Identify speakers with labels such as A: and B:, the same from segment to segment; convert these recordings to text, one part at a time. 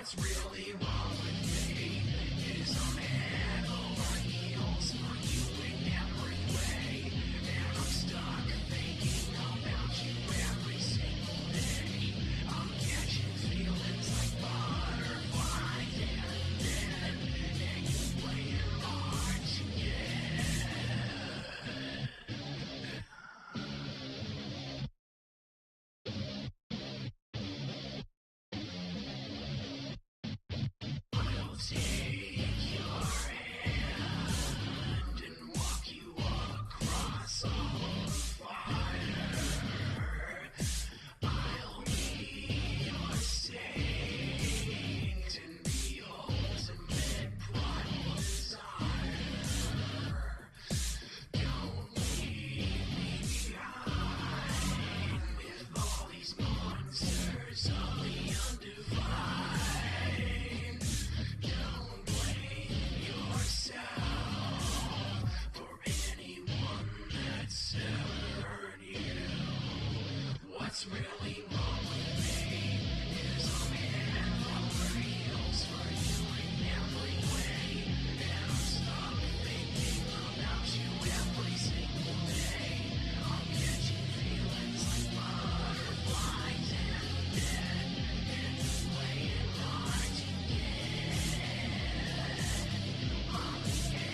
A: What's really wrong with me is I'm head over heels for you in every way. And I'm stuck thinking about you every single day. I'm catching feelings like butterflies and then you playing hard to get. I'm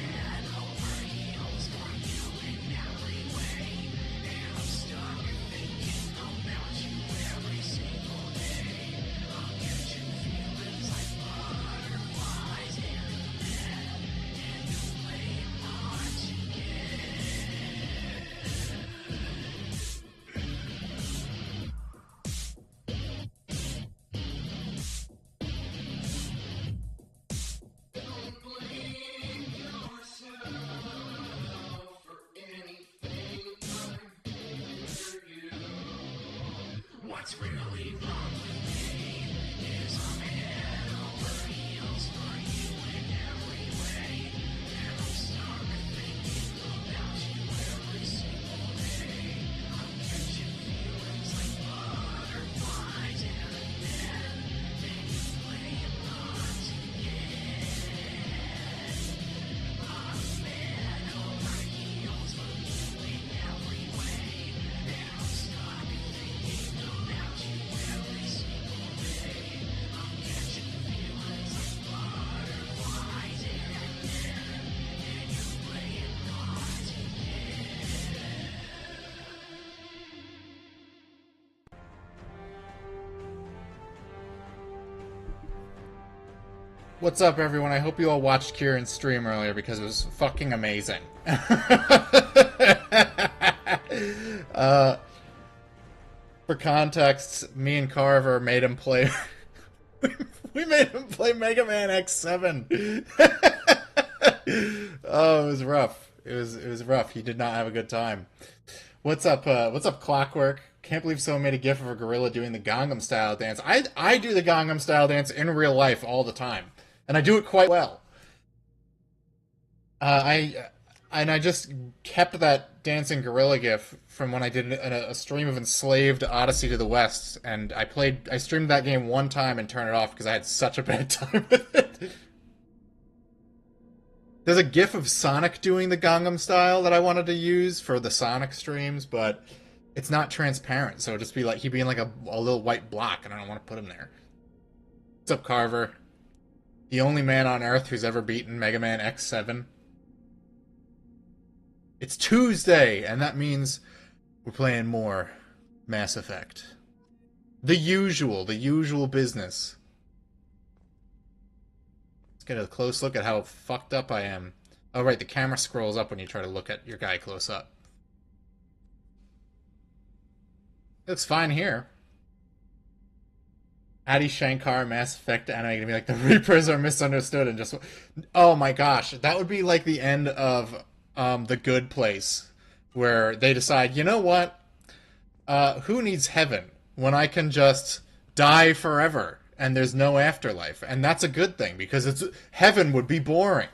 A: head over heels for you in every way. And I'm stuck thinking about you every single day. I'm catching feelings like butterflies and you're playing hard to get.
B: What's up, everyone? I hope you all watched Kieran's stream earlier because it was fucking amazing. For context, me and Carver made him play. We made him play Mega Man X7. Oh, it was rough. It was rough. He did not have a good time. What's up? What's up, Clockwork? Can't believe someone made a gif of a gorilla doing the Gangnam Style dance. I do the Gangnam Style dance in real life all the time, and I do it quite well. I just kept that dancing gorilla gif from when I did a stream of Enslaved Odyssey to the West, and I streamed that game one time and turned it off because I had such a bad time with it. There's a gif of Sonic doing the Gangnam Style that I wanted to use for the Sonic streams, but it's not transparent, so it'd just be like he'd be in like a little white block, and I don't want to put him there. What's up, Carver? The only man on Earth who's ever beaten Mega Man X7. It's Tuesday, and that means we're playing more Mass Effect. The usual business. Let's get a close look at how fucked up I am. Oh, right, the camera scrolls up when you try to look at your guy close up. Looks fine here. Adi Shankar, Mass Effect anime gonna be like, the Reapers are misunderstood and just... Oh my gosh, that would be like the end of The Good Place, where they decide, you know what? Who needs heaven when I can just die forever and there's no afterlife? And that's a good thing, because heaven would be boring.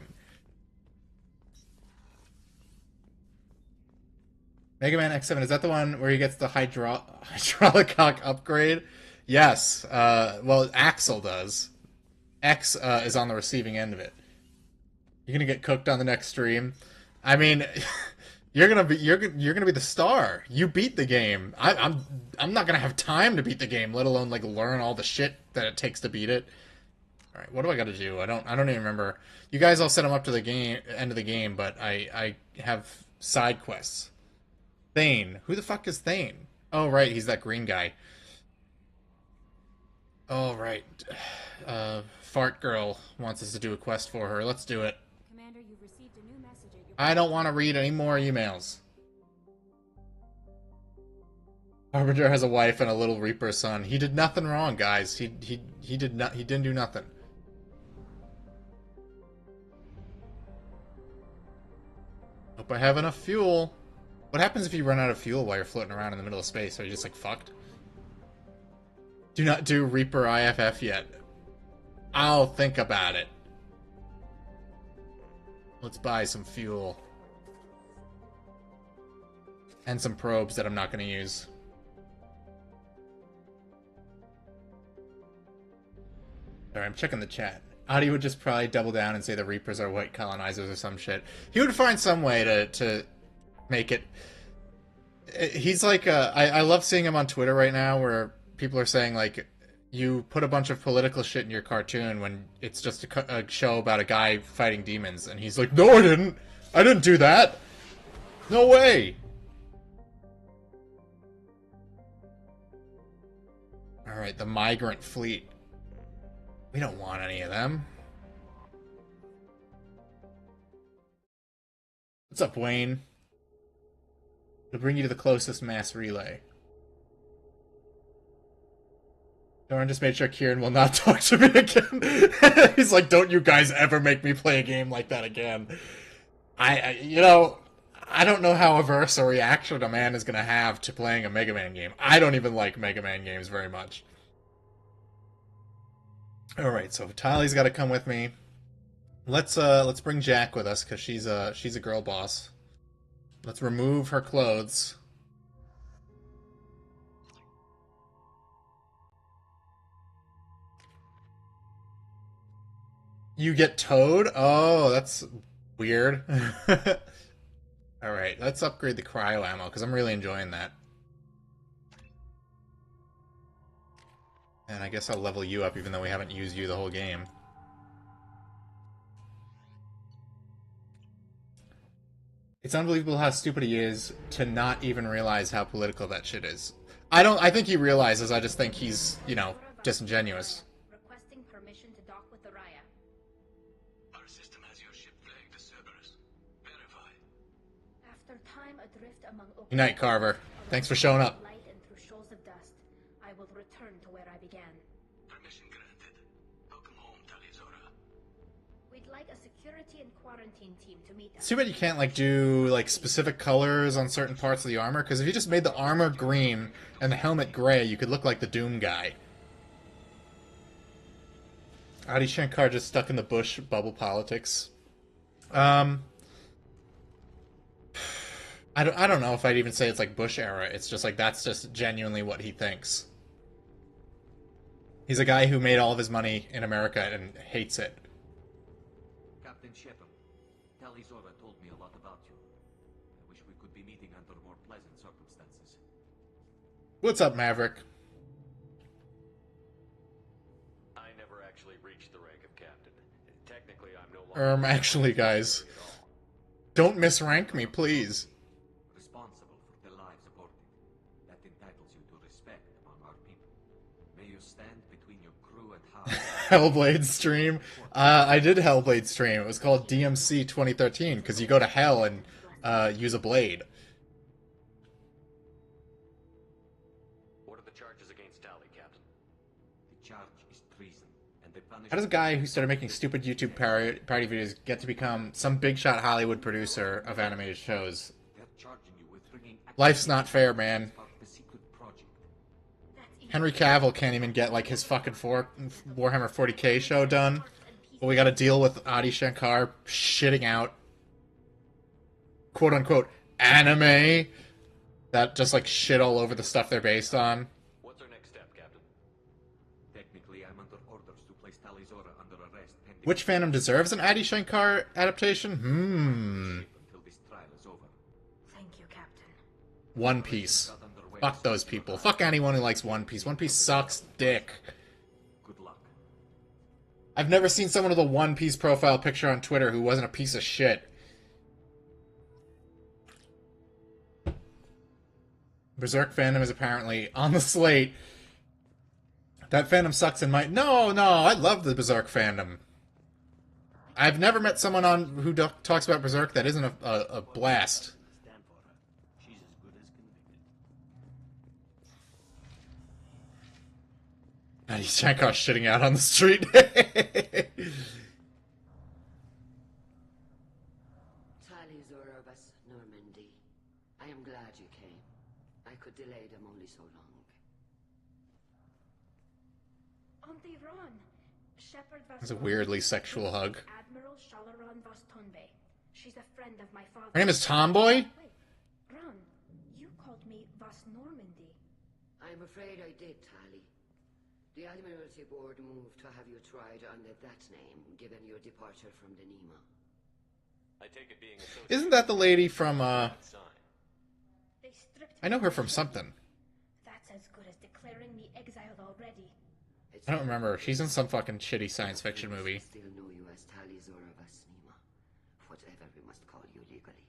B: Mega Man X7, is that the one where he gets the hydraulic cock upgrade? Yes. Well, Axel does. X is on the receiving end of it. You're gonna get cooked on the next stream. I mean, you're gonna be the star. You beat the game. I'm not gonna have time to beat the game, let alone like learn all the shit that it takes to beat it. All right, what do I got to do? I don't even remember. You guys all set him up to the game end of the game, but I have side quests. Thane, who the fuck is Thane? Oh right, he's that green guy. All right, Fart Girl wants us to do a quest for her. Let's do it.
C: Commander, you've received a new message at your...
B: I don't want to read any more emails. Harbinger has a wife and a little Reaper son. He did nothing wrong, guys. He didn't do nothing. Hope I have enough fuel. What happens if you run out of fuel while you're floating around in the middle of space? Are you just like fucked? Do not do Reaper IFF yet. I'll think about it. Let's buy some fuel. And some probes that I'm not going to use. Alright, I'm checking the chat. Adi would just probably double down and say the Reapers are white colonizers or some shit. He would find some way to make it... He's like... I love seeing him on Twitter right now where people are saying, like, you put a bunch of political shit in your cartoon when it's just a show about a guy fighting demons. And he's like, no, I didn't! I didn't do that! No way! Alright, the migrant fleet. We don't want any of them. What's up, Wayne? It'll bring you to the closest mass relay. Doran just made sure Kieran will not talk to me again. He's like, don't you guys ever make me play a game like that again. You know, I don't know how averse a reaction a man is going to have to playing a Mega Man game. I don't even like Mega Man games very much. Alright, so Tali's got to come with me. Let's bring Jack with us, because she's a girl boss. Let's remove her clothes. You get towed? Oh, that's weird. Alright, let's upgrade the cryo ammo, because I'm really enjoying that. And I guess I'll level you up, even though we haven't used you the whole game. It's unbelievable how stupid he is to not even realize how political that shit is. I think he realizes, I just think he's, you know, disingenuous.
D: Requesting permission to dock with the Raya.
A: Our system has your ship flagged as Cerberus. Verify.
D: After time adrift among
B: Good night, Carver. Thanks for showing up.
D: light and through shoals of dust, I will return to where I began.
A: Permission granted. Welcome home, Talizora.
D: We'd like a security and quarantine team to meet us.
B: It's too bad you can't, like, do, like, specific colors on certain parts of the armor, because if you just made the armor green and the helmet gray, you could look like the Doom guy. Adi Shankar just stuck in the Bush bubble politics. I don't know if I'd even say it's, like, Bush era. It's just, like, that's just genuinely what he thinks. He's a guy who made all of his money in America and hates it.
E: Captain Shepard, Talizora told me a lot about you. I wish we could be meeting under more pleasant circumstances.
B: What's up, Maverick?
F: I never actually reached the rank of captain. Technically, I'm no longer...
B: Actually, guys. Don't misrank me, please.
E: Responsible for the lives aborted. That entitles you to respect among our people. May you stand between your crew and
B: Hellblade stream. I did Hellblade stream. It was called DMC 2013, because you go to hell and use a blade.
F: What are the charges against Tali, Captain?
E: The charge is treason, and the punishment...
B: How does a guy who started making stupid YouTube parody videos get to become some big shot Hollywood producer of animated shows?
E: They're charging you with bringing...
B: Life's not fair, man.
E: ...part of the secret project.
B: Henry Cavill can't even get, like, his fucking Warhammer 40k show done. But we gotta deal with Adi Shankar shitting out quote-unquote anime that just, like, shit all over the stuff they're based on.
F: What's our next step, Captain?
E: Technically, I'm under orders to place Talizora under arrest pending
B: Which fandom deserves an Adi Shankar adaptation?
E: until this trial is over.
D: Thank you, Captain.
B: One Piece. Fuck those people. Fuck anyone who likes One Piece. One Piece sucks dick.
E: Good luck.
B: I've never seen someone with a One Piece profile picture on Twitter who wasn't a piece of shit. Berserk fandom is apparently on the slate. That fandom sucks and might... No, I love the Berserk fandom. I've never met someone on who talks about Berserk that isn't a blast.
E: Stand for her. She's as good as convicted.
B: Adi Shankar shitting out on the street.
G: Talizora of us, Normandy. I am glad you came. I could delay them only so long.
D: Auntie Ron, Shepard Vas.
B: That's a weirdly sexual hug.
D: Admiral Shalaran Vas Tonbe. She's a friend of my father.
B: Her name is Tomboy?
D: Wait, Ron, you called me Vas Normandy.
G: I'm afraid I did, Tali. The Admiralty Board moved to have you tried under that name, given your departure from the Nima.
F: I take it being associated
B: Isn't that the lady from,
F: with that sign.
D: They stripped
B: I know her from something.
D: That's as good as declaring me exiled already.
B: I don't remember. She's in some fucking shitty science fiction movie.
G: Still know you as Talizora Vas Nima. Whatever we must call you legally.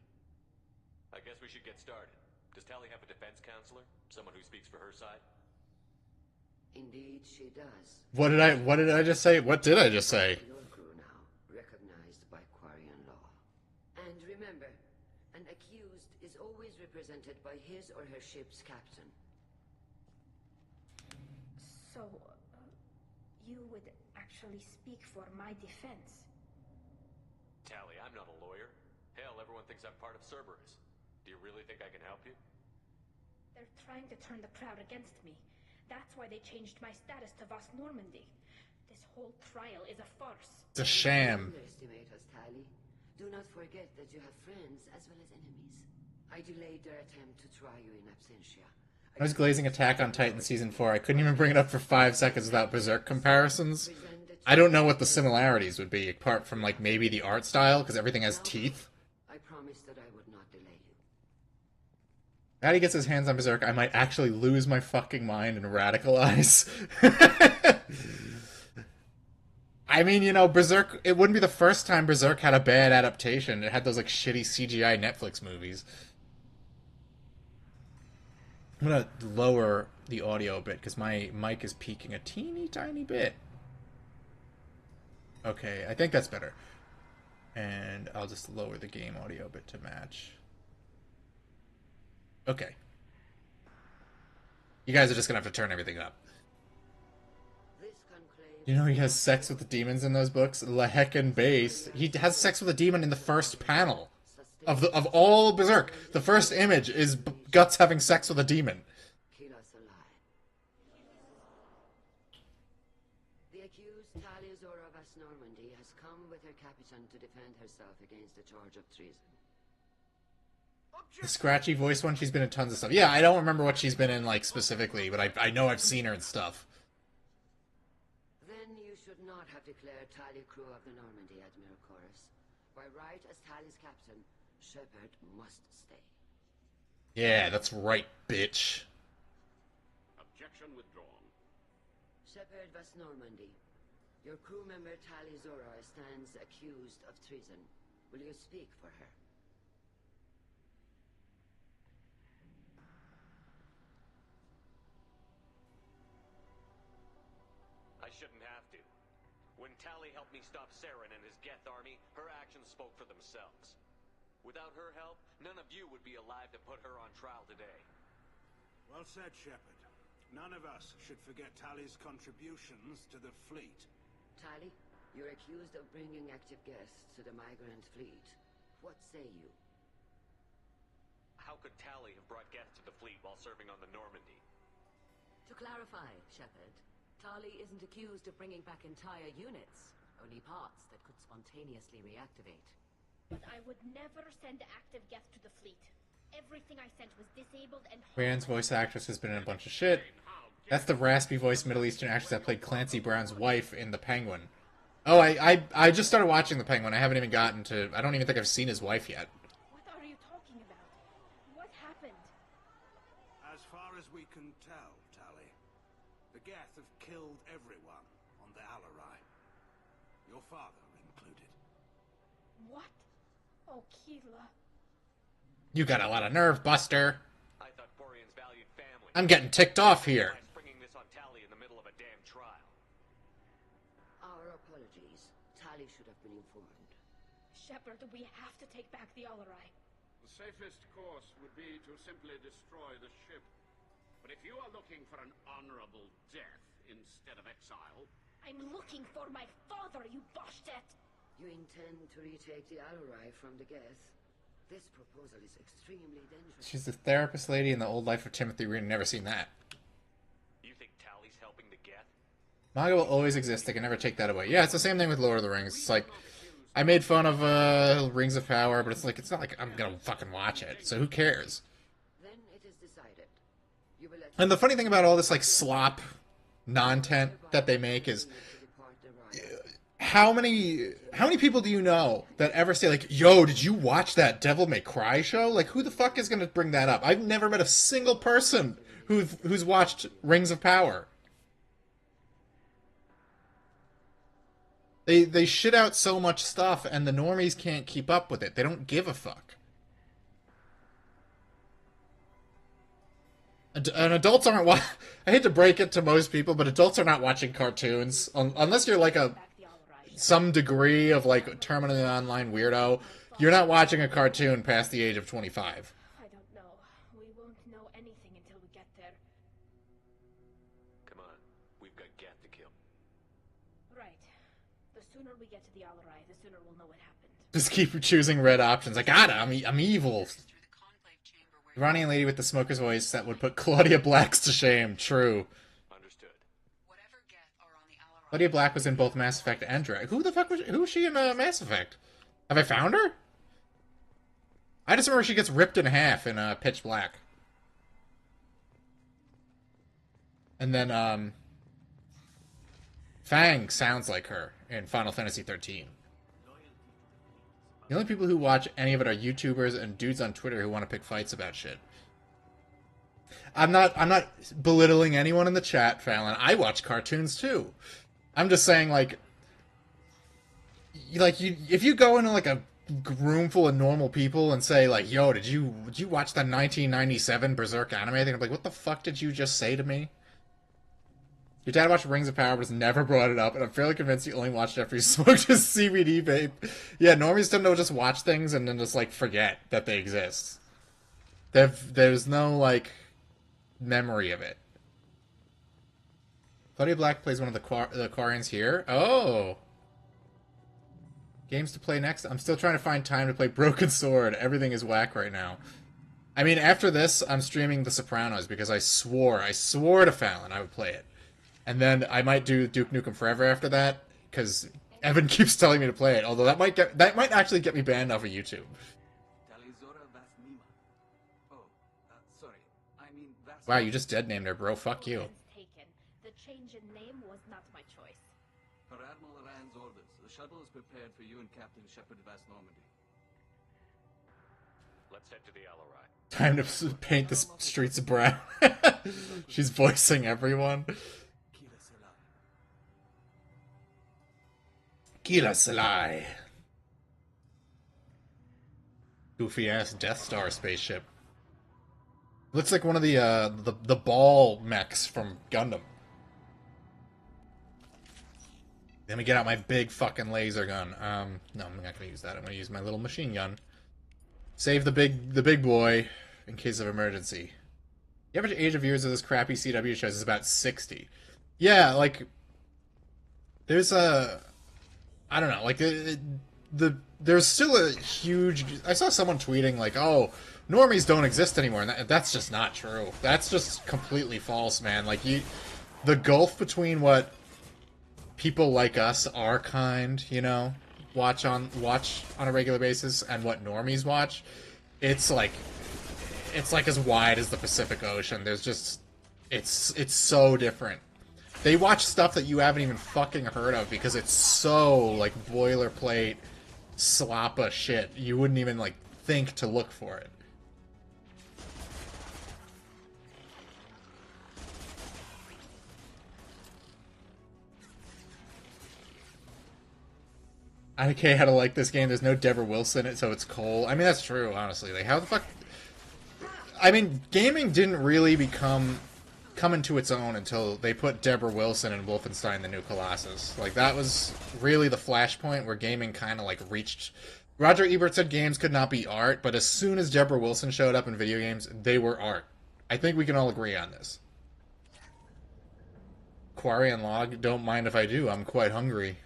F: I guess we should get started. Does Tally have a defense counselor? Someone who speaks for her side?
G: Indeed, she does.
B: What did I just say? What did I just say?
G: Your crew now, recognized by Quarian law. And remember, an accused is always represented by his or her ship's captain.
D: So, you would actually speak for my defense.
F: Tally, I'm not a lawyer. Hell, everyone thinks I'm part of Cerberus. Do you really think I can help you?
D: They're trying to turn the crowd against me. That's why they changed my status to Vas Normandy. This whole trial is a farce.
B: It's a sham.
G: Underestimate us, Tally. Do not forget that you have friends as well as enemies. I delayed their attempt to try you in absentia.
B: I was glazing Attack on Titan Season 4. I couldn't even bring it up for 5 seconds without Berserk comparisons. I don't know what the similarities would be, apart from, like, maybe the art style, because everything has teeth.
G: I promised that I would not delay you.
B: Now he gets his hands on Berserk, I might actually lose my fucking mind and radicalize. I mean, you know, Berserk, it wouldn't be the first time Berserk had a bad adaptation. It had those, like, shitty CGI Netflix movies. I'm gonna lower the audio a bit, because my mic is peaking a teeny tiny bit. Okay, I think that's better. And I'll just lower the game audio a bit to match. Okay. You guys are just gonna have to turn everything up.
G: This conclave
B: You know he has sex with the demons in those books? Leheckin base. He has sex with a demon in the first panel. Of all Berserk. The first image is Guts having sex with a demon.
G: kill us alive. The accused Talizora Vas Normandy has come with her captain to defend herself against the charge of treason.
B: The scratchy voice one, she's been in tons of stuff. Yeah, I don't remember what she's been in, like, specifically, but I know I've seen her in stuff.
G: Then you should not have declared Tali crew of the Normandy, Admiral Chorus. By right as Tali's captain, Shepard must stay.
B: Yeah, that's right, bitch.
A: Objection withdrawn.
G: Shepard Vas Normandy, your crew member Talizora stands accused of treason. Will you speak for her?
F: I shouldn't have to. When Tally helped me stop Saren and his Geth army, her actions spoke for themselves. Without her help, none of you would be alive to put her on trial today.
H: Well said, Shepard. None of us should forget Tali's contributions to the fleet.
G: Tali, you're accused of bringing active guests to the migrant fleet. What say you?
F: How could Tally have brought Geth to the fleet while serving on the Normandy?
I: To clarify, Shepard, Tali isn't accused of bringing back entire units, only parts that could spontaneously reactivate.
D: But I would never send active Geth to the fleet. Everything I sent was disabled and
B: Rand's voice actress has been in a bunch of shit. That's the raspy voiced Middle Eastern actress that played Clancy Brown's wife in The Penguin. Oh, I just started watching The Penguin. I haven't even gotten to... I don't even think I've seen his wife yet.
D: What are you talking about? What happened?
H: As far as we can tell, Tali, the Geth have killed everyone on the Alarai. Your father included.
D: What? Oh, Keela.
B: You got a lot of nerve, Buster.
F: I thought Porian's valued family.
B: I'm getting ticked off here.
F: Why springing this on Tali in the middle of a damn trial?
G: Our apologies. Tali should have been informed.
D: Shepard, we have to take back the Alarai.
J: The safest course would be to simply destroy the ship. But if you are looking for an honorable death instead of exile...
D: I'm looking for my father, you Boshtet!
G: You intend to retake the Alarai from the Geth? This proposal is extremely dangerous.
B: She's the therapist lady in The Old Life of Timothy Reed. Never seen that.
F: You think Tali's helping the Geth?
B: Manga will always exist. They can never take that away. Yeah, it's the same thing with Lord of the Rings. It's like, I made fun of Rings of Power, but it's like, it's not like I'm gonna fucking watch it. So who cares?
G: Then it is decided. You will let
B: And the funny thing about all this like slop non-tent that they make is, how many people do you know that ever say like, yo, did you watch that Devil May Cry show? Like, who the fuck is gonna bring that up? I've never met a single person who's watched Rings of Power. They shit out so much stuff, and the normies can't keep up with it. They don't give a fuck. And adults aren't I hate to break it to most people, but adults are not watching cartoons unless you're like some degree of like terminally online weirdo. You're not watching a cartoon past the age of 25.
D: I don't know. We won't know anything until we get there.
F: Come on, we've got Geth to kill.
D: Right. The sooner we get to the Alarai, the sooner we'll know what happened.
B: Just keep choosing red options. I got it. I'm evil. Iranian lady with the smoker's voice that would put Claudia Black's to shame. True.
F: Understood.
B: Claudia Black was in both Mass Effect and Drag. Who the fuck was who was she in Mass Effect? Have I found her? I just remember she gets ripped in half in Pitch Black. And then Fang sounds like her in Final Fantasy 13. The only people who watch any of it are YouTubers and dudes on Twitter who want to pick fights about shit. I'm not belittling anyone in the chat, Fallon. I watch cartoons too. I'm just saying, like if you go into like a room full of normal people and say like, "Yo, did you watch the 1997 Berserk anime?" I think I'm like, "What the fuck did you just say to me?" Your dad watched Rings of Power, but has never brought it up, and I'm fairly convinced he only watched after he smoked his CBD vape. Yeah, normies tend to just watch things and then just, like, forget that they exist. There's no, like, memory of it. Claudia Black plays one of the Quarians here. Oh! Games to play next? I'm still trying to find time to play Broken Sword. Everything is whack right now. I mean, after this, I'm streaming The Sopranos, because I swore to Fallon I would play it. And then I might do Duke Nukem Forever after that, because Evan keeps telling me to play it. Although that might actually get me banned off of YouTube. Wow, you just dead named her, bro. Fuck you.
D: Taken. The change in name was not my choice.
E: Per Admiral Rand's orders, the shuttle is prepared for you and Captain Shepard Vast Normandy.
F: Let's head to the Alarai.
B: Time to paint the streets brown. She's voicing everyone. Keela Salai. Goofy ass Death Star spaceship. Looks like one of the ball mechs from Gundam. Let me get out my big fucking laser gun. No, I'm not gonna use that. I'm gonna use my little machine gun. Save the big boy in case of emergency. The average age of viewers of this crappy CW shows is about 60. Yeah, like there's I don't know, like there's still a huge. I saw someone tweeting like, "Oh, normies don't exist anymore," and that's just not true. That's just completely false, man. Like the gulf between what people like us, our kind, watch on a regular basis, and what normies watch, it's like as wide as the Pacific Ocean. There's just It's so different. They watch stuff that you haven't even fucking heard of because it's so like boilerplate slappa shit. You wouldn't even like think to look for it. IK had to like this game. There's no Deborah Wilson in it, so it's Cole. I mean, that's true, honestly. Like, how the fuck... I mean, gaming didn't really come into its own until they put Deborah Wilson in Wolfenstein: The New Colossus. Like, that was really the flashpoint where gaming kind of, like, reached... Roger Ebert said games could not be art, but as soon as Deborah Wilson showed up in video games, they were art. I think we can all agree on this. Quarian Log, don't mind if I do. I'm quite hungry.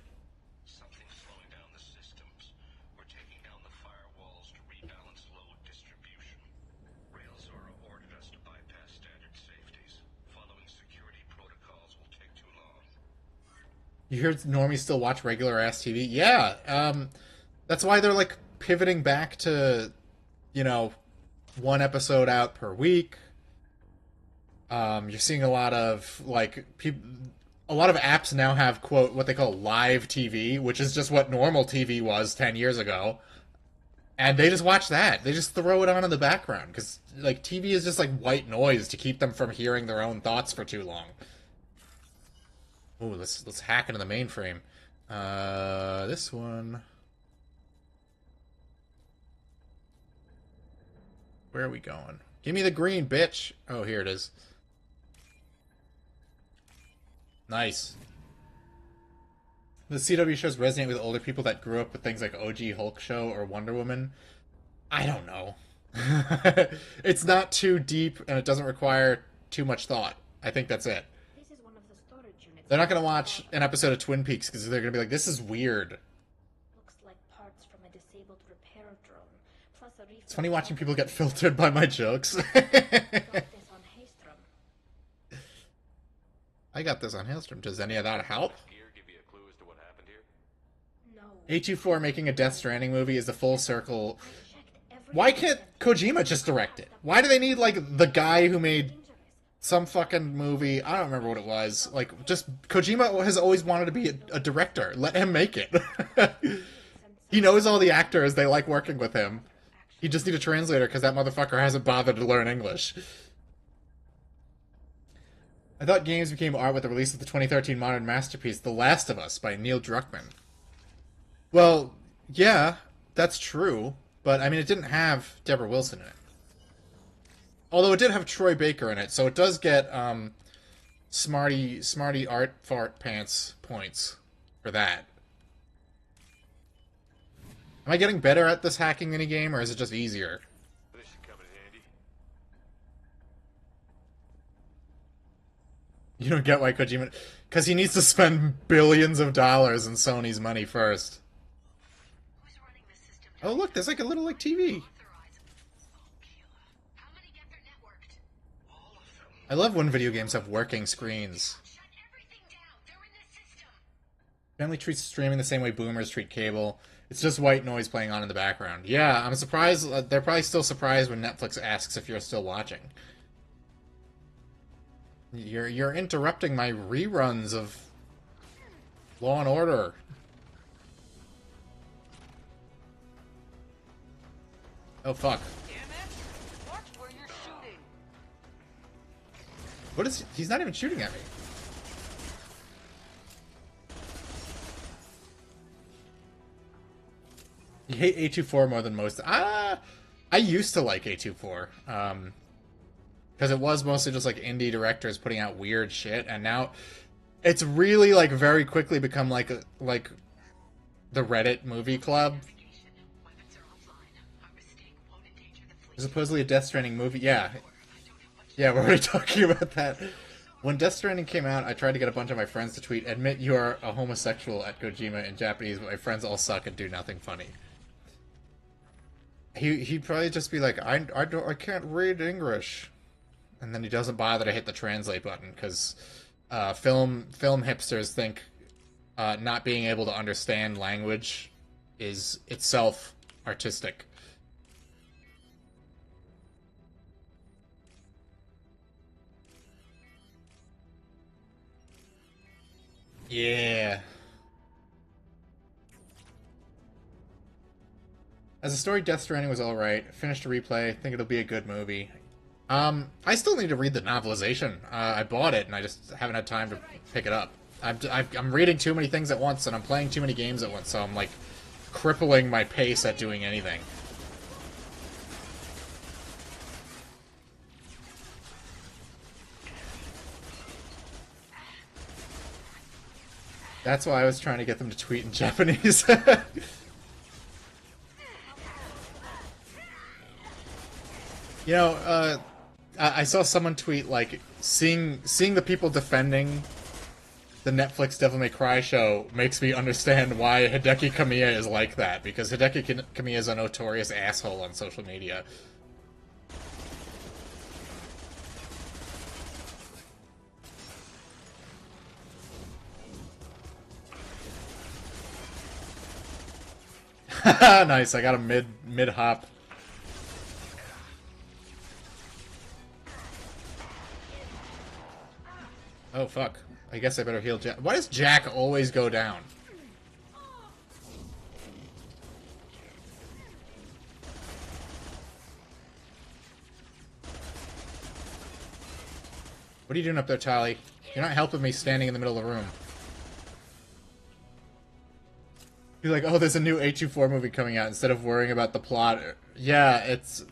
B: You hear normies still watch regular ass TV? Yeah, that's why they're like pivoting back to, you know, one episode out per week. You're seeing a lot of like a lot of apps now have quote what they call live TV, which is just what normal TV was 10 years ago, and they just watch that. They just throw it on in the background because like TV is just like white noise to keep them from hearing their own thoughts for too long. Ooh, let's hack into the mainframe. This one. Where are we going? Give me the green, bitch. Oh, here it is. Nice. The CW shows resonate with older people that grew up with things like OG Hulk Show or Wonder Woman. I don't know. It's not too deep and it doesn't require too much thought. I think that's it. They're not going to watch an episode of Twin Peaks because they're going to be like, this is weird.
D: Looks like parts from a disabled repair drone. Plus a
B: It's funny watching people get filtered by my jokes. I got this on Hailstrom. Does any of that help? A24 making a Death Stranding movie is a full circle. Why can't Kojima just direct it? Why do they need, like, the guy who made some fucking movie? I don't remember what it was. Like, just Kojima has always wanted to be a director. Let him make it. He knows all the actors. They like working with him. He just need a translator because that motherfucker hasn't bothered to learn English. I thought games became art with the release of the 2013 modern masterpiece, The Last of Us by Neil Druckmann. Well, yeah, that's true. But, I mean, it didn't have Deborah Wilson in it. Although it did have Troy Baker in it, so it does get smarty art fart pants points for that. Am I getting better at this hacking minigame, or is it just easier?
F: This should come in handy.
B: You don't get why Kojima... Because he needs to spend billions of dollars in Sony's money first. Oh, look, there's like a little, like, TV. I love when video games have working screens. Family treats streaming the same way boomers treat cable. It's just white noise playing on in the background. Yeah, I'm surprised. They're probably still surprised when Netflix asks if you're still watching. You're interrupting my reruns of Law and Order. Oh, fuck.
I: Damn it! Watch where you're shooting.
B: What is... He's not even shooting at me. You hate A24 more than most. I used to like A24. Because it was mostly just, like, indie directors putting out weird shit. And now it's really, like, very quickly become, like the Reddit movie club. There's supposedly a Death Stranding movie. Yeah, we're already talking about that. When Death Stranding came out, I tried to get a bunch of my friends to tweet, "Admit you are a homosexual" at Kojima in Japanese, but my friends all suck and do nothing funny. He'd probably just be like, I can't read English. And then he doesn't bother to hit the translate button, because film hipsters think not being able to understand language is itself artistic. Yeah. As a story, Death Stranding was alright. Finished a replay. Think it'll be a good movie. I still need to read the novelization. I bought it, and I just haven't had time to pick it up. I'm reading too many things at once, and I'm playing too many games at once, so I'm, like, crippling my pace at doing anything. That's why I was trying to get them to tweet in Japanese. You know, I saw someone tweet, like, seeing the people defending the Netflix Devil May Cry show makes me understand why Hideki Kamiya is like that, because Hideki Kamiya is a notorious asshole on social media. Nice, I got a mid hop. Oh fuck. I guess I better heal Jack. Why does Jack always go down? What are you doing up there, Tali? You're not helping me standing in the middle of the room. You're like, oh, there's a new A24 movie coming out, instead of worrying about the plot. Yeah, it's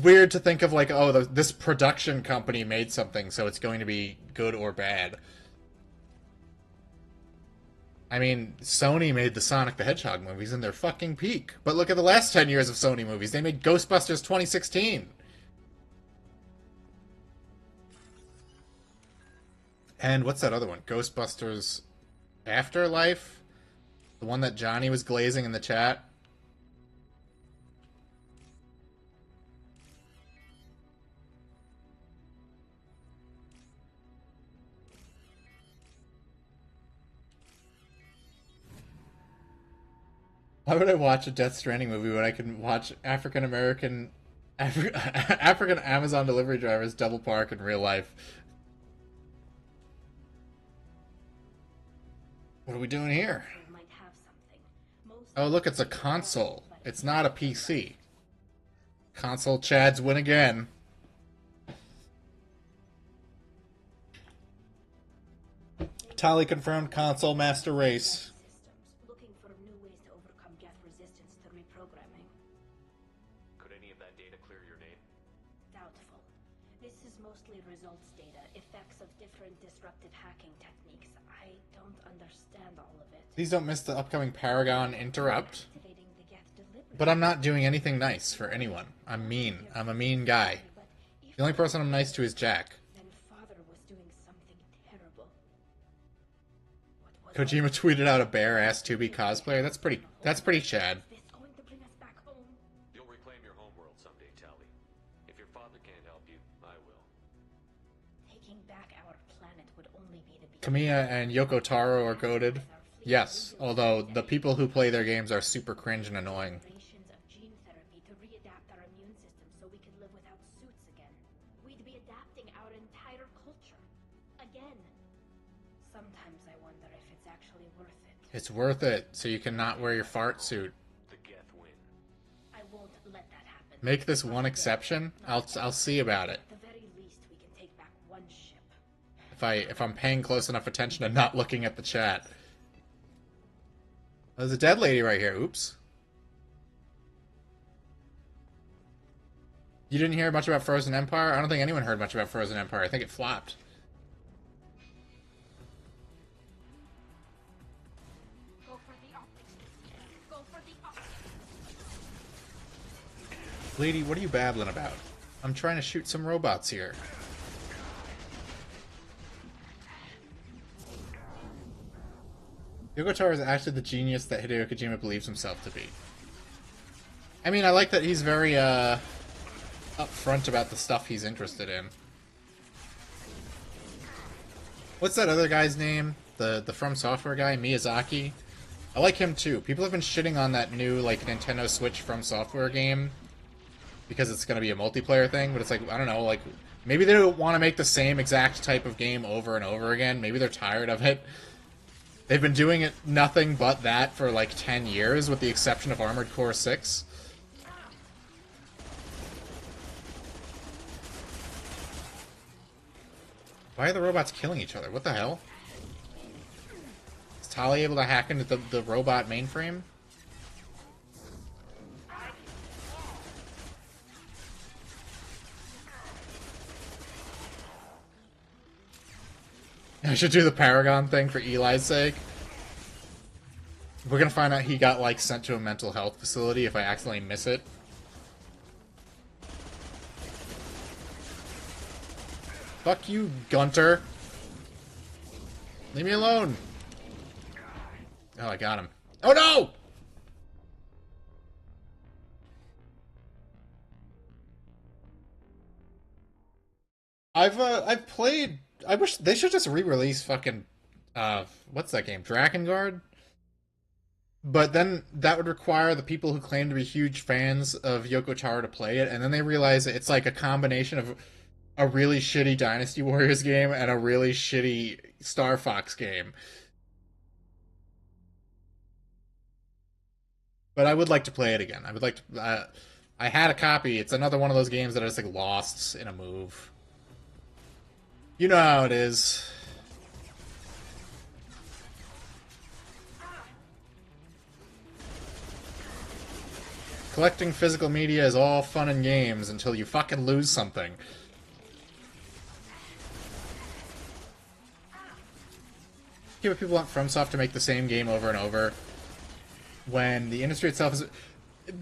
B: weird to think of, like, oh, this production company made something, so it's going to be good or bad. I mean, Sony made the Sonic the Hedgehog movies in their fucking peak. But look at the last 10 years of Sony movies. They made Ghostbusters 2016. And what's that other one? Ghostbusters Afterlife? The one that Johnny was glazing in the chat? Why would I watch a Death Stranding movie when I can watch African Amazon delivery drivers double park in real life? What are we doing here? Oh, look, it's a console. It's not a PC. Console Chads win again. Tali confirmed console master race.
D: Looking for new ways to overcome Geth resistance to reprogramming.
F: Could any of that data clear your name?
D: Doubtful. This is mostly results data, effects of different disruptive hacking techniques. I don't understand all of it.
B: Please don't miss the upcoming Paragon Interrupt. But I'm not doing anything nice for anyone. I'm mean. I'm a mean guy. The only person I'm nice to is Jack.
D: Then Father was doing something terrible.
B: Kojima tweeted out a bare-ass 2B cosplayer. That's pretty Chad.
F: You'll reclaim your homeworld someday, Tali. If your father can't help you, I will.
D: Taking back our planet would only be the
B: Kamiya and Yoko Taro are goated. Yes, although the people who play their games are super cringe and annoying.
D: of gene therapy to readapt our immune system so we could live without suits again. We'd be adapting our entire culture. Again. Sometimes I wonder if it's actually worth it.
B: It's worth it, so you can not wear your fart suit.
F: The Geth win.
D: I won't let that happen.
B: Make this one exception. I'll see about it.
D: At the very least, we can take back one ship.
B: If I'm paying close enough attention and not looking at the chat. There's a dead lady right here. Oops. You didn't hear much about Frozen Empire? I don't think anyone heard much about Frozen Empire. I think it flopped.
D: Go for the optics. Go for the optics.
B: Lady, what are you babbling about? I'm trying to shoot some robots here. Yoko Taro is actually the genius that Hideo Kojima believes himself to be. I mean, I like that he's very, upfront about the stuff he's interested in. What's that other guy's name? The From Software guy, Miyazaki? I like him too. People have been shitting on that new, like, Nintendo Switch From Software game because it's gonna be a multiplayer thing, but it's like, I don't know, like, Maybe they don't want to make the same exact type of game over and over again. Maybe they're tired of it. They've been doing it nothing but that for like 10 years, with the exception of Armored Core 6. Why are the robots killing each other? What the hell? Is Tali able to hack into the robot mainframe? I should do the Paragon thing for Eli's sake. We're gonna find out he got, like, sent to a mental health facility if I accidentally miss it. Fuck you, Gunter. Leave me alone. Oh, I got him. Oh no! I've played. I wish they should just re-release fucking what's that game? Drakengard? But then that would require the people who claim to be huge fans of Yoko Taro to play it, and then they realize that it's like a combination of a really shitty Dynasty Warriors game and a really shitty Star Fox game. But I would like to play it again. I would like to. I had a copy. It's another one of those games that I just like lost in a move. You know how it is. Collecting physical media is all fun and games until you fucking lose something. Okay, but people want FromSoft to make the same game over and over when the industry itself is...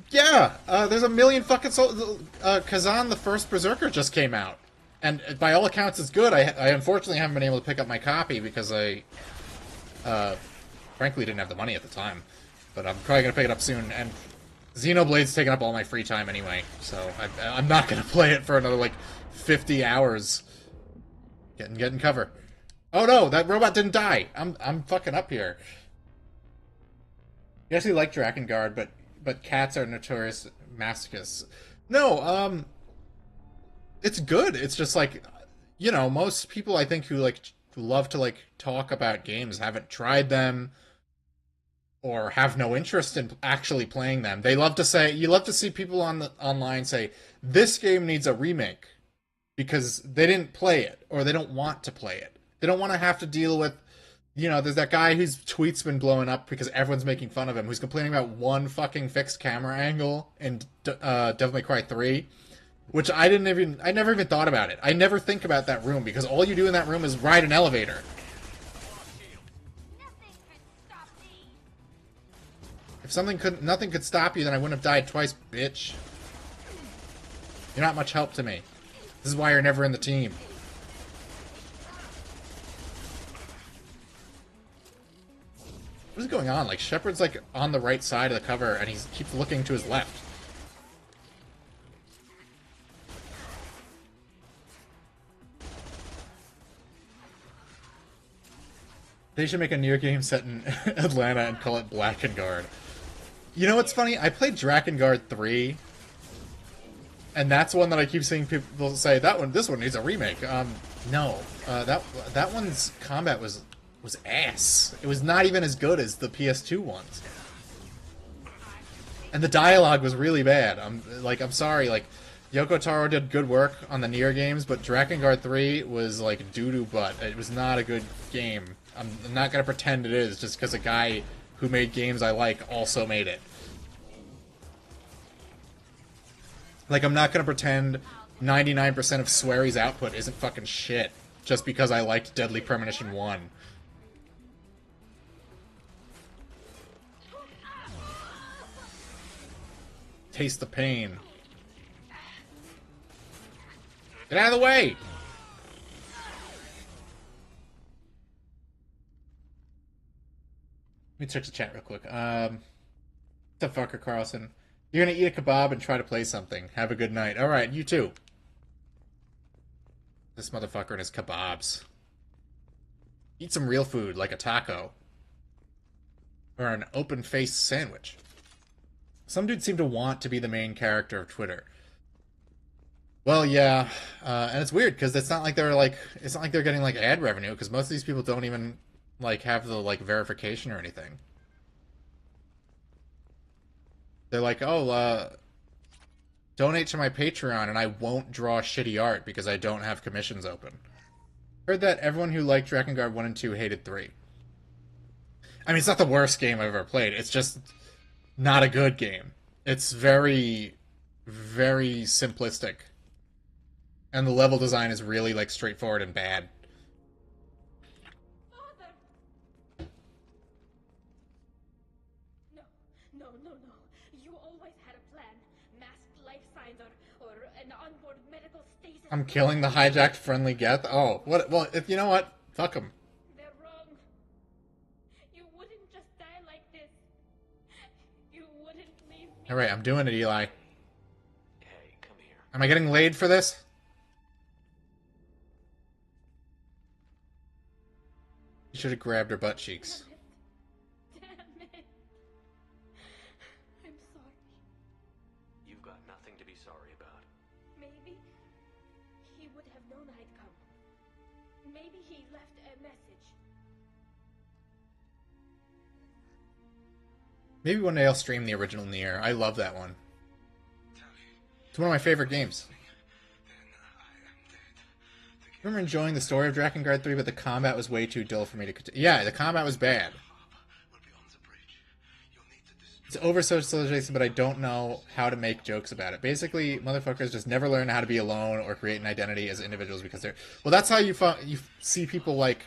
B: Yeah! There's a million fucking... Kazan, the first Berserker, just came out. And by all accounts, it's good. I unfortunately haven't been able to pick up my copy because I, frankly, didn't have the money at the time. But I'm probably going to pick it up soon. And Xenoblade's taking up all my free time anyway, so I'm not going to play it for another, like, 50 hours. Getting cover. Oh no, that robot didn't die! I'm fucking up here. You actually like Drakengard, but cats are notorious masochists. No, it's good. It's just like, you know, most people I think who love to like talk about games haven't tried them or have no interest in actually playing them. They love to say, you love to see people online say, this game needs a remake because they didn't play it or they don't want to play it. They don't want to have to deal with, you know, there's that guy whose tweet's been blowing up because everyone's making fun of him, who's complaining about one fucking fixed camera angle in Devil May Cry 3. Which I never even thought about it. I never think about that room because all you do in that room is ride an elevator. If nothing could stop you, then I wouldn't have died twice, bitch. You're not much help to me. This is why you're never in the team. What is going on? Like, Shepard's like on the right side of the cover and he keeps looking to his left. They should make a Nier game set in Atlanta and call it Blackenguard. You know what's funny? I played Drakengard 3, and that's one that I keep seeing people say, this one needs a remake. No. That one's combat was ass. It was not even as good as the PS2 ones. And the dialogue was really bad. I'm sorry, like, Yoko Taro did good work on the Nier games, but Drakengard 3 was like doo-doo butt. It was not a good game. I'm not going to pretend it is just because a guy who made games I like also made it. Like, I'm not going to pretend 99% of Swery's output isn't fucking shit just because I liked Deadly Premonition 1. Taste the pain. Get out of the way! Let me check the chat real quick. What's up, fucker Carlson? You're gonna eat a kebab and try to play something. Have a good night. Alright, you too. This motherfucker and his kebabs. Eat some real food, like a taco. Or an open-faced sandwich. Some dudes seem to want to be the main character of Twitter. Well, yeah, and it's weird because it's not like they're getting like ad revenue because most of these people don't even like have the like verification or anything. They're like, oh, donate to my Patreon and I won't draw shitty art because I don't have commissions open. Heard that everyone who liked Drakengard 1 and 2 hated 3. I mean, it's not the worst game I've ever played. It's just not a good game. It's very, very simplistic. And the level design is really, like, straightforward and bad.
D: Father! No, no, no, no. You always had a plan. Masked life signs or an onboard medical stasis.
B: I'm killing the hijacked friendly Geth? Oh, what? Well, if you know what? Fuck him.
D: They're wrong. You wouldn't just die like this. You wouldn't leave me.
B: Alright, I'm doing it, Eli.
F: Hey, come here.
B: Am I getting laid for this? You should have grabbed her butt cheeks.
D: Damn it. I'm sorry.
F: You've got nothing to be sorry about.
D: Maybe he would have known I'd come. Maybe he left a message.
B: Maybe one day I'll stream the original Nier. I love that one. It's one of my favorite games. I remember enjoying the story of Drakengard 3, but the combat was way too dull for me to continue. Yeah, the combat was bad. It's over socialization, but I don't know how to make jokes about it. Basically, motherfuckers just never learn how to be alone or create an identity as individuals because they're... Well, that's how you see people, like...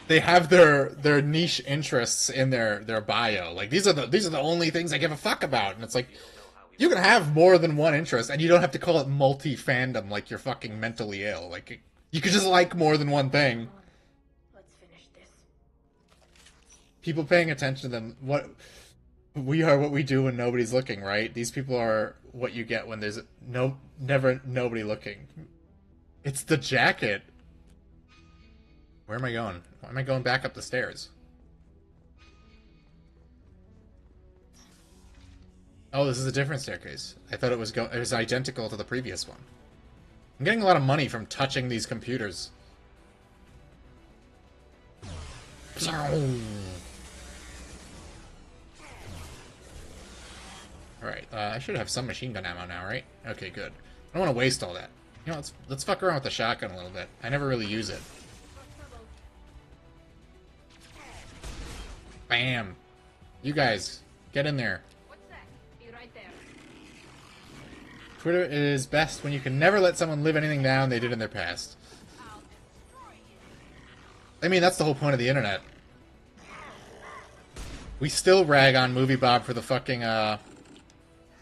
B: They have their niche interests in their bio. Like, these are the only things I give a fuck about. And it's like, you can have more than one interest, and you don't have to call it multi-fandom like you're fucking mentally ill. Like, you could just like more than one thing.
D: Let's finish this.
B: People paying attention to them, we are what we do when nobody's looking, right? These people are what you get when there's never nobody looking. It's the jacket. Where am I going? Why am I going back up the stairs? Oh, this is a different staircase. I thought it was identical to the previous one. I'm getting a lot of money from touching these computers. Alright, I should have some machine gun ammo now, right? Okay, good. I don't want to waste all that. You know, let's fuck around with the shotgun a little bit. I never really use it. Bam! You guys, get in there.
D: What's that? Be right there.
B: Twitter is best when you can never let someone live anything down they did in their past. I mean, that's the whole point of the internet. We still rag on Movie Bob for the fucking, the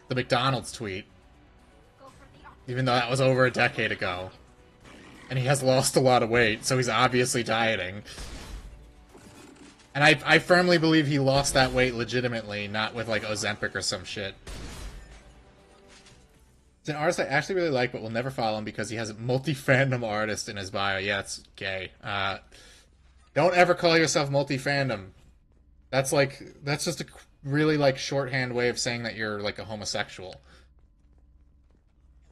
B: McDonald's tweet. Even though that was over a decade ago. And he has lost a lot of weight, so he's obviously dieting. And I firmly believe he lost that weight legitimately, not with, like, Ozempic or some shit. It's an artist I actually really like, but will never follow him because he has a multi-fandom artist in his bio. Yeah, it's gay. Don't ever call yourself multi-fandom. That's just a really, like, shorthand way of saying that you're, like, a homosexual.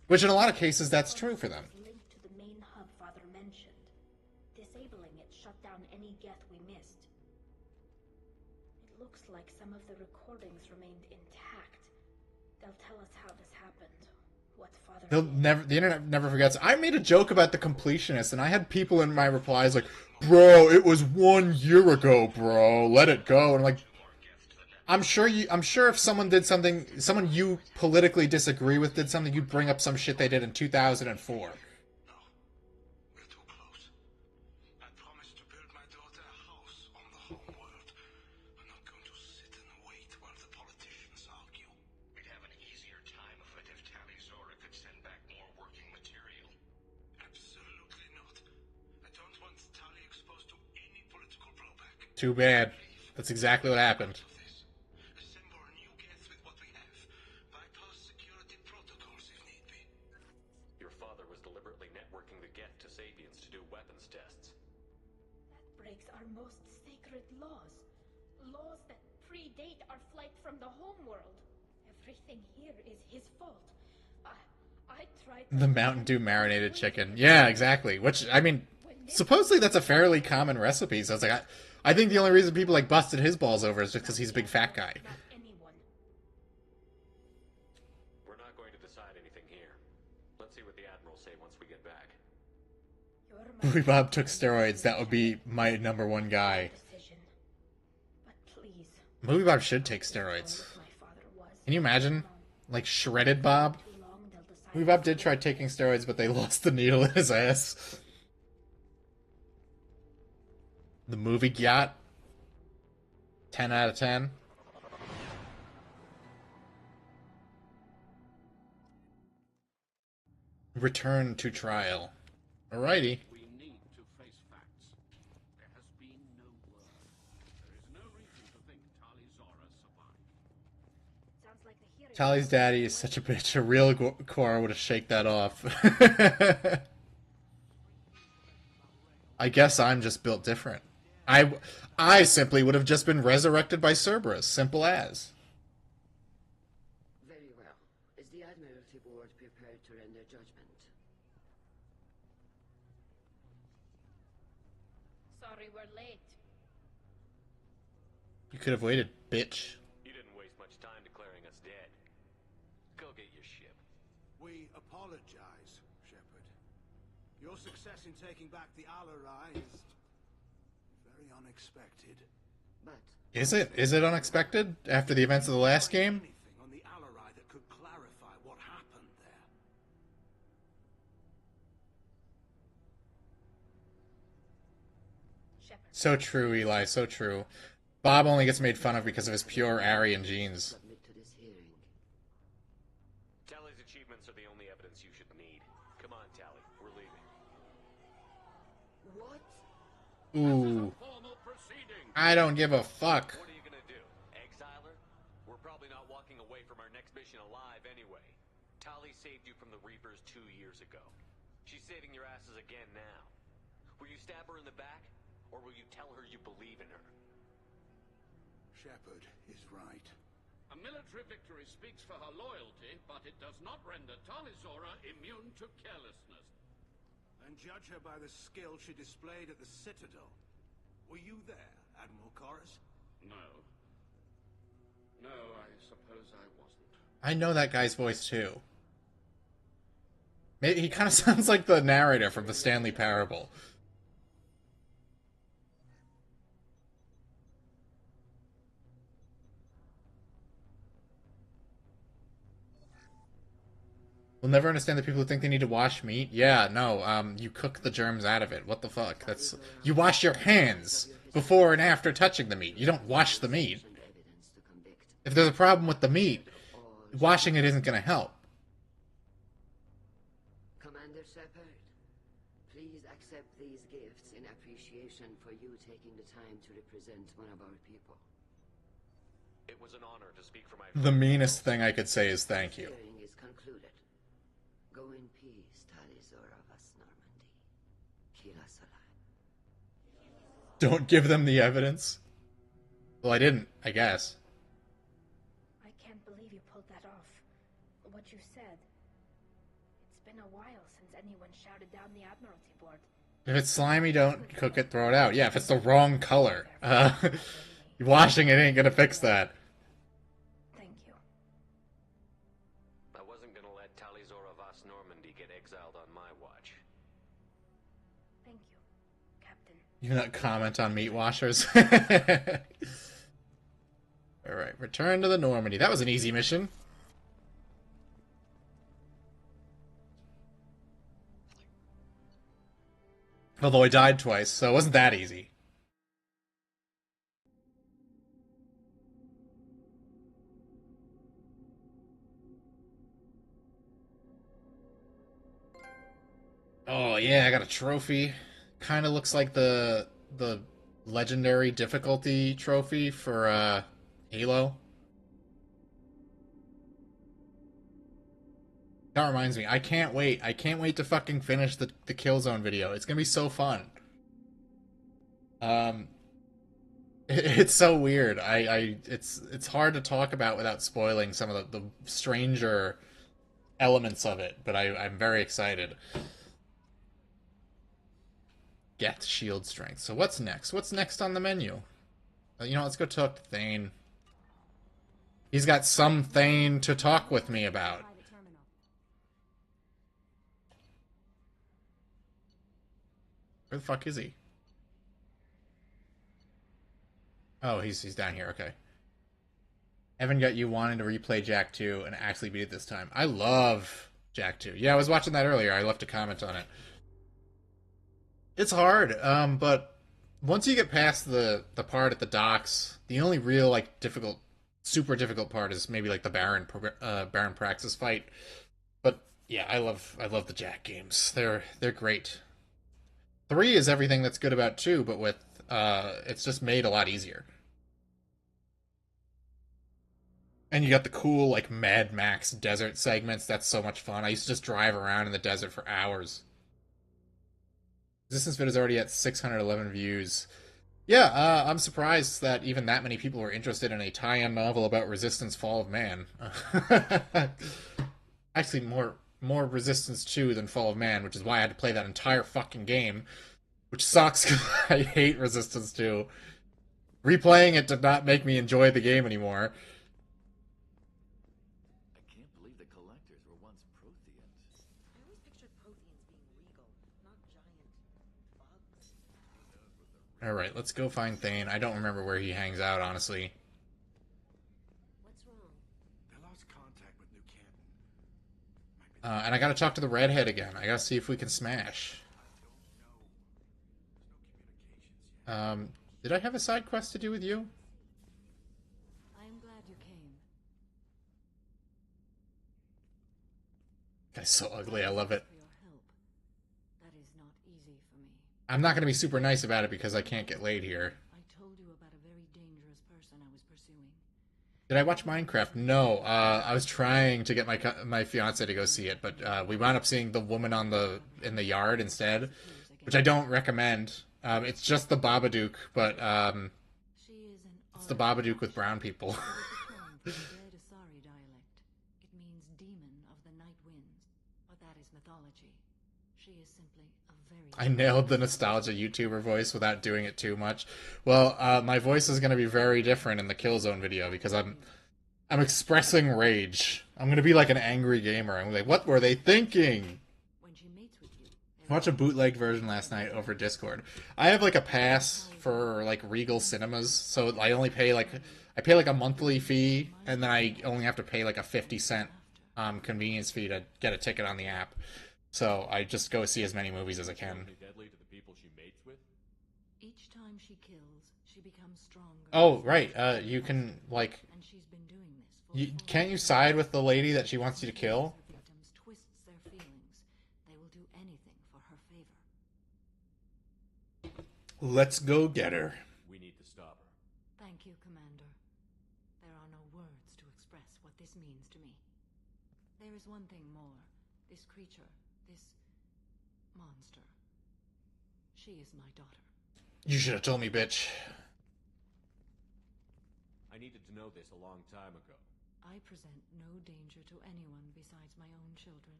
B: Which, in a lot of cases, that's true for them.
D: Linked to the main hub Father mentioned. Disabling it shut down any Geth we missed. It looks like some of the recordings remained intact. They'll tell us how this happened. What Father did.
B: The internet never forgets. I made a joke about the completionist, and I had people in my replies like, "Bro, it was 1 year ago, bro. Let it go." And I'm like, I'm sure if someone did something, someone you politically disagree with did something, you'd bring up some shit they did in 2004. Too bad. That's exactly what happened.
F: Your father was deliberately networking the Geth to Sapiens to do weapons tests.
D: That breaks our most sacred laws. Laws that predate our flight from the homeworld. Everything here is his fault. I tried
B: The Mountain Dew marinated chicken. Yeah, exactly. Which, I mean, supposedly that's a fairly common recipe. So it's like, I think the only reason people like busted his balls over is just because he's a big fat guy.
D: not anyone.
F: We're not going to decide anything here. Let's see what the Admiral say once we get back.
D: You're my
B: Movie Bob took steroids. That would be my number 1 guy.
D: decision. But please,
B: Movie Bob should take steroids.
D: my father was.
B: Can you imagine? Like shredded Bob?
D: Too long, they'll decide.
B: Movie Bob did try taking steroids, but they lost the needle in his ass. The movie got 10 out of 10. Return to trial. Alrighty.
J: We need to face facts. There has been no word. There is no reason to think Tali Zora survived.
D: Sounds like the hearing.
B: Tally's daddy is such a bitch. A real Cora would have shake that off. I guess I'm just built different. I simply would have just been resurrected by Cerberus. Simple as.
G: Very well. Is the Admiralty Board prepared to render judgment?
D: Sorry, we're late.
B: You could have waited, bitch.
F: You didn't waste much time declaring us dead. Go get your ship.
H: We apologize, Shepard. Your success in taking back the Alarai is very unexpected.
G: But
B: Is it? Is it unexpected after the events of the last game?
H: Anything on the Alarai that could clarify what happened there?
D: Shepard.
B: So true, Eli. So true. Bob only gets made fun of because of his pure Aryan genes.
G: submit to this hearing.
F: Tally's achievements are the only evidence you should need. Come on, Tally. We're leaving.
G: What?
B: Ooh.
J: Formal proceeding.
B: I don't give a fuck.
F: What are you gonna do? Exile her? We're probably not walking away from our next mission alive anyway. Tali saved you from the Reapers 2 years ago. She's saving your asses again now. Will you stab her in the back? Or will you tell her you believe in her?
H: Shepard is right.
J: A military victory speaks for her loyalty, but it does not render Tali Zora immune to carelessness.
H: And judge her by the skill she displayed at the Citadel. Were you there, Admiral Chorus?
J: No. No, I suppose I wasn't.
B: I know that guy's voice too. Maybe he kind of sounds like the narrator from the Stanley Parable. We'll never understand the people who think they need to wash meat. Yeah, no, you cook the germs out of it. What the fuck? That's... You wash your hands before and after touching the meat. You don't wash the meat.
G: Evidence to convict.
B: If there's a problem with the meat, washing it isn't gonna help.
G: Commander Shepard, please accept these gifts in appreciation for you taking the time to represent one of our people.
F: It was an honor to speak for my...
B: The meanest thing I could say is thank you.
G: Hearing is concluded. Go in peace, Tali Zora Vas Normandy. Kira Salai.
B: Don't give them the evidence. Well, I didn't, I guess.
D: I can't believe you pulled that off. What you said. It's been a while since anyone shouted down the Admiralty Board.
B: If it's slimy, don't cook it, throw it out. Yeah, if it's the wrong color. Washing it ain't gonna fix that.
D: Thank you.
F: I wasn't gonna let Tali Zora Vas Normandy get exiled on my watch.
D: Thank you, Captain.
B: You not comment on meat washers. Alright, return to the Normandy. That was an easy mission. Although I died twice, so it wasn't that easy. Oh yeah, I got a trophy. Kind of looks like the legendary difficulty trophy for Halo. That reminds me, I can't wait. I can't wait to fucking finish the Killzone video. It's gonna be so fun. It's so weird. It's hard to talk about without spoiling some of the stranger elements of it, but I'm very excited. Get shield strength. So what's next? What's next on the menu? You know, let's go talk to Thane. He's got some Thane to talk with me about.
C: Private terminal.
B: Where the fuck is he? Oh, he's down here. Okay. Evan got you wanting to replay Jak 2 and actually beat it this time. I love Jak 2. Yeah, I was watching that earlier. I left a comment on it. It's hard, but once you get past the part at the docks, the only real like difficult, super difficult part is maybe like the Baron Praxis fight. But yeah, I love the Jak games. They're great. 3 is everything that's good about 2, but with it's just made a lot easier. And you got the cool like Mad Max desert segments. That's so much fun. I used to just drive around in the desert for hours. Resistance vid is already at 611 views. Yeah, I'm surprised that even that many people were interested in a tie-in novel about Resistance Fall of Man. Actually, more Resistance 2 than Fall of Man, which is why I had to play that entire fucking game, which sucks because I hate Resistance 2. Replaying it did not make me enjoy the game anymore.
A: I can't believe the collectors were once Protheans.
I: I always pictured Protheans being regal, not giant bugs.
B: Alright, let's go find Thane. I don't remember where he hangs out, honestly.
I: What's wrong?
H: They lost contact with New Canton.
B: And I gotta talk to the redhead again. I gotta see if we can smash. Did I have a side quest to do with you?
C: I am glad you came.
B: Guy's so ugly, I love it.
C: For your help. That is not easy for me.
B: I'm not gonna be super nice about it because I can't get laid here.
C: I told you about a very dangerous person I was pursuing.
B: Did I watch Minecraft? No. I was trying to get my fiance to go see it, but we wound up seeing the woman in the yard instead, which I don't recommend. It's just the Babadook, but
C: She is an
B: it's the Babadook with brown people.
C: It is a term from the Dead Asari dialect. It means demon of the night winds, but that is mythology. She is simply a very...
B: I nailed the nostalgia YouTuber voice without doing it too much. Well, my voice is going to be very different in the Killzone video because I'm expressing rage. I'm going to be like an angry gamer. I'm like, what were they thinking?
C: When she mates with you,
B: I watched a bootlegged version last night over Discord. I have like a pass for like Regal Cinemas, so I only pay like a monthly fee, and then I only have to pay like a 50-cent convenience fee to get a ticket on the app. So I just go see as many movies as I can.
F: Only deadly to the people she mates with?
C: each time she kills, she becomes stronger.
B: Oh, right. You can like,
C: And she's been doing this for
B: can't you side with the lady that she wants you to kill?
C: Her victims twists their feelings. They will do anything for her favor.
B: Let's go get her.
F: We need to stop her.
C: Thank you, Commander. There are no words to express what this means to me. There is one thing more. This creature, this monster. She is my daughter.
B: You should have told me, bitch.
F: I needed to know this a long time ago.
C: I present no danger to anyone besides my own children.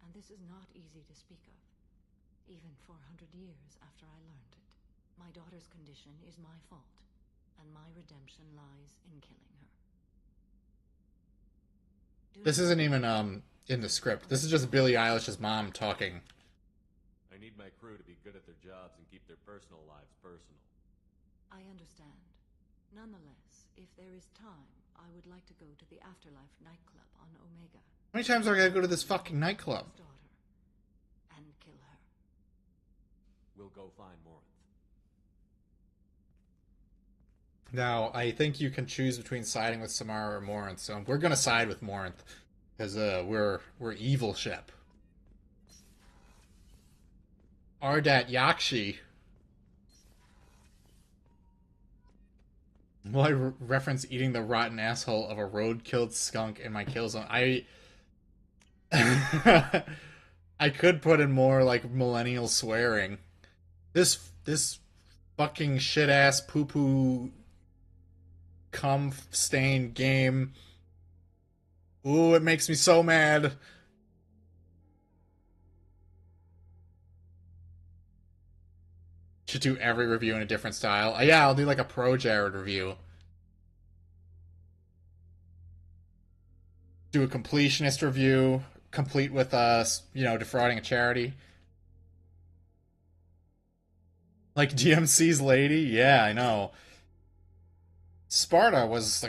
C: And this is not easy to speak of, even 400 years after I learned it. My daughter's condition is my fault, and my redemption lies in killing her.
B: This isn't even in the script. This is just Billie Eilish's mom talking.
F: I need my crew to be good at their jobs and keep their personal lives personal.
C: I understand. Nonetheless, if there is time, I would like to go to the Afterlife nightclub on Omega.
B: How many times are I gonna go to this fucking nightclub?
C: Daughter, and kill her.
F: We'll go find Morinth.
B: Now, I think you can choose between siding with Samara or Morinth, so we're gonna side with Morinth. Because we're evil ship. Ardat Yakshi. Will I reference eating the rotten asshole of a road-killed skunk in my kill zone? I could put in more like millennial swearing. This fucking shit-ass poo-poo cum-stained game Ooh, it makes me so mad. Should do every review in a different style. Yeah, I'll do like a pro Jared review. Do a completionist review, complete with us, defrauding a charity. Like DMC's lady? Yeah, I know. Sparta was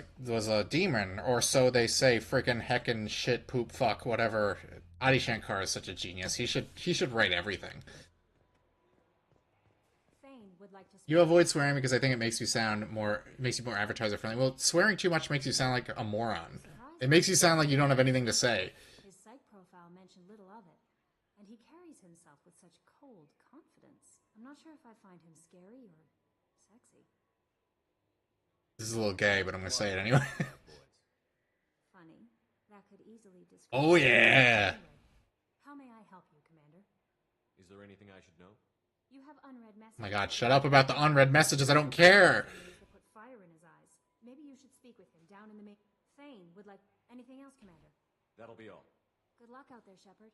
B: a demon, or so they say. Freaking heckin' shit, poop, fuck, whatever. Adi Shankar is such a genius. He should write everything. You avoid swearing because I think it makes you more advertiser friendly. Well, swearing too much makes you sound like a moron. It makes you sound like you don't have anything to say.
K: His psych profile mentioned little of it, and he carries himself with such cold confidence. I'm not sure if I find him scary or sexy.
B: This is a little gay, but I'm gonna say it anyway.
K: Funny. That could easily describe.
B: Oh yeah.
K: How may I help you, Commander?
F: Is there anything I should know?
K: You have unread messages.
B: Oh my god, shut up about the unread messages. I don't care.
K: Put fire in his eyes. Maybe you should speak with him down in the main. Thane would like anything else, Commander.
F: That'll be all.
K: Good luck out there, Shepard.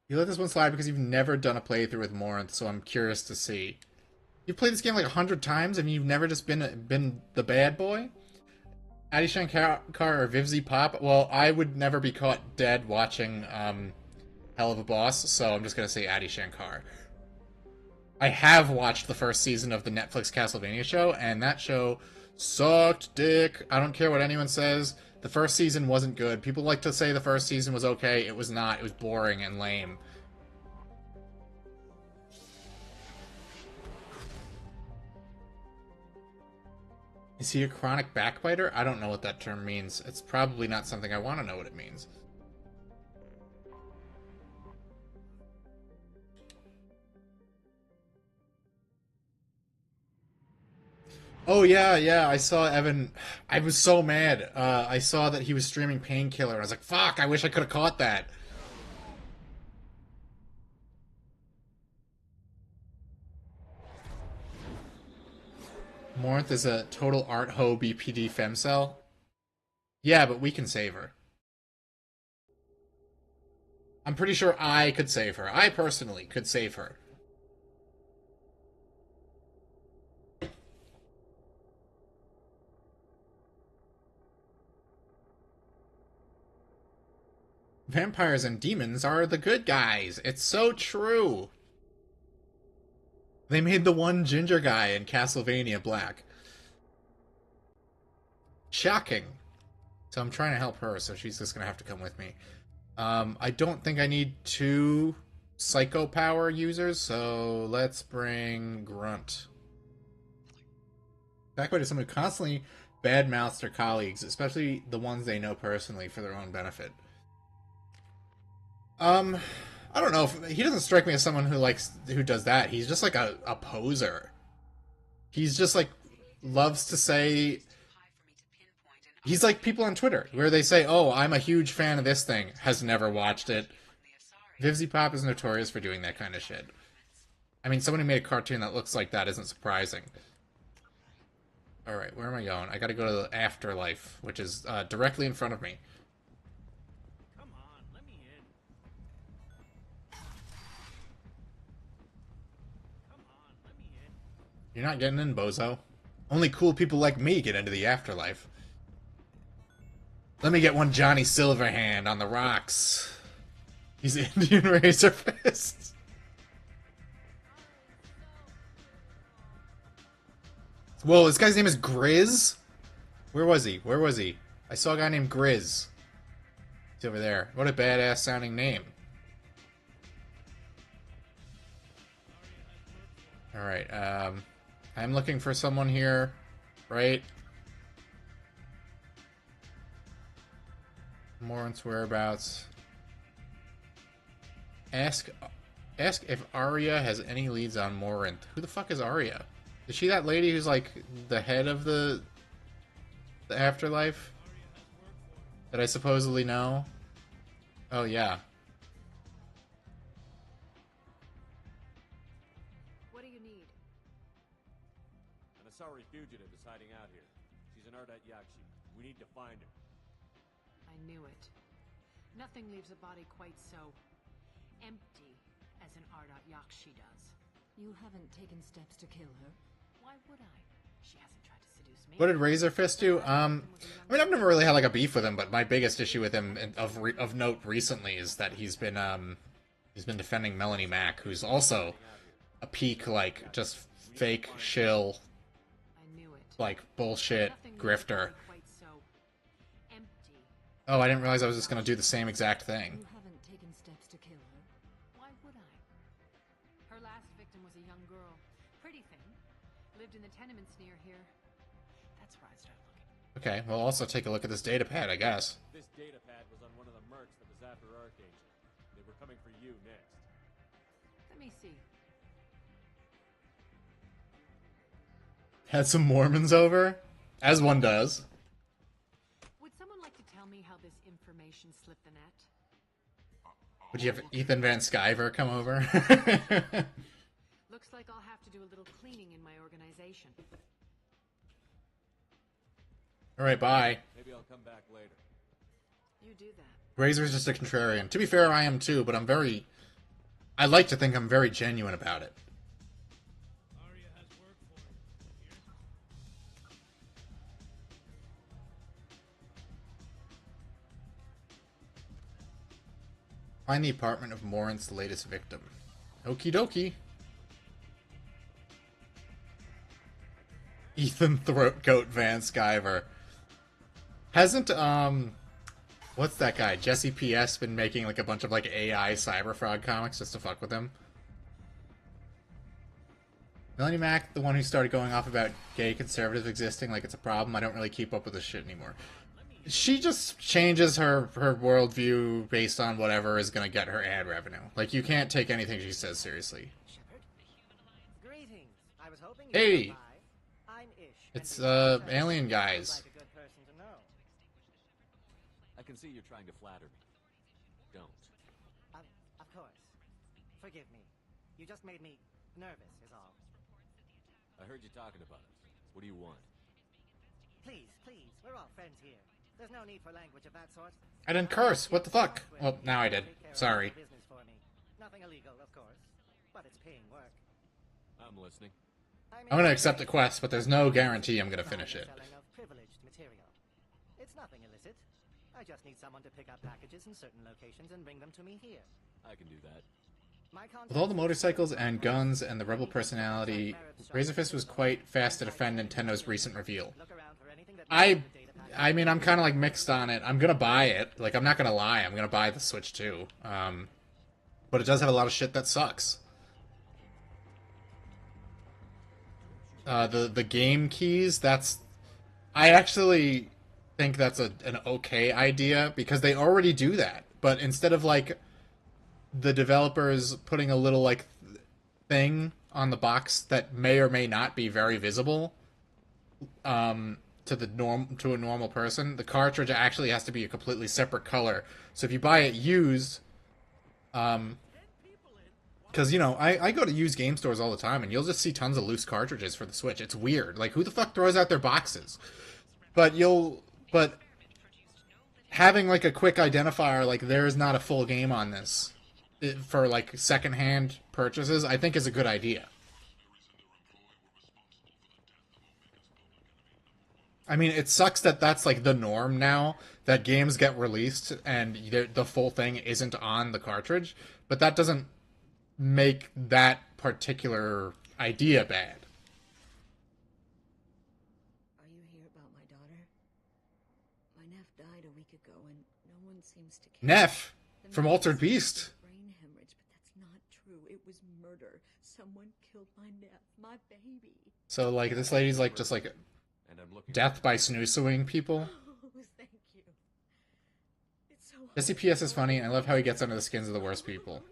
B: You let this one slide because you've never done a playthrough with Morinth, so I'm curious to see. You've played this game like 100 times and you've never just been the bad boy? Adi Shankar or Vivzi Pop? Well, I would never be caught dead watching Hell of a Boss, so I'm just gonna say Adi Shankar. I have watched the first season of the Netflix Castlevania show, and that show sucked dick. I don't care what anyone says. The first season wasn't good. People like to say the first season was okay. It was not. It was boring and lame. Is he a chronic backbiter? I don't know what that term means. It's probably not something I want to know what it means. Oh yeah, I saw Evan. I was so mad. I saw that he was streaming Painkiller. I was like, fuck, I wish I could have caught that. Morinth is a total art ho BPD femcel. Yeah, but we can save her. I'm pretty sure I could save her. I personally could save her. Vampires and demons are the good guys. It's so true. They made the one ginger guy in Castlevania black. Shocking. So I'm trying to help her, so she's just gonna have to come with me. I don't think I need 2 psycho power users, so let's bring Grunt. Backbite is someone who constantly badmouths their colleagues, especially the ones they know personally, for their own benefit. I don't know. He doesn't strike me as someone who does that. He's just like a poser. He's just like loves to say. He's like people on Twitter where they say, "Oh, I'm a huge fan of this thing," has never watched it. Vivzi Pop is notorious for doing that kind of shit. I mean, someone who made a cartoon that looks like that isn't surprising. All right, where am I going? I got to go to the Afterlife, which is directly in front of me. You're not getting in, bozo. Only cool people like me get into the Afterlife. Let me get one Johnny Silverhand on the rocks. He's Indian Razor Fist. Whoa, this guy's name is Grizz? Where was he? Where was he? I saw a guy named Grizz. He's over there. What a badass sounding name. Alright, I'm looking for someone here, right? Morinth's whereabouts. Ask if Arya has any leads on Morinth. Who the fuck is Arya? Is she that lady who's like the head of the Afterlife? That I supposedly know? Oh yeah.
C: What do you need?
F: An Asari fugitive is hiding out here. She's an Ardat Yakshi. We need to find her.
L: I knew it. Nothing leaves a body quite so empty as an Ardat Yakshi does.
C: You haven't taken steps to kill her?
L: Why would I? She hasn't tried to seduce me.
B: What did Razor Fist do? I mean, I've never really had like a beef with him, but my biggest issue with him of note recently is that he's been defending Melanie Mack, who's also a peak like just fake shill, like bullshit grifter. Oh, I didn't realize I was just gonna do the same exact thing.
C: You haven't taken steps to kill her?
L: Why would I? Her last victim was a young girl. Pretty thing. Lived in the tenements near here. That's where I'd start looking.
B: Okay, we'll also take a look at this data pad, I guess.
M: This data pad was on one of the mercs that was after Archangel. They were coming for you next.
L: Let me see.
B: Had some Mormons over, as one does.
L: Would someone like to tell me how this information slipped the net?
B: Would you have Ethan Van Sciver come over?
L: Looks like I'll have to do a little cleaning in my organization.
B: Alright, bye.
M: Maybe I'll come back later.
L: You do that.
B: Razor's just a contrarian. To be fair, I am too, but I like to think I'm very genuine about it. Find the apartment of Morant's latest victim. Okie dokie. Ethan Throatgoat Van Sciver. Hasn't, what's that guy? Jesse P.S. been making, like, a bunch of, like, AI Cyberfrog comics just to fuck with him? Melanie Mack, the one who started going off about gay conservatives existing like it's a problem. I don't really keep up with this shit anymore. She just changes her worldview based on whatever is going to get her ad revenue. Like, you can't take anything she says seriously.
N: Greetings. I was hoping
B: hey!
N: I'm Ish.
B: It's, alien guys.
E: I can see you're trying to flatter me. Don't.
N: Of course. Forgive me. You just made me nervous, is all.
E: I heard you talking about us. What do you want?
N: Please, we're all friends here. There's no need for language of that sort.
B: I didn't curse. What the fuck? Well, now I did. Sorry.
N: Nothing illegal, of course, but it's paying work.
E: I'm listening.
B: I'm gonna accept the quest, but there's no guarantee I'm gonna finish it.
N: Privileged material. It's nothing illicit. I just need someone to pick up packages in certain locations and bring them to me here.
E: I can do that.
B: With all the motorcycles and guns and the rebel personality, Razorfist was quite fast to defend Nintendo's recent reveal. I mean, I'm kind of like mixed on it. I'm gonna buy it. Like, I'm not gonna lie. I'm gonna buy the Switch too. But it does have a lot of shit that sucks. The game keys, I actually think that's an okay idea, because they already do that. But instead of, like, the developers putting a little, like, thing on the box that may or may not be very visible, to a normal person, the cartridge actually has to be a completely separate color. So if you buy it used, because, you know, I go to used game stores all the time, and you'll just see tons of loose cartridges for the Switch. It's weird. Like, who the fuck throws out their boxes? But having, like, a quick identifier, like, there is not a full game on this, for, like, secondhand purchases, I think is a good idea. I mean, it sucks that that's, like, the norm now, that games get released and the full thing isn't on the cartridge, but that doesn't make that particular idea bad.
C: Are you here about my daughter? My Neff died a week ago, and no one seems to care.
B: Neff from Altered Beast.
C: Brain hemorrhage, but that's not true. It was murder. Someone killed my Neff, my baby.
B: So, like, this lady's, like, just, like, death by snoosuing people.
C: Oh, thank you. It's so
B: Jesse P.S. is funny, and I love how he gets under the skins of the worst people.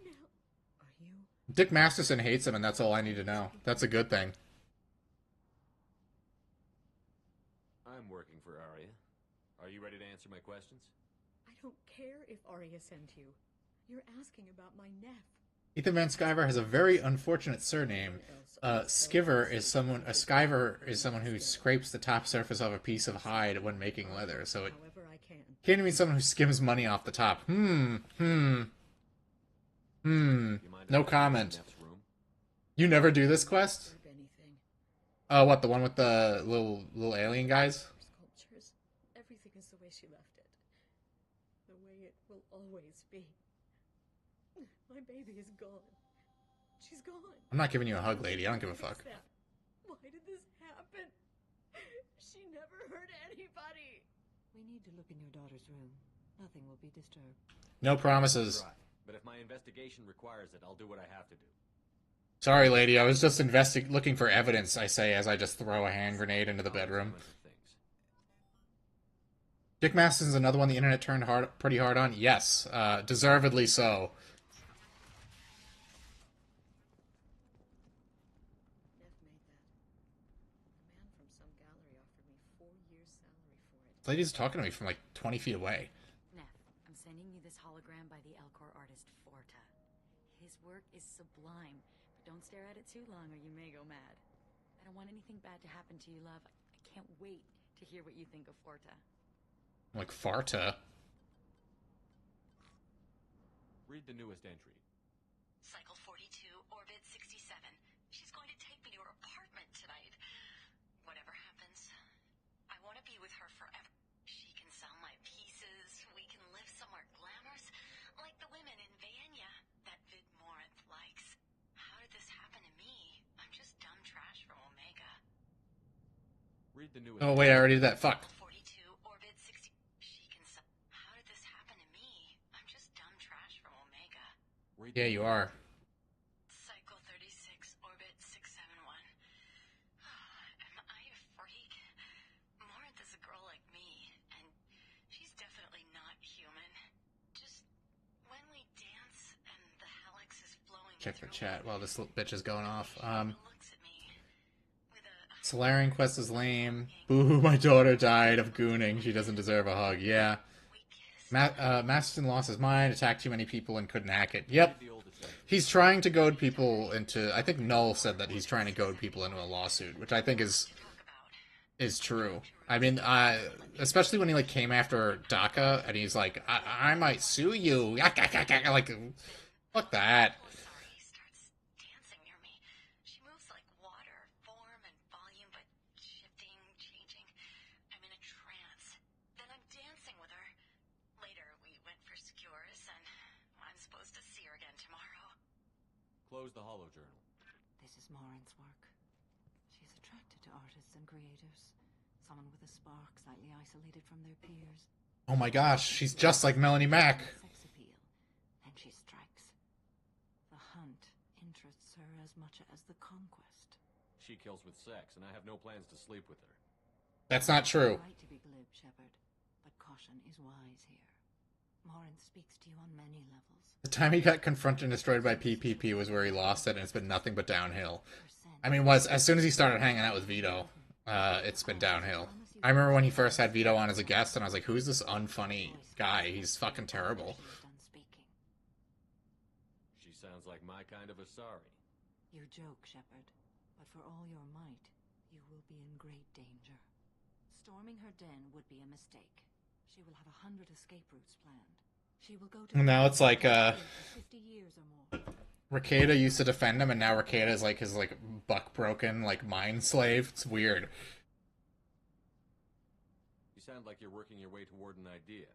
B: Dick Masterson hates him, and that's all I need to know. That's a good thing.
E: I'm working for Arya. Are you ready to answer my questions?
C: I don't care if Arya sent you. You're asking about my Neff.
B: Ethan Van Sciver has a very unfortunate surname. Skiver is someone. A skiver is someone who scrapes the top surface of a piece of hide when making leather. So it.
C: However I can.
B: Can't mean someone who skims money off the top. No comment. You never do this quest? Oh, what, the one with the little alien guys?
O: Sculptures. Everything is the way she left it. The way it will always be. My baby is gone. She's gone.
B: I'm not giving you a hug, lady. I don't give a fuck.
O: Why did this happen? She never hurt anybody.
C: We need to look in your daughter's room. Nothing will be disturbed.
B: No promises.
F: Right. But if my investigation requires it, I'll do what I have to do.
B: Sorry, lady. I was just looking for evidence, I say, as I just throw a hand grenade into the bedroom. Dick Masterson's another one the internet turned pretty hard on? Yes. Deservedly so. This lady's talking to me from like 20 feet away.
P: Neff, I'm sending you this hologram by the Elcor artist Forta. His work is sublime, but don't stare at it too long or you may go mad. I don't want anything bad to happen to you, love. I can't wait to hear what you think of Forta.
B: Like Farta?
F: Read the newest entry.
P: Cycle 42, orbit 67. She's going to take me to her apartment tonight. Whatever happens, I want to be with her forever. She can sell my pieces. We can live somewhere glamorous, like the women in Vanya that Vid Morinth likes. How did this happen to me? I'm just dumb trash from Omega.
F: Read the newest.
B: Oh wait, I already did that. Fuck.
P: 42, orbit 60. She can sell. How did this happen to me? I'm just dumb trash from Omega.
B: Yeah, you are.
P: Cycle 36, orbit 671. Am I a freak? Morinth is a girl like me, and she's definitely not human. Just when we dance and the helix is flowing.
B: Check the chat while this little bitch is going off. Solarian quest is lame. Boo, my daughter died of gooning. She doesn't deserve a hug. Yeah. Masterson lost his mind, attacked too many people, and couldn't hack it. Yep. He's trying to goad people into... I think Null said that he's trying to goad people into a lawsuit, which I think is true. I mean, especially when he, like, came after DACA, and he's like, I might sue you. Like, fuck that.
F: Close the holo journal.
C: This is Morinth's work. She's attracted to artists and creators. Someone with a spark, slightly isolated from their peers.
B: Oh my gosh, she's just like Melanie Mack.
C: Sex appeal. Then she strikes. The hunt interests her as much as the conquest.
F: She kills with sex, and I have no plans to sleep with her.
B: That's not true.
C: Right to be glib, Shepard, but caution is wise here. Morinth speaks to you on many levels.
B: The time he got confronted and destroyed by PPP was where he lost it, and it's been nothing but downhill. I mean, as soon as he started hanging out with Vito, it's been downhill. I remember when he first had Vito on as a guest, and I was like, who's this unfunny guy? He's fucking terrible.
F: She sounds like my kind of a sorry.
C: You joke, Shepard, but for all your might, you will be in great danger. Storming her den would be a mistake. She will have 100 escape routes planned. She will go to
B: now it's like
C: 50 years or more.
B: Rakeda used to defend him, and now Rakeda is like his like buck broken like mind slave. It's weird.
F: You sound like you're working your way toward an idea.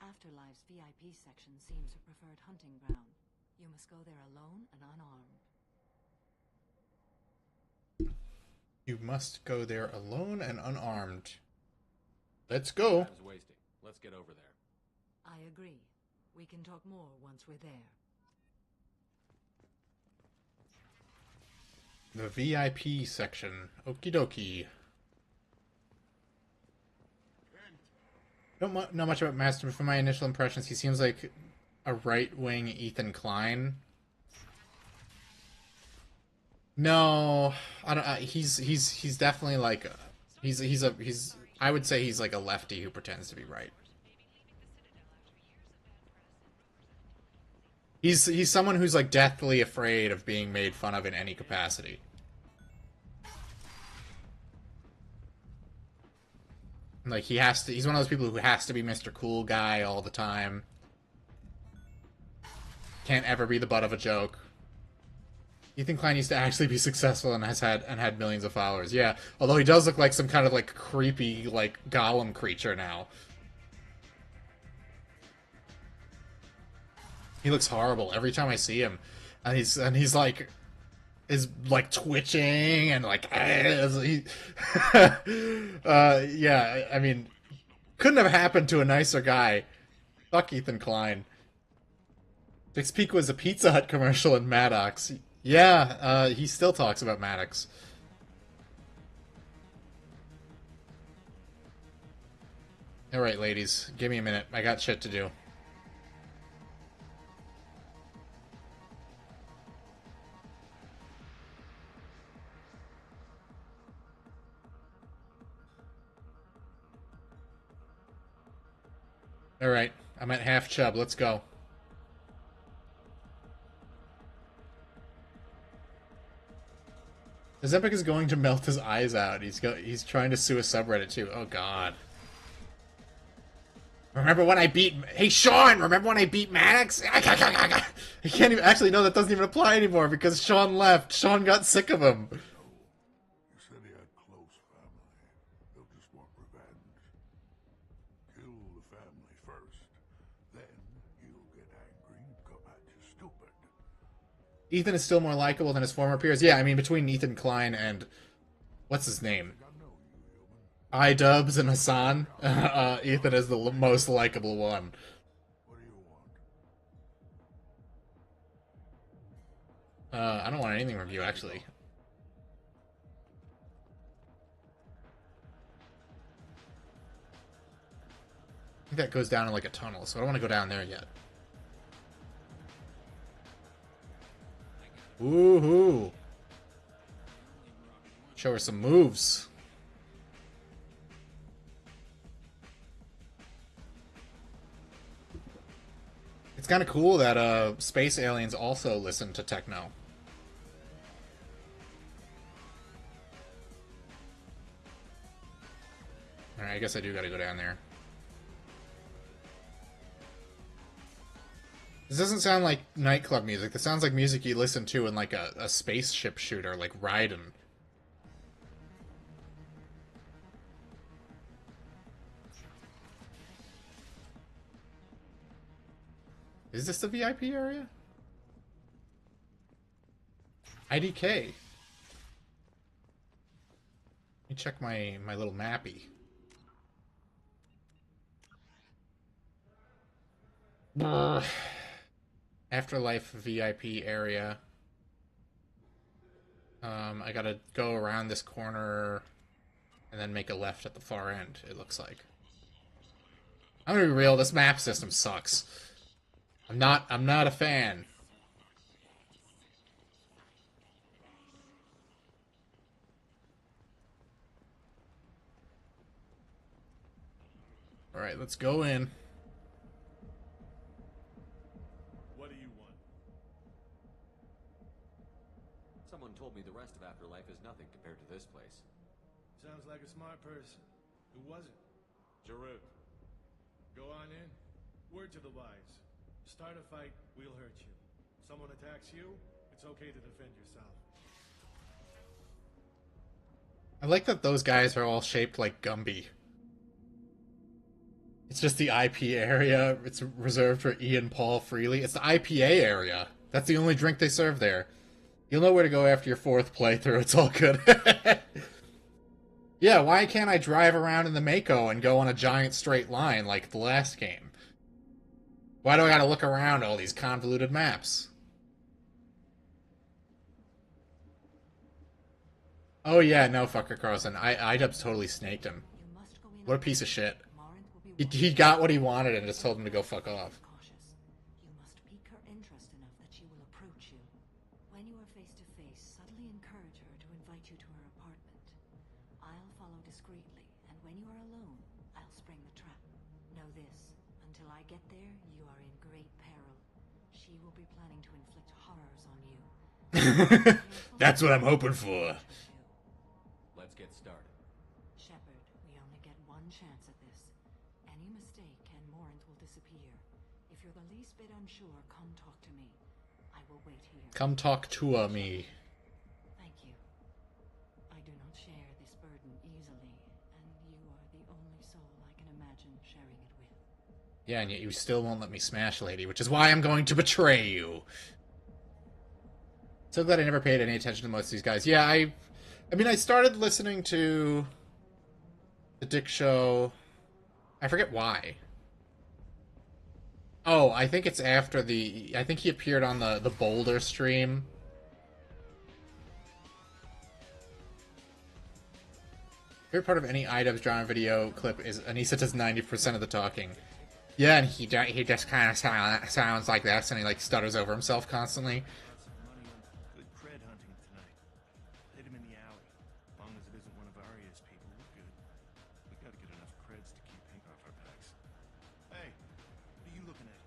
C: Afterlife's VIP section seems her preferred hunting ground. You must go there alone and unarmed.
B: You must go there alone and unarmed. Let's go.
F: Time's wasting. Let's get over there.
C: I agree. We can talk more once we're there.
B: The VIP section. Okie dokie. Don't know much about Master, but from my initial impressions, he seems like a right-wing Ethan Klein. No, I don't. He's definitely like he's. I would say he's like a lefty who pretends to be right. He's someone who's like deathly afraid of being made fun of in any capacity. Like, he's one of those people who has to be Mr. Cool Guy all the time. Can't ever be the butt of a joke. Ethan Klein used to actually be successful and had millions of followers. Yeah, although he does look like some kind of like creepy like golem creature now. He looks horrible every time I see him, and he's like is like twitching and like yeah. I mean, couldn't have happened to a nicer guy. Fuck Ethan Klein. Dick's Peak was a Pizza Hut commercial in Maddox. Yeah, he still talks about Maddox. Alright, ladies. Give me a minute. I got shit to do. Alright, I'm at half chub. Let's go. Zempic is going to melt his eyes out. He's trying to sue a subreddit too. Oh god. Remember when I beat... Hey, Sean! Remember when I beat Maddox? I can't even... Actually, no, that doesn't even apply anymore because Sean left. Sean got sick of him.
H: You said he had close family. They'll just want revenge. Kill the family first. Then he'll get angry and come at you stupid.
B: Ethan is still more likable than his former peers. Yeah, I mean, between Ethan Klein and... What's his name? iDubbbz and Hassan, Ethan is the most likable one. I don't want anything from you, actually. I think that goes down in like a tunnel, so I don't want to go down there yet. Woohoo! Show her some moves. It's kind of cool that space aliens also listen to techno. Alright, I guess I do gotta go down there. This doesn't sound like nightclub music. This sounds like music you listen to in like a spaceship shooter, like Raiden. Is this the VIP area? IDK. Let me check my little mappy. Afterlife VIP area. I gotta go around this corner and then make a left at the far end, it looks like. I'm gonna be real, this map system sucks. I'm not a fan. Alright, let's go in.
M: What do you want?
E: Someone told me the rest of Afterlife is nothing compared to this place.
Q: Sounds like a smart person. Who was it?
M: Jarut.
Q: Go on in. Word to the wise. Start a fight, we'll hurt you. Someone attacks you, it's okay to defend yourself.
B: I like that those guys are all shaped like Gumby. It's just the IP area. It's reserved for Ian Paul Freely. It's the IPA area. That's the only drink they serve there. You'll know where to go after your 4th playthrough. It's all good. Yeah, why can't I drive around in the Mako and go on a giant straight line like the last game? Why do I gotta look around all these convoluted maps? Oh yeah, no, fucker Carlson. iDubbbz totally snaked him. What a piece of shit. He got what he wanted and just told him to go fuck off.
C: You must pique her interest enough that she will approach you. When you are face to face, subtly encourage her to invite you to her apartment. I'll follow discreetly, and when you are alone, I'll spring the trap. Know this, until I get there, you are in great peril. She will be planning to inflict horrors on you.
B: That's what I'm hoping for.
E: Let's get started.
C: Shepard, we only get one one chance at this. Any mistake and Morant will disappear. If you're the least bit unsure, come talk to me. I will wait here.
B: Come talk to me.
C: Thank you. I do not share this burden easily, and you are the only soul I can imagine sharing it with.
B: Yeah, and yet you still won't let me smash Lady, which is why I'm going to betray you. So glad I never paid any attention to most of these guys. Yeah, I mean, I started listening to the Dick Show. I forget why. Oh, I think it's after I think he appeared on the Boulder stream. Favorite part of any iDubbbz drama video clip is Anissa does 90% of the talking. Yeah, and he just kind of sounds like this, and he like stutters over himself constantly.
Q: Good cred hunting tonight. Hit him in the alley. As long as it isn't one of Arya's people, we're good. We gotta get enough creds to keep paint off our backs. Hey, what are you looking at?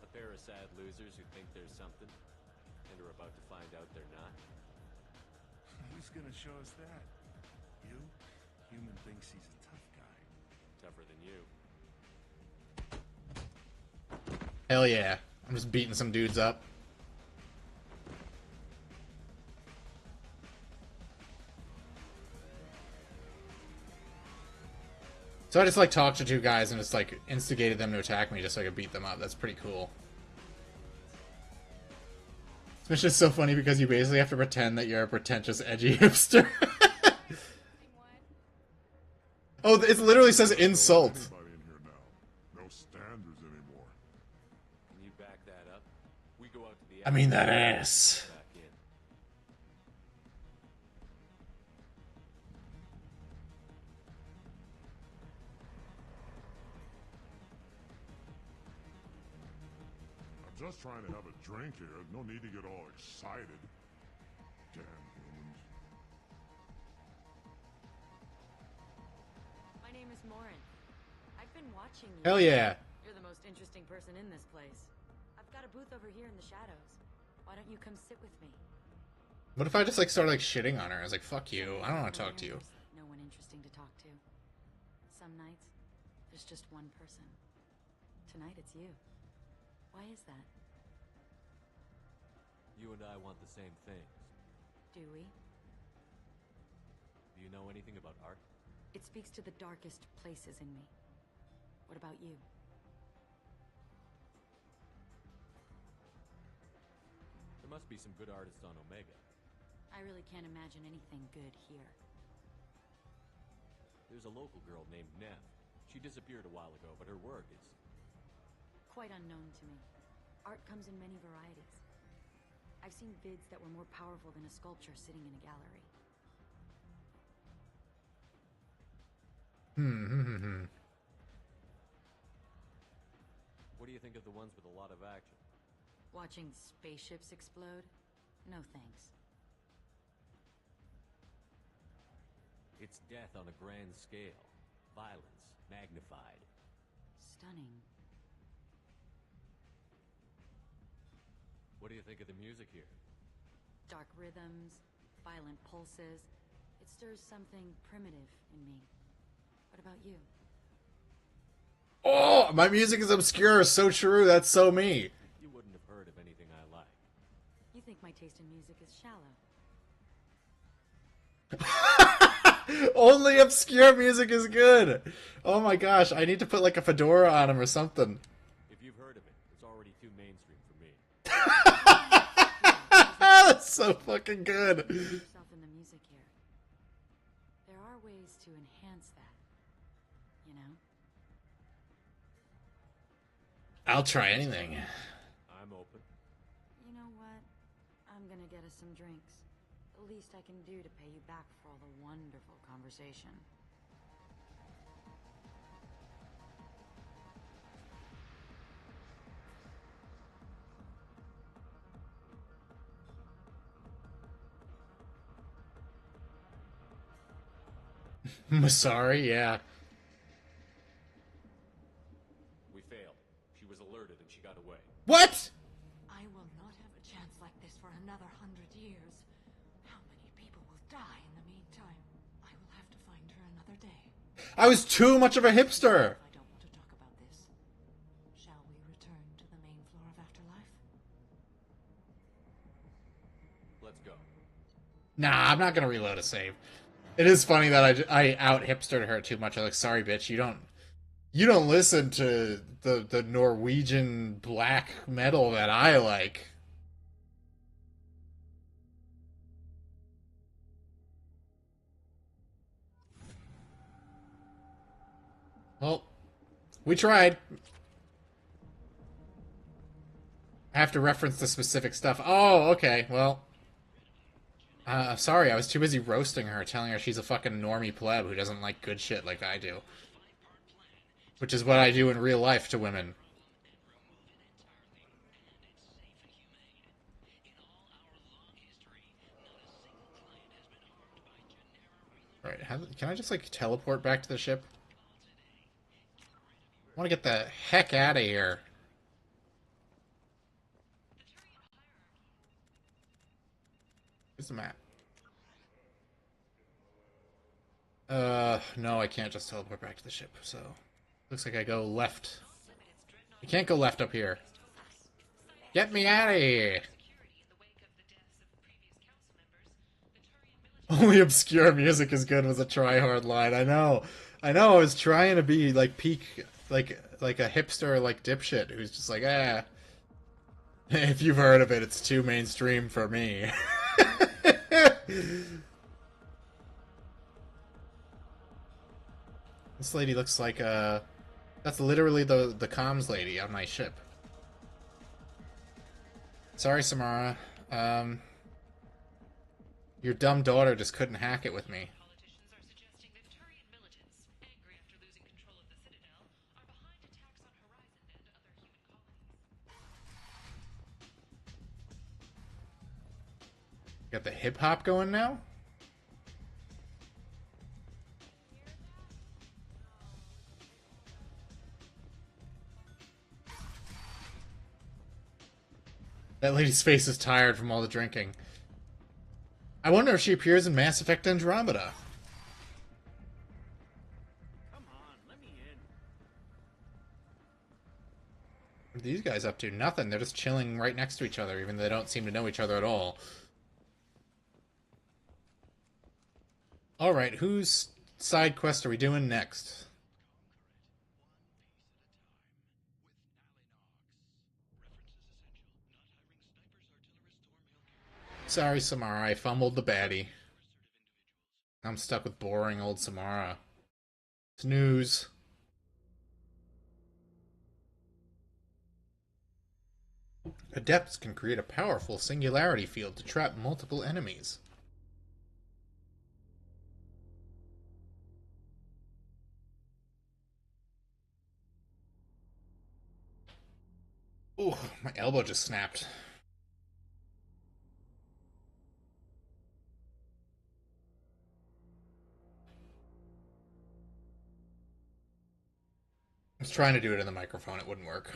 F: A pair of sad losers who think there's something, and are about to find out they're not.
Q: Who's gonna show us that? You? Human thinks he's a tough guy.
F: Tougher than you.
B: Hell yeah. I'm just beating some dudes up. So I just like talked to two guys and just like instigated them to attack me just so I could beat them up. That's pretty cool. This mission is so funny because you basically have to pretend that you're a pretentious, edgy hipster. Oh, it literally says insult.
H: Anybody in here now. No standards anymore.
F: Can you back that up? We go out to the
B: I mean that ass.
F: back in.
H: I'm just trying to have a drink here. No need to get all excited. Damn humans.
R: My name is Morin. I've been watching you.
B: Hell yeah.
R: You're the most interesting person in this place. I've got a booth over here in the shadows. Why don't you come sit with me?
B: What if I just like started like shitting on her? I was like, fuck you. I don't want to talk to you.
R: No one interesting to talk to. Some nights, there's just one person. Tonight it's you. Why is that?
F: You and I want the same things.
R: Do we?
F: Do you know anything about art?
R: It speaks to the darkest places in me. What about you?
F: There must be some good artists on Omega.
R: I really can't imagine anything good here.
F: There's a local girl named Nev. She disappeared a while ago, but her work is
R: Quite unknown to me. Art comes in many varieties. I've seen vids that were more powerful than a sculpture sitting in a gallery.
F: What do you think of the ones with a lot of action?
R: Watching spaceships explode? No thanks.
F: It's death on a grand scale. Violence, magnified.
R: Stunning.
F: What do you think of the music here?
R: Dark rhythms, violent pulses. It stirs something primitive in me. What about you?
B: Oh, my music is obscure. So true. That's so me.
F: You wouldn't have heard of anything I like.
R: You think my taste in music is shallow.
B: Only obscure music is good. Oh my gosh, I need to put like a fedora on him or something.
F: If you've heard of it, it's already too mainstream for me.
B: That's so fucking good.
R: Yourself in the music here. There are ways to enhance that, you know?
B: I'll try anything.
F: I'm open.
R: You know what? I'm gonna get us some drinks. The least I can do to pay you back for all the wonderful conversation.
B: Masari, yeah.
F: We failed. She was alerted and she got away.
B: What?
C: I will not have a chance like this for another 100 years. How many people will die in the meantime? I will have to find her another day.
B: I was too much of a hipster.
C: I don't want to talk about this. Shall we return to the main floor of Afterlife?
F: Let's go.
B: Nah, I'm not gonna reload a save. It is funny that I out hipstered her too much. I'm like, sorry, bitch, you don't listen to the Norwegian black metal that I like. Well, we tried. I have to reference the specific stuff. Oh, okay, well. Sorry, I was too busy roasting her, telling her she's a fucking normie pleb who doesn't like good shit like I do. Which is what I do in real life to women. Right, can I just, like, teleport back to the ship? I want to get the heck out of here. Where's the map? No, I can't just teleport back to the ship, so... Looks like I go left. I can't go left up here. Get me out of here! Only obscure music is good was a try-hard line. I know. I was trying to be, like, peak... Like a hipster, like, dipshit who's just like, if you've heard of it, it's too mainstream for me. This lady looks like, that's literally the comms lady on my ship. Sorry, Samara. Your dumb daughter just couldn't hack it with me. Got the hip hop going now? That lady's face is tired from all the drinking. I wonder if she appears in Mass Effect Andromeda.
Q: Come on, let me in.
B: What are these guys up to? Nothing. They're just chilling right next to each other, even though they don't seem to know each other at all. Alright, whose side quest are we doing next? Sorry, Samara, I fumbled the baddie. I'm stuck with boring old Samara. Snooze. Adepts can create a powerful singularity field to trap multiple enemies. Ooh, my elbow just snapped. I was trying to do it in the microphone, it wouldn't work.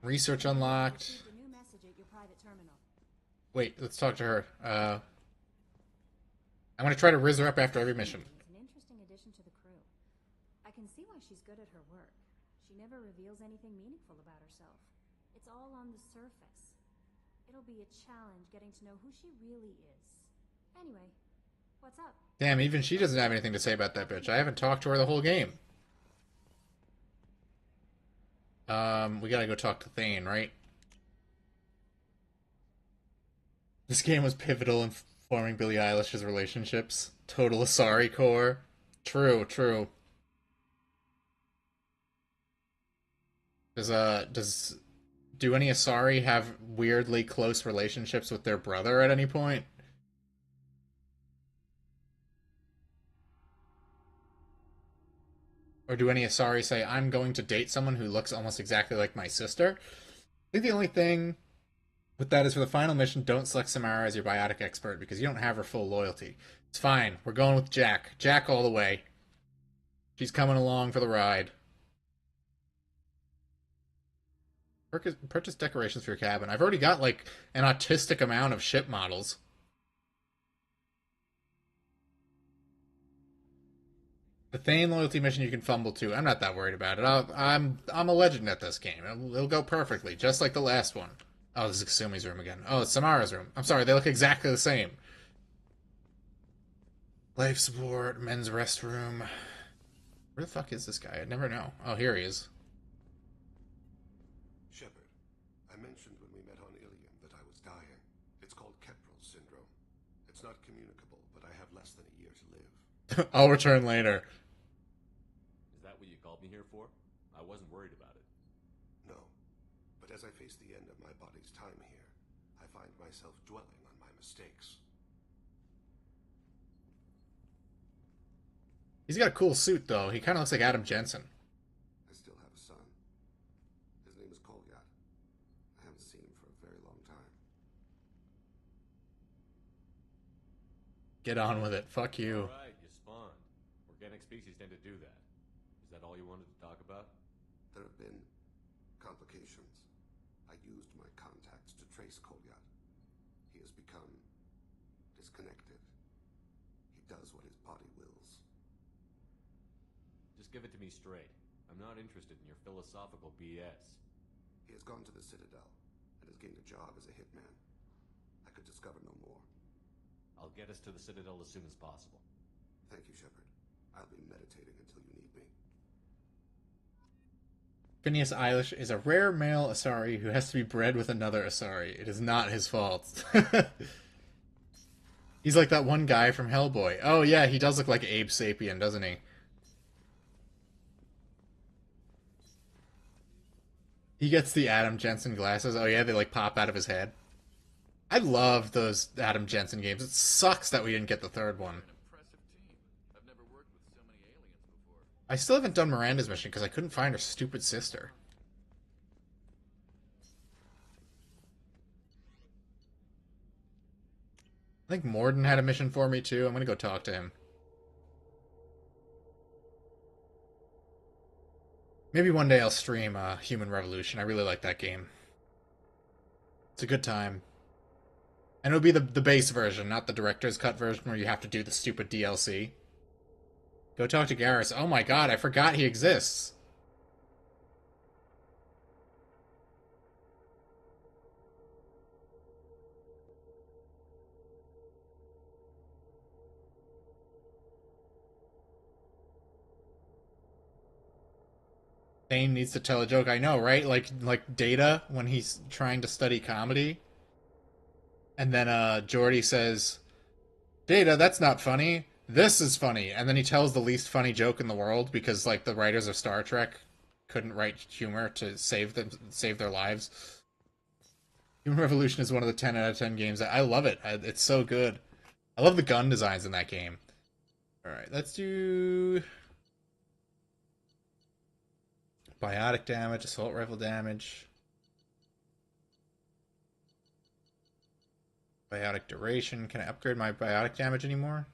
B: Research unlocked.
K: The new message at your private terminal.
B: Wait, let's talk to her. I'm gonna try to riz her up after every mission.
K: It's an interesting addition to the crew. I can see why she's good at her work. She never reveals anything meaningful about herself. It's all on the surface. It'll be a challenge getting to know who she really is. Anyway, what's up?
B: Damn, even she doesn't have anything to say about that bitch. I haven't talked to her the whole game. We gotta go talk to Thane, right? This game was pivotal in forming Billie Eilish's relationships. Total Asari core. True, true. Do any Asari have weirdly close relationships with their brother at any point? Or do any Asari say, I'm going to date someone who looks almost exactly like my sister? I think the only thing with that is for the final mission, don't select Samara as your biotic expert because you don't have her full loyalty. It's fine. We're going with Jack. Jack all the way. She's coming along for the ride. Purchase decorations for your cabin. I've already got, like, an autistic amount of ship models. The Thane loyalty mission you can fumble too. I'm not that worried about it. I'm a legend at this game. It'll go perfectly, just like the last one. Oh, this is Kasumi's room again. Oh, it's Samara's room. I'm sorry, they look exactly the same. Life support, men's restroom. Where the fuck is this guy? I'd never know. Oh, here he is.
S: Shepard, I mentioned when we met on Ilium that I was dying. It's called Keprel syndrome. It's not communicable, but I have less than a year to live.
B: I'll return later.
F: Is that what you called me here for? I wasn't worried about it.
S: No, but as I face the end of my body's time here, I find myself dwelling on my mistakes.
B: He's got a cool suit, though. He kind of looks like Adam Jensen.
S: I still have a son. His name is Kolgat. I haven't seen him for a very long time.
B: Get on with it. Fuck you.
F: Alright, you spawned. Organic species tend to do that. Is that all you wanted to talk about?
S: There have been complications. I used my contacts to trace Kolgat. He has become disconnected. He does what his body wills.
F: Just give it to me straight. I'm not interested in your philosophical BS.
S: He has gone to the Citadel and has gained a job as a hitman. I could discover no more.
F: I'll get us to the Citadel as soon as possible.
S: Thank you, Shepard. I'll be meditating until you need me.
B: Phineas Eilish is a rare male Asari who has to be bred with another Asari. It is not his fault. He's like that one guy from Hellboy. Oh yeah, he does look like Abe Sapien, doesn't he? He gets the Adam Jensen glasses. Oh yeah, they like pop out of his head. I love those Adam Jensen games. It sucks that we didn't get the third one. I still haven't done Miranda's mission because I couldn't find her stupid sister. I think Morden had a mission for me too. I'm gonna go talk to him. Maybe one day I'll stream Human Revolution. I really like that game. It's a good time. And it'll be the base version, not the director's cut version where you have to do the stupid DLC. Go talk to Garrus. Oh my god, I forgot he exists. Thane needs to tell a joke. I know, right? Like Data when he's trying to study comedy. And then Geordi says, Data, that's not funny. This is funny. And then he tells the least funny joke in the world because like the writers of Star Trek couldn't write humor to save their lives. Human Revolution is one of the 10 out of 10 games. I love it. It's so good. I love the gun designs in that game. Alright, let's do biotic damage, assault rifle damage. Biotic duration. Can I upgrade my biotic damage anymore?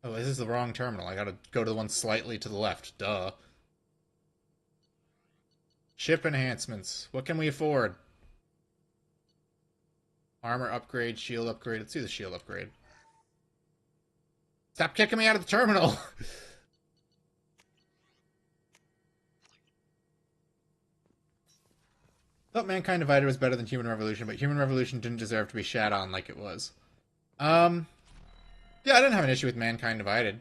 B: Oh, this is the wrong terminal. I gotta go to the one slightly to the left. Duh. Ship enhancements. What can we afford? Armor upgrade, shield upgrade. Let's do the shield upgrade. Stop kicking me out of the terminal! Thought Mankind Divided was better than Human Revolution, but Human Revolution didn't deserve to be shat on like it was. Yeah, I didn't have an issue with Mankind Divided.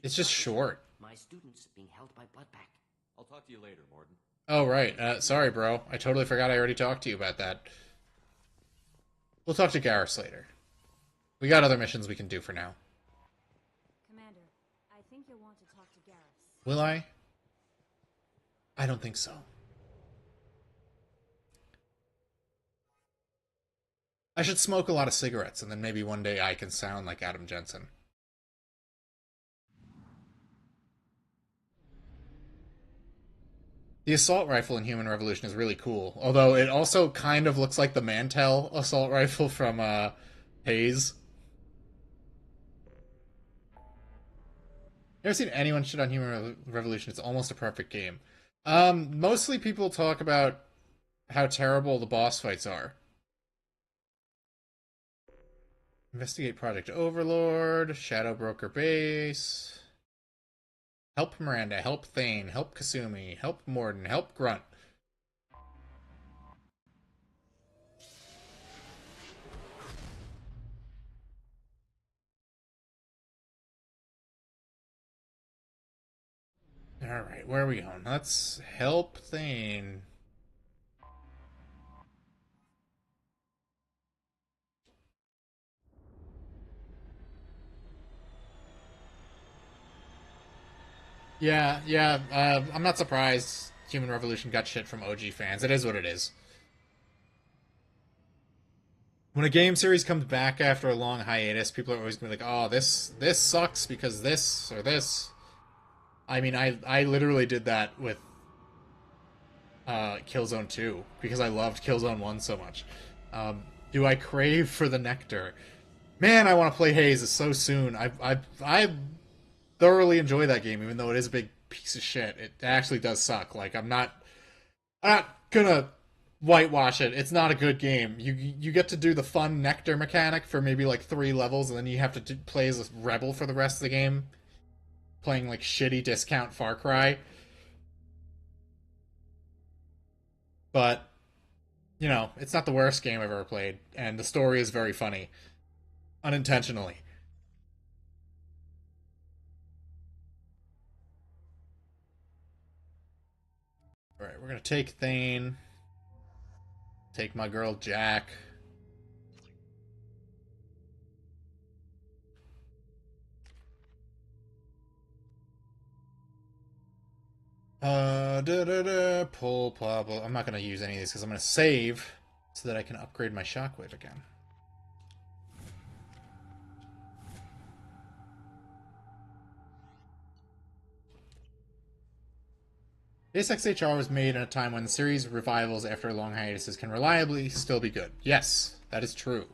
B: It's just short.
T: My students being held by Bloodpact.
F: I'll talk to you later, Morden.
B: Oh, right. Sorry, bro. I totally forgot I already talked to you about that. We'll talk to Garrus later. We got other missions we can do for now.
K: Commander, I think you'll want to talk to Garrus.
B: Will I? I don't think so. I should smoke a lot of cigarettes, and then maybe one day I can sound like Adam Jensen. The assault rifle in Human Revolution is really cool, although it also kind of looks like the Mantel assault rifle from Haze. Never seen anyone shit on Human Revolution. It's almost a perfect game. Mostly people talk about how terrible the boss fights are. Investigate Project Overlord, Shadow Broker Base. Help Miranda, help Thane, help Kasumi, help Morden, help Grunt. Alright, where are we going? Let's help Thane. Yeah, I'm not surprised Human Revolution got shit from OG fans. It is what it is. When a game series comes back after a long hiatus, people are always gonna be like, "Oh, this sucks because this or this." I mean, I literally did that with Killzone 2 because I loved Killzone 1 so much. Do I crave for the nectar? Man, I want to play Haze so soon. I thoroughly enjoy that game, even though it is a big piece of shit. It actually does suck. Like I'm not gonna whitewash it. It's not a good game. You get to do the fun nectar mechanic for maybe like 3 levels, and then you have to play as a rebel for the rest of the game, playing like shitty discount Far Cry. But you know, it's not the worst game I've ever played, and the story is very funny, unintentionally. All right, we're gonna take Thane. Take my girl Jack. Pull, blah, blah. I'm not gonna use any of these because I'm gonna save so that I can upgrade my shockwave again. Base XHR was made in a time when the series revivals after long hiatuses can reliably still be good. Yes, that is true.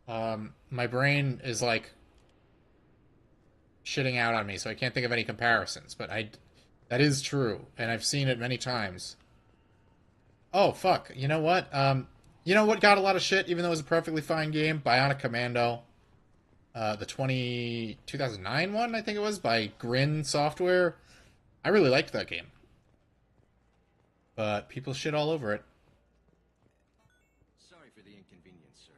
B: My brain is like shitting out on me, so I can't think of any comparisons, but that is true, and I've seen it many times. Oh, fuck. You know what? You know what got a lot of shit, even though it was a perfectly fine game? Bionic Commando. The 2009 one, I think it was, by Grin Software. I really liked that game. But people shit all over it.
Q: Sorry for the inconvenience, sir.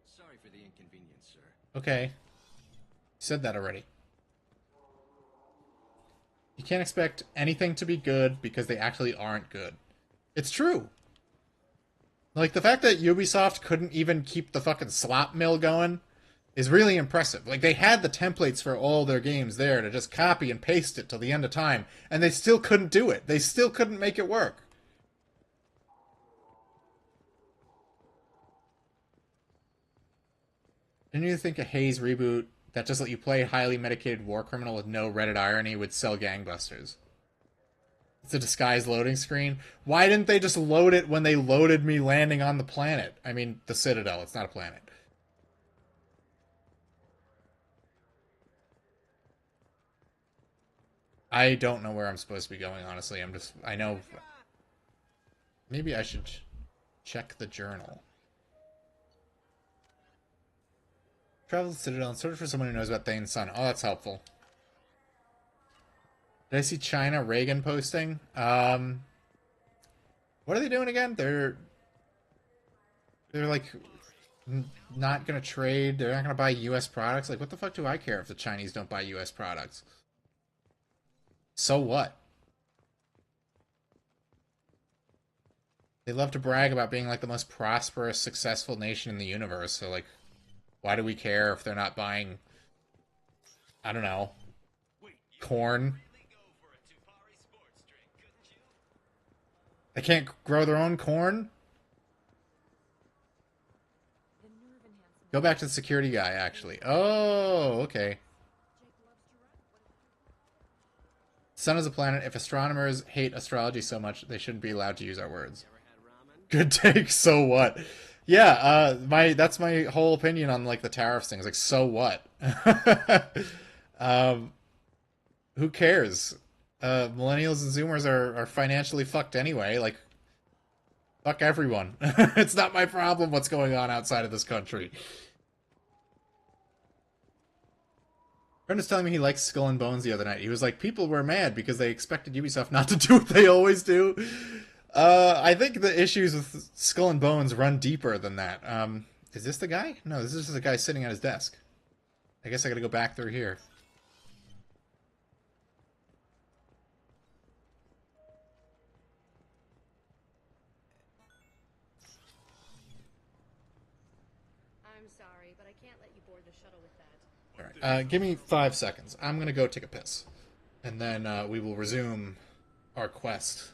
Q: Sorry for the inconvenience, sir.
B: Okay. Said that already. You can't expect anything to be good because they actually aren't good. It's true. Like, the fact that Ubisoft couldn't even keep the fucking slot mill going is really impressive. Like, they had the templates for all their games there to just copy and paste it till the end of time, and they still couldn't do it. They still couldn't make it work. Didn't you think a Haze reboot that just let you play highly medicated war criminal with no Reddit irony would sell gangbusters? It's a disguised loading screen. Why didn't they just load it when they loaded me landing on the planet? I mean, the Citadel. It's not a planet. I don't know where I'm supposed to be going, honestly. I know... Maybe I should check the journal. Travel to the Citadel and search for someone who knows about Thane's son. Oh, that's helpful. Did I see China Reagan posting? What are they doing again? They're like not gonna trade. They're not gonna buy U.S. products. Like, what the fuck do I care if the Chinese don't buy U.S. products? So what? They love to brag about being like the most prosperous, successful nation in the universe. So like, why do we care if they're not buying, I don't know, corn? They can't grow their own corn? Go back to the security guy, actually. Oh, okay. Sun is a planet. If astronomers hate astrology so much, they shouldn't be allowed to use our words. Good take, so what? Yeah, that's my whole opinion on like the tariffs things. Like, so what? Who cares? Millennials and Zoomers are financially fucked anyway. Like, Fuck everyone. It's not my problem what's going on outside of this country. Friend was telling me he likes Skull and Bones the other night. He was like, people were mad because they expected Ubisoft not to do what they always do. I think the issues with Skull and Bones run deeper than that. Is this the guy? No, this is just a guy sitting at his desk. I guess I gotta go back through here.
O: I'm sorry, but I can't let you board the shuttle with that.
B: Alright, give me 5 seconds. I'm gonna go take a piss. And then we will resume our quest.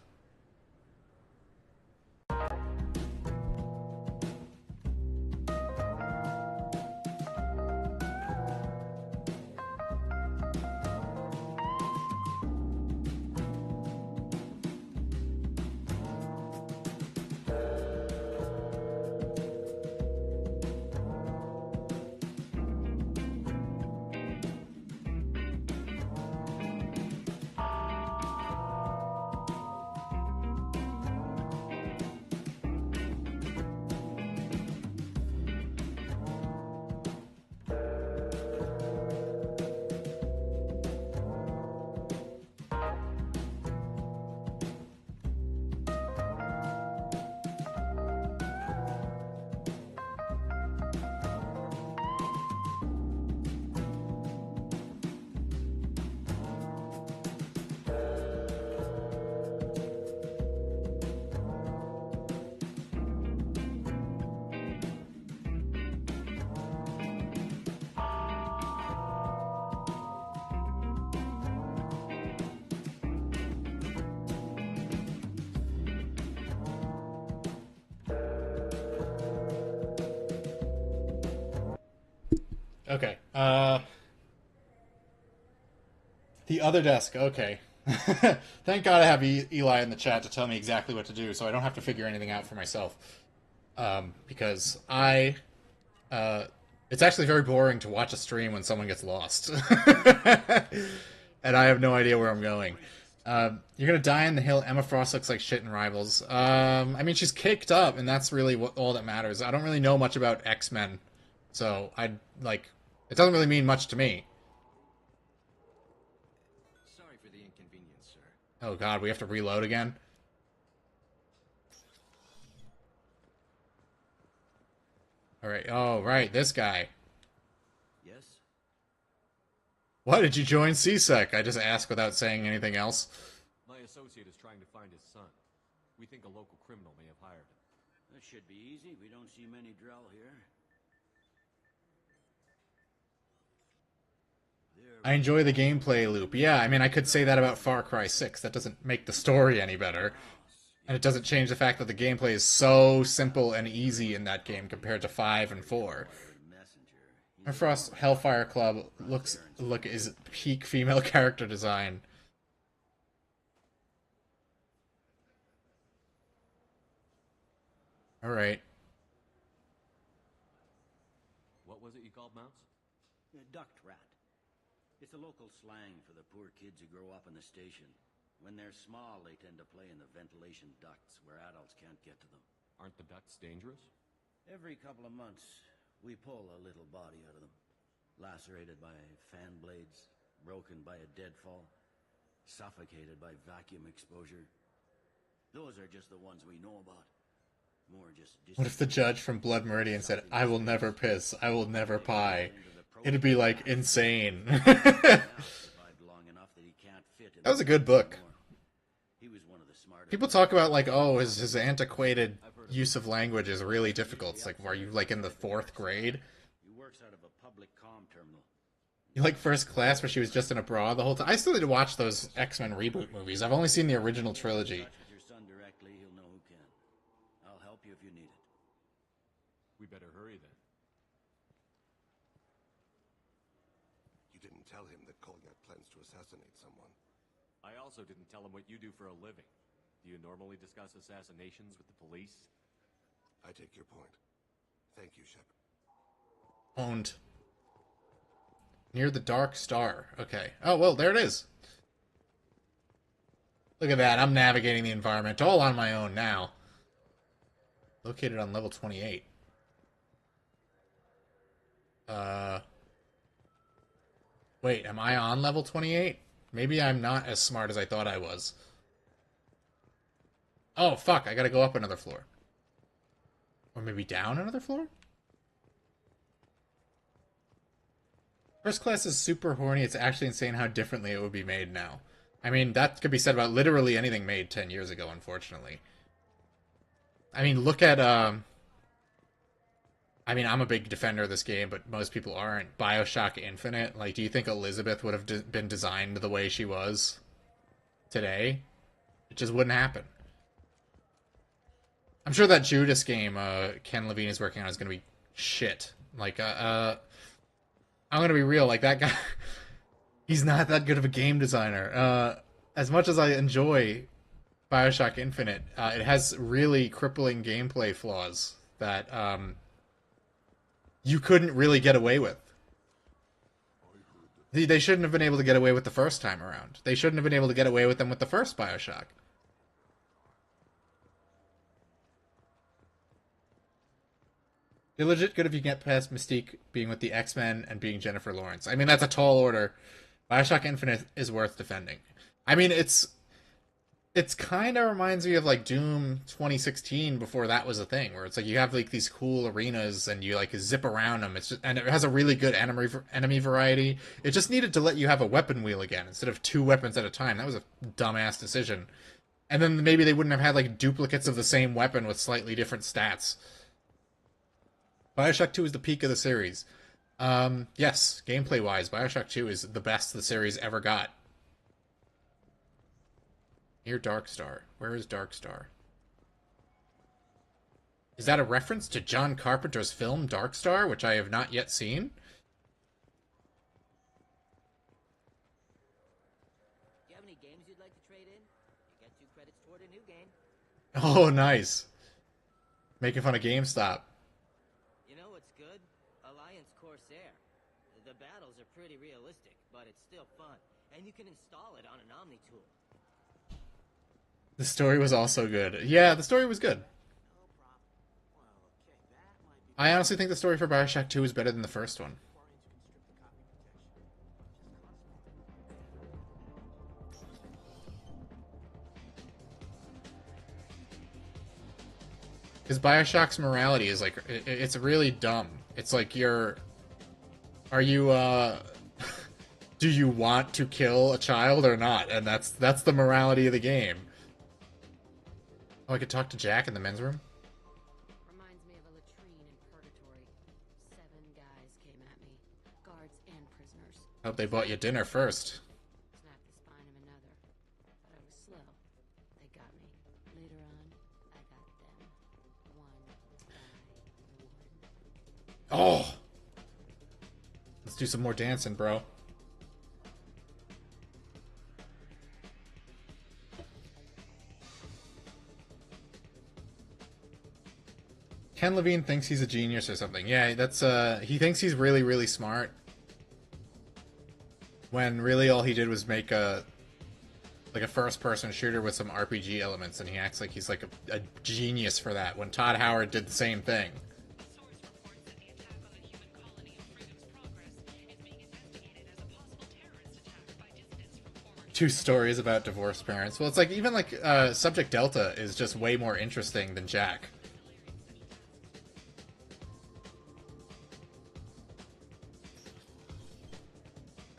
B: Okay, the other desk, okay. Thank God I have Eli in the chat to tell me exactly what to do, so I don't have to figure anything out for myself. Because it's actually very boring to watch a stream when someone gets lost. And I have no idea where I'm going. You're gonna die in the hill. Emma Frost looks like shit in Rivals. I mean, she's caked up, and that's really all that matters. I don't really know much about X-Men, so it doesn't really mean much to me.
Q: Sorry for the inconvenience, sir.
B: Oh god, we have to reload again? Alright, oh, right, this guy.
Q: Yes?
B: Why did you join CSEC? I just asked without saying anything else.
M: My associate is trying to find his son. We think a local criminal may have hired him.
U: That should be easy. We don't see many Drell here.
B: I enjoy the gameplay loop. Yeah, I mean, I could say that about Far Cry 6. That doesn't make the story any better. And it doesn't change the fact that the gameplay is so simple and easy in that game compared to 5 and 4. Emma Frost Hellfire Club is peak female character design. Alright.
M: What was it you called Mounts?
U: Duct rat. It's a local slang for the poor kids who grow up in the station. When they're small, they tend to play in the ventilation ducts where adults can't get to them.
M: Aren't the ducts dangerous?
U: Every couple of months, we pull a little body out of them. Lacerated by fan blades, broken by a deadfall, suffocated by vacuum exposure. Those are just the ones we know about. More just
B: what if the judge from Blood Meridian said, I will never piss, I will never pie? It'd be, like, insane. That was a good book. People talk about, like, oh, his antiquated use of language is really difficult. It's like, are you, like, in the 4th grade?
U: He works out of a public comm terminal.
B: You like First Class where she was just in a bra the whole time? I still need to watch those X-Men reboot movies. I've only seen the original trilogy.
U: Your son directly, he'll know who can. I'll help you if you need it.
M: We better hurry then.
S: You didn't tell him that Kolyat plans to assassinate someone.
M: I also didn't tell him what you do for a living. Do you normally discuss assassinations with the police?
S: I take your point. Thank you, Shepard.
B: Owned. Near the Dark Star. Okay. Oh, well, there it is. Look at that. I'm navigating the environment all on my own now. Located on level 28. Wait, am I on level 28? Maybe I'm not as smart as I thought I was. Oh, fuck, I gotta go up another floor. Or maybe down another floor? First Class is super horny. It's actually insane how differently it would be made now. I mean, that could be said about literally anything made 10 years ago, unfortunately. I mean, look at, I mean, I'm a big defender of this game, but most people aren't. BioShock Infinite. Like, do you think Elizabeth would have been designed the way she was today? It just wouldn't happen. I'm sure that Judas game Ken Levine is working on is going to be shit. Like, I'm going to be real. Like, that guy, he's not that good of a game designer. As much as I enjoy BioShock Infinite, it has really crippling gameplay flaws that you couldn't really get away with. They shouldn't have been able to get away with the first time around. They shouldn't have been able to get away with them with the first BioShock. They're legit good if you get past Mystique being with the X-Men and being Jennifer Lawrence. I mean, that's a tall order. BioShock Infinite is worth defending. I mean, it's kind of reminds me of like Doom 2016 before that was a thing, where it's like you have like these cool arenas and you like zip around them. It's just, and it has a really good enemy variety. It just needed to let you have a weapon wheel again instead of 2 weapons at a time. That was a dumbass decision. And then maybe they wouldn't have had like duplicates of the same weapon with slightly different stats. BioShock 2 is the peak of the series. Yes, gameplay-wise, BioShock 2 is the best the series ever got. Near Darkstar. Where is Darkstar? Is that a reference to John Carpenter's film Darkstar, which I have not yet seen?
N: Do you have any games you'd like to trade in? You get 2 credits toward a new game.
B: Oh, nice. Making fun of GameStop.
N: You know what's good? Alliance Corsair. The battles are pretty realistic, but it's still fun. And you can install it on an Omni tool.
B: The story was also good. Yeah, the story was good. I honestly think the story for BioShock 2 is better than the first one. Because BioShock's morality is like, it's really dumb. It's like are you, do you want to kill a child or not? And that's the morality of the game. Oh, I could talk to Jack in the men's room?
R: Reminds me of a latrine in purgatory. 7 guys came at me. Guards and prisoners.
B: Hope they bought you dinner first.
R: Snapped the spine of another. But I was slow. They got me. Later on, I got them. One by one.
B: Oh! Let's do some more dancing, bro. Ken Levine thinks he's a genius or something. Yeah, that's he thinks he's really, really smart. When really all he did was make a first-person shooter with some RPG elements, and he acts like he's like a genius for that. When Todd Howard did the same thing. Two stories about divorced parents. Well, it's like even like Subject Delta is just way more interesting than Jack.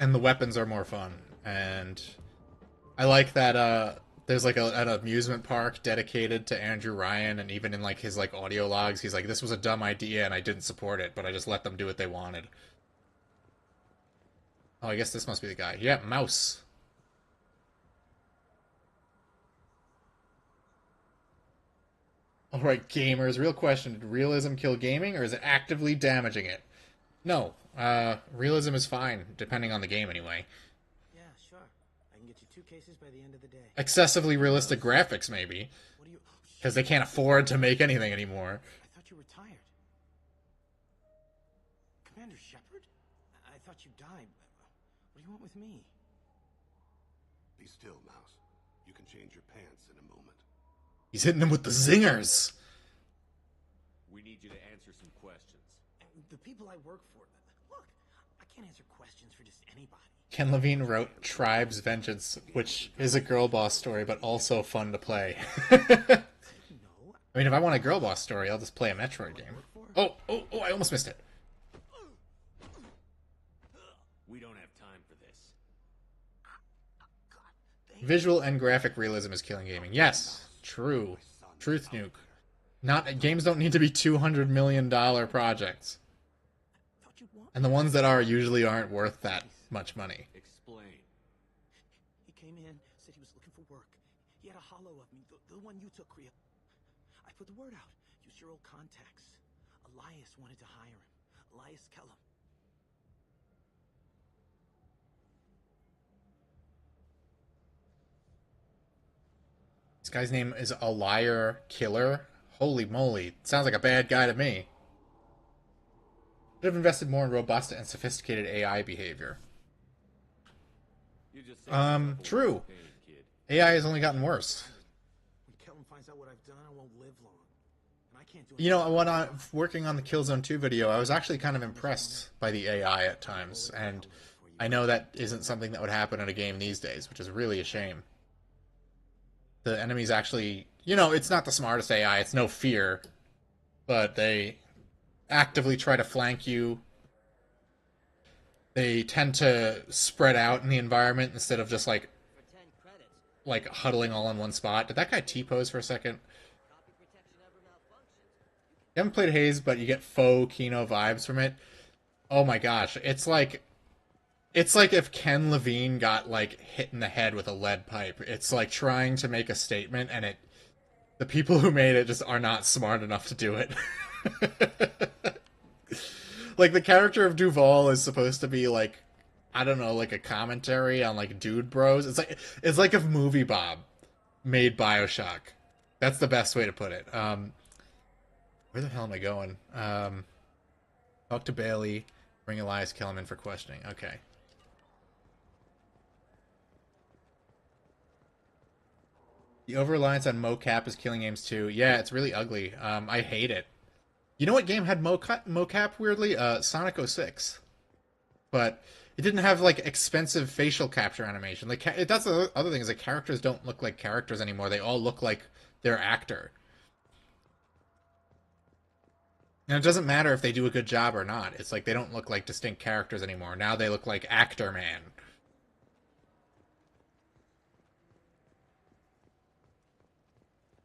B: And the weapons are more fun, and I like that there's like an amusement park dedicated to Andrew Ryan, and even in like his like audio logs, he's like, this was a dumb idea and I didn't support it, but I just let them do what they wanted. Oh, I guess this must be the guy. Yeah, Mouse. Alright, gamers, real question, did realism kill gaming, or is it actively damaging it? No, realism is fine, depending on the game anyway.
N: Yeah, sure. I can get you 2 cases by the end of the day.
B: Excessively realistic graphics, maybe. Because they can't afford to make anything anymore.
N: I thought you were tired. Commander Shepard? I thought you died. What do you want with me?
S: Be still, Mouse. You can change your pants in a moment.
B: He's hitting him with the zingers.
J: work for? Look, I can't answer questions for just anybody.
B: Ken Levine wrote Tribe's Vengeance, which is a girl boss story, but also fun to play. I mean, if I want a girl boss story, I'll just play a Metroid game. Oh, I almost missed it.
M: We don't have time for this.
B: Visual and graphic realism is killing gaming. Yes, true. Truth nuke. Games don't need to be $200 million projects. And the ones that are usually aren't worth that much money.
M: Explain.
J: He came in, said he was looking for work. He had a hollow of me, the one you took, Kriya. I put the word out. Used your old contacts. Elias wanted to hire him. Elias Kellum.
B: This guy's name is a liar killer. Holy moly. Sounds like a bad guy to me. Should have invested more in robust and sophisticated AI behavior. True. AI has only gotten worse.
J: When Kellum finds out what I've done, I won't live long. And I can't do
B: You know, when I'm working on the Killzone 2 video, I was actually kind of impressed by the AI at times, and I know that isn't something that would happen in a game these days, which is really a shame. The enemies actually, you know, it's not the smartest AI, it's no fear, but they actively try to flank you. They tend to spread out in the environment instead of just like huddling all in one spot. Did that guy T-pose for a second? You haven't played Haze, but you get faux Kino vibes from it. Oh my gosh, it's like if Ken Levine got like hit in the head with a lead pipe. It's like trying to make a statement, and the people who made it just are not smart enough to do it. Like, the character of Duval is supposed to be like, I don't know, like a commentary on like Dude Bros. It's like if Movie Bob made BioShock. That's the best way to put it. Where the hell am I going? Talk to Bailey. Bring Elias Kellum in for questioning. Okay. The over-reliance on mocap is killing games too. Yeah, it's really ugly. I hate it. You know what game had mocap weirdly? Sonic 06. But it didn't have like expensive facial capture animation. Like that's the other thing, is that characters don't look like characters anymore. They all look like their actor. And it doesn't matter if they do a good job or not. It's like they don't look like distinct characters anymore. Now they look like Actor Man.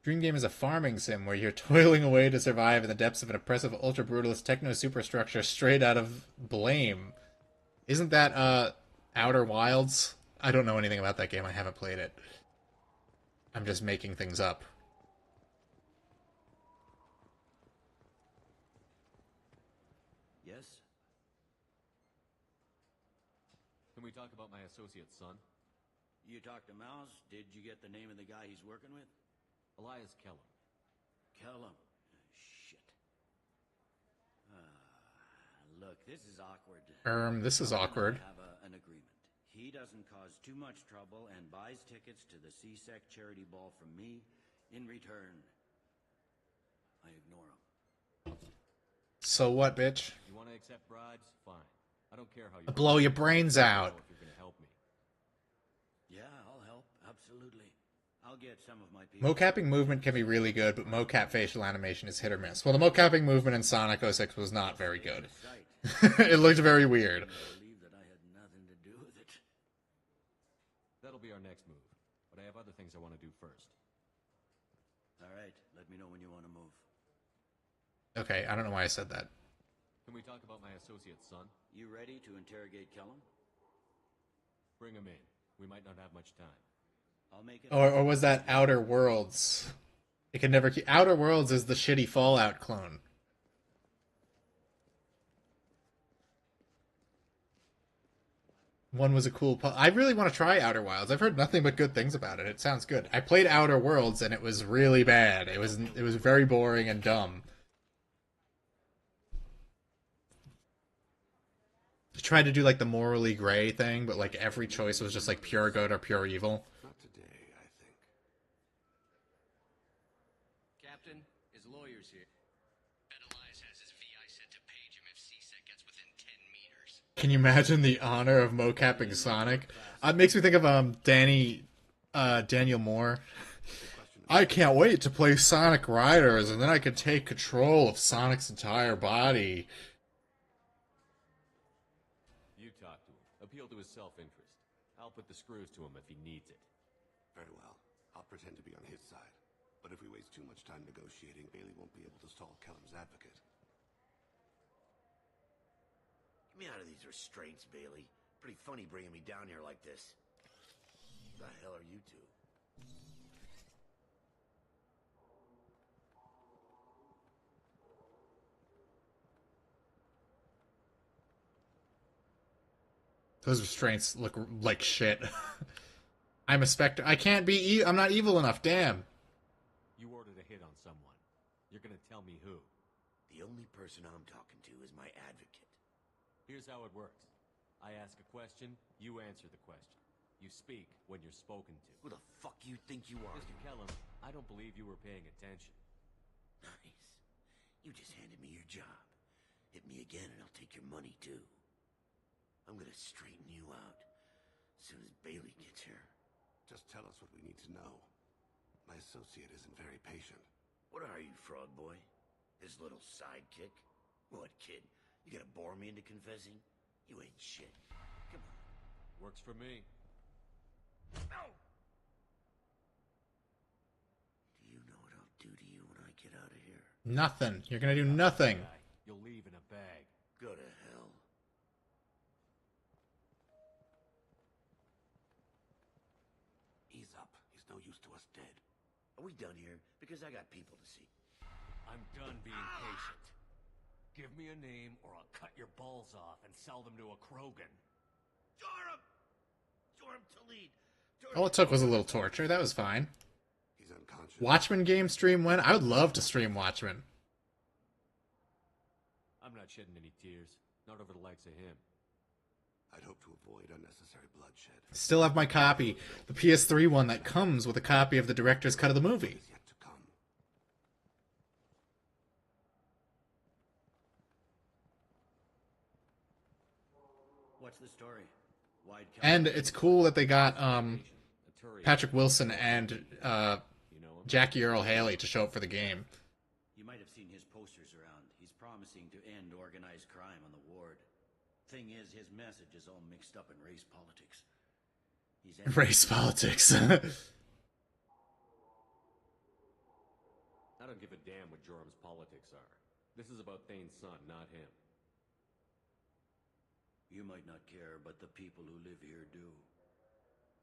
B: Dream Game is a farming sim where you're toiling away to survive in the depths of an oppressive, ultra-brutalist techno-superstructure straight out of Blame. Isn't that, Outer Wilds? I don't know anything about that game. I haven't played it. I'm just making things up.
U: Yes?
M: Can we talk about my associate's son?
U: You talked to Mouse? Did you get the name of the guy he's working with?
M: Elias Kellum.
U: Kellum. Shit. Look, this is awkward.
B: This is awkward.
U: Have an agreement. He doesn't cause too much trouble and buys tickets to the CSEC charity ball from me. In return, I ignore him.
B: So what, bitch?
M: You want to accept bribes? Fine. I don't care how you
B: Blow your brains out.
M: If you're going to help me.
U: Yeah, I'll help. Absolutely. I'll get some of my people.
B: Mocapping movement can be really good, but mocap facial animation is hit or miss. Well, the mocapping movement in Sonic 06 was not very good. It looked very weird.
U: Believe that I had nothing to do with it.
M: That'll be our next move. But I have other things I want to do first.
U: All right. Let me know when you want to move.
B: Okay, I don't know why I said that.
M: Can we talk about my associate's son?
U: You ready to interrogate Kellum?
M: Bring him in. We might not have much time.
U: I'll make it.
B: Or was that Outer Worlds? It can never keep... Outer Worlds is the shitty Fallout clone. One was a cool... I really want to try Outer Wilds. I've heard nothing but good things about it. It sounds good. I played Outer Worlds and it was really bad. It was very boring and dumb. I tried to do like the morally gray thing, but like every choice was just like pure good or pure evil.
S: Not today, I think.
A: Captain, his lawyer's here. Bet Elias has his VI sent to page him if CSEC gets
B: Can you imagine the honor of mocapping Sonic? It makes me think of Daniel Moore. I can't wait to play Sonic Riders, and then I can take control of Sonic's entire body.
M: You talk to him. Appeal to his self-interest. I'll put the screws to him if he needs it.
S: Very well. I'll pretend to be on his side. But if we waste too much time negotiating, Bailey won't be able to stall Kellum's advocate.
U: Get me out of these restraints, Bailey. Pretty funny bringing me down here like this. Who the hell are you two?
B: Those restraints look like shit. I'm a Spectre. I can't be. I'm not evil enough. Damn.
M: You ordered a hit on someone. You're gonna tell me who?
U: The only person I'm talking to is my advocate.
M: Here's how it works. I ask a question, you answer the question. You speak when you're spoken to.
U: Who the fuck you think you are?
M: Mr. Kellum, I don't believe you were paying attention.
U: Nice. You just handed me your job. Hit me again and I'll take your money too. I'm gonna straighten you out as soon as Bailey gets here.
S: Just tell us what we need to know. My associate isn't very patient.
U: What are you, fraud boy? His little sidekick? What, kid? You gonna bore me into confessing? You ain't shit. Come on.
M: Works for me.
U: No! Do you know what I'll do to you when I get out of here?
B: Nothing. You're gonna do nothing.
M: You'll leave in a bag.
U: Go to hell.
S: Ease up. He's no use to us dead.
U: Are we done here? Because I got people to see.
M: I'm done being patient. Give me a name or I'll cut your balls off and sell them to a Krogan.
U: Joram! Joram Talid!
B: All it took was a little torture. That was fine.
S: He's unconscious.
B: Watchmen game stream when? I would love to stream Watchmen.
M: I'm not shedding any tears. Not over the likes of him.
S: I'd hope to avoid unnecessary bloodshed.
B: Still have my copy, the PS3 one that comes with a copy of the director's cut of the movie.
S: Yet to come.
U: What's the story? Wide
B: And it's cool that they got Patrick Wilson and Jackie Earle Haley to show up for the game.
U: You might have seen his posters around. He's promising to end organized crime on the ward. Thing is, his message is all mixed up in race politics.
B: Race politics.
M: I don't give a damn what Joram's politics are. This is about Thane's son, not him.
U: You might not care, but the people who live here do.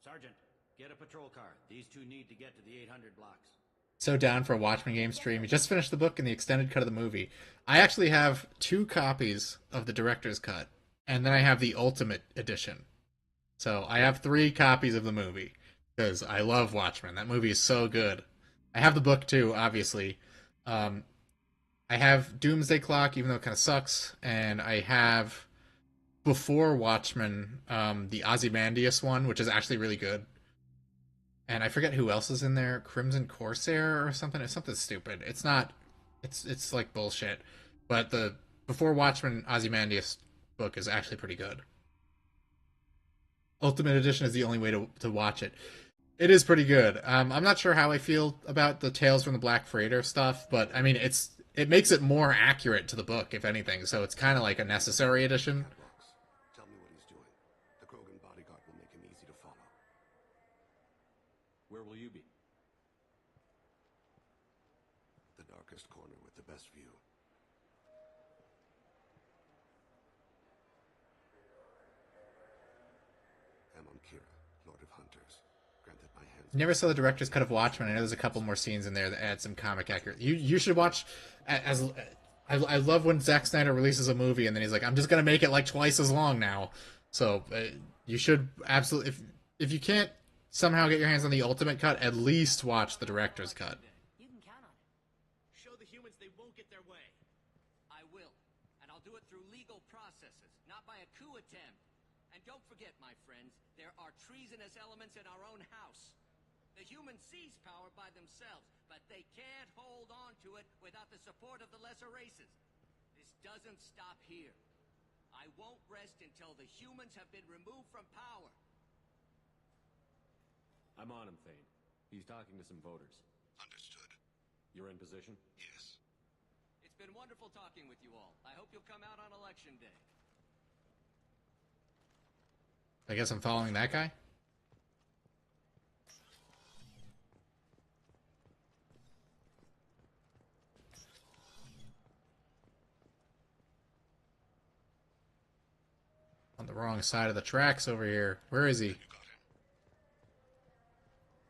U: Sergeant, get a patrol car. These two need to get to the 800 blocks.
B: So down for a Watchmen game stream. You just finished the book and the extended cut of the movie. I actually have 2 copies of the director's cut, and then I have the Ultimate Edition. So I have 3 copies of the movie, because I love Watchmen. That movie is so good. I have the book too, obviously. I have Doomsday Clock, even though it kind of sucks, and I have before Watchmen, the Ozymandias one, which is actually really good. And I forget who else is in there. Crimson Corsair or something. It's something stupid. It's not. It's like bullshit. But the before Watchmen Ozymandias book is actually pretty good. Ultimate Edition is the only way to watch it. It is pretty good. I'm not sure how I feel about the Tales from the Black Freighter stuff, but I mean it makes it more accurate to the book, if anything. So it's kind of like a necessary edition.
S: Tell me what he's doing. The Krogan bodyguard will make him easy to follow.
M: Where will you be?
S: The darkest corner with the best view. Amon Kira, Lord of Hunters. Granted my hands.
B: Never saw the director's cut of Watchmen. I know there's a couple more scenes in there that add some comic accurate. You should watch. I love when Zack Snyder releases a movie and then he's like, I'm just gonna make it like twice as long now. So you should absolutely, if you can't somehow get your hands on the ultimate cut, at least watch the director's cut.
N: You can count on it.
J: Show the humans they won't get their way.
N: I will. And I'll do it through legal processes, not by a coup attempt. And don't forget, my friends, there are treasonous elements in our own house. The humans seize power by themselves, but they can't hold on to it without the support of the lesser races. This doesn't stop here. I won't rest until the humans have been removed from power.
F: I'm on him, Thane. He's talking to some voters.
S: Understood.
F: You're in position?
S: Yes.
N: It's been wonderful talking with you all. I hope you'll come out on election day.
B: I guess I'm following that guy? On the wrong side of the tracks over here. Where is he?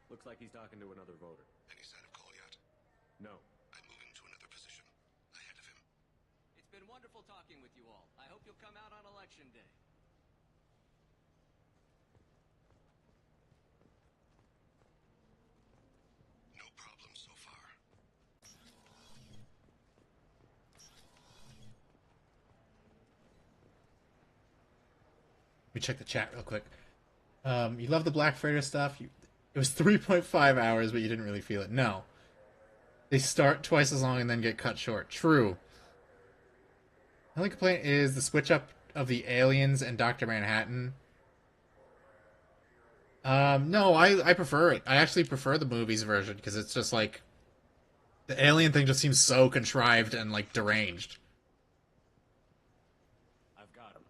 F: Looks like he's talking to another voter.
S: Any sign of Kolyat?
F: No.
S: I'm moving to another position. Ahead of him.
N: It's been wonderful talking with you all. I hope you'll come out on election day.
S: No problem so far.
B: Let me check the chat real quick. You love the Black Freighter stuff? It was 3.5 hours, but you didn't really feel it. No. They start twice as long and then get cut short. True. The only complaint is the switch up of the aliens and Dr. Manhattan. No, I prefer it. I actually prefer the movies version because it's just like the alien thing just seems so contrived and like deranged.
F: I've got him.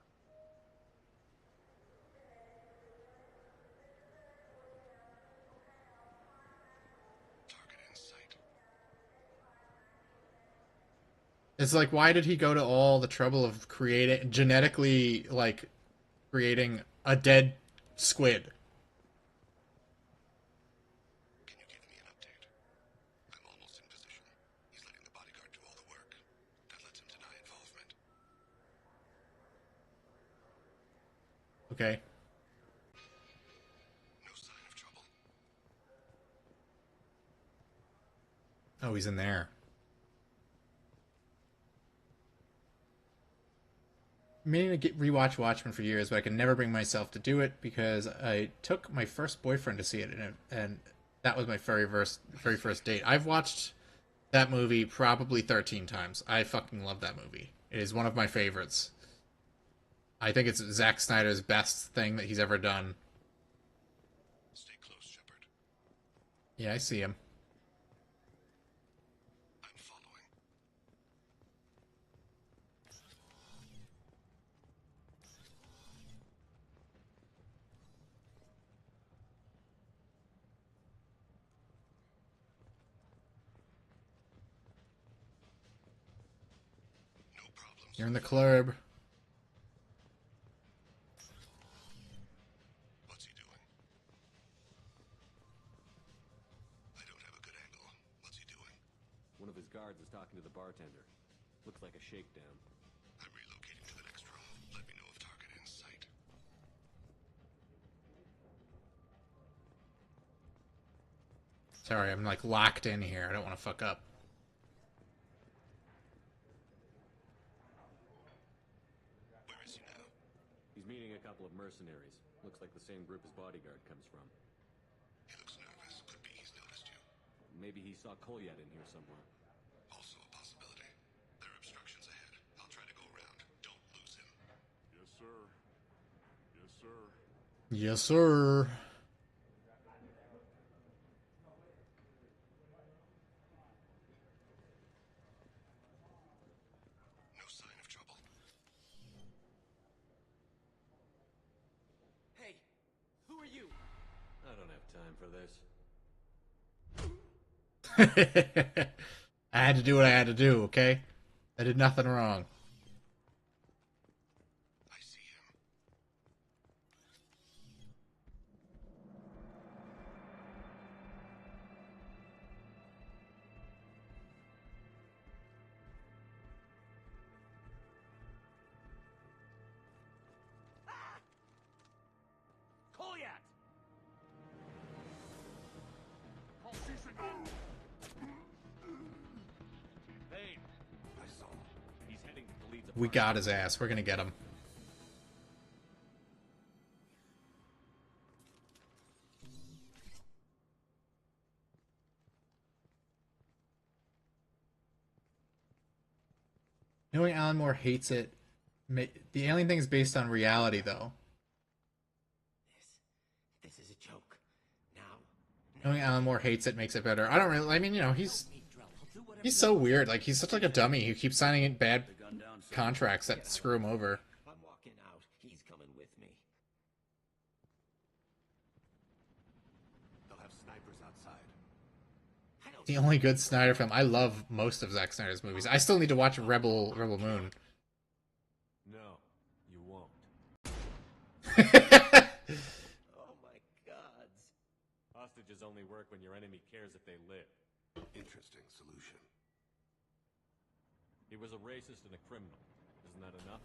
S: Target in sight.
B: It's like, why did he go to all the trouble of genetically, like, creating a dead squid?
S: Can you give me an update? I'm almost in position. He's letting the bodyguard do all the work. That lets him deny involvement.
B: Okay.
S: No sign of trouble.
B: Oh, he's in there. Meaning to rewatch Watchmen for years, but I can never bring myself to do it because I took my first boyfriend to see it, and that was my very first date. I've watched that movie probably 13 times. I fucking love that movie. It is one of my favorites. I think it's Zack Snyder's best thing that he's ever done.
S: Stay close, Shepard.
B: Yeah, I see him.
S: I'm following. No problems.
B: You're in the club.
S: What's he doing? I don't have a good angle. What's he doing?
F: One of his guards is talking to the bartender. Looks like a shakedown.
S: I'm relocating to the next room. Let me know if target in sight.
B: Sorry, I'm like locked in here. I don't want to fuck up.
S: Where is he now?
F: He's meeting a couple of mercenaries. Looks like the same group his bodyguard comes from.
S: He looks nervous. Could be he's noticed you.
F: Maybe he saw Kolyat in here somewhere.
S: Also a possibility. There are obstructions ahead. I'll try to go around. Don't lose him.
H: Yes, sir. Yes, sir.
B: Yes, sir.
S: No sign of trouble.
N: Hey, who are you?
F: I don't have time for this.
B: I had to do what I had to do, okay? I did nothing wrong.
S: I see him.
N: Kolyat!
F: Thane!
S: I saw.
F: He's heading to the lead's
B: We
F: apartment.
B: got his ass. We're gonna get him. Knowing Alan Moore hates it The alien thing is based on reality, though.
J: This is a joke. Now,
B: Knowing Alan Moore hates it makes it better. I don't really. I mean, you know, he's so weird. Like, he's such like a dummy who keeps signing in bad contracts that screw him over.
J: I'm walking out. He's coming with me.
S: They'll have snipers outside.
B: The only good Snyder film. I love most of Zack Snyder's movies. I still need to watch Rebel Moon.
F: No, you won't.
J: Oh my gods.
F: Hostages only work when your enemy cares if they live.
S: Interesting solution.
F: He was a racist and a criminal. Isn't that enough?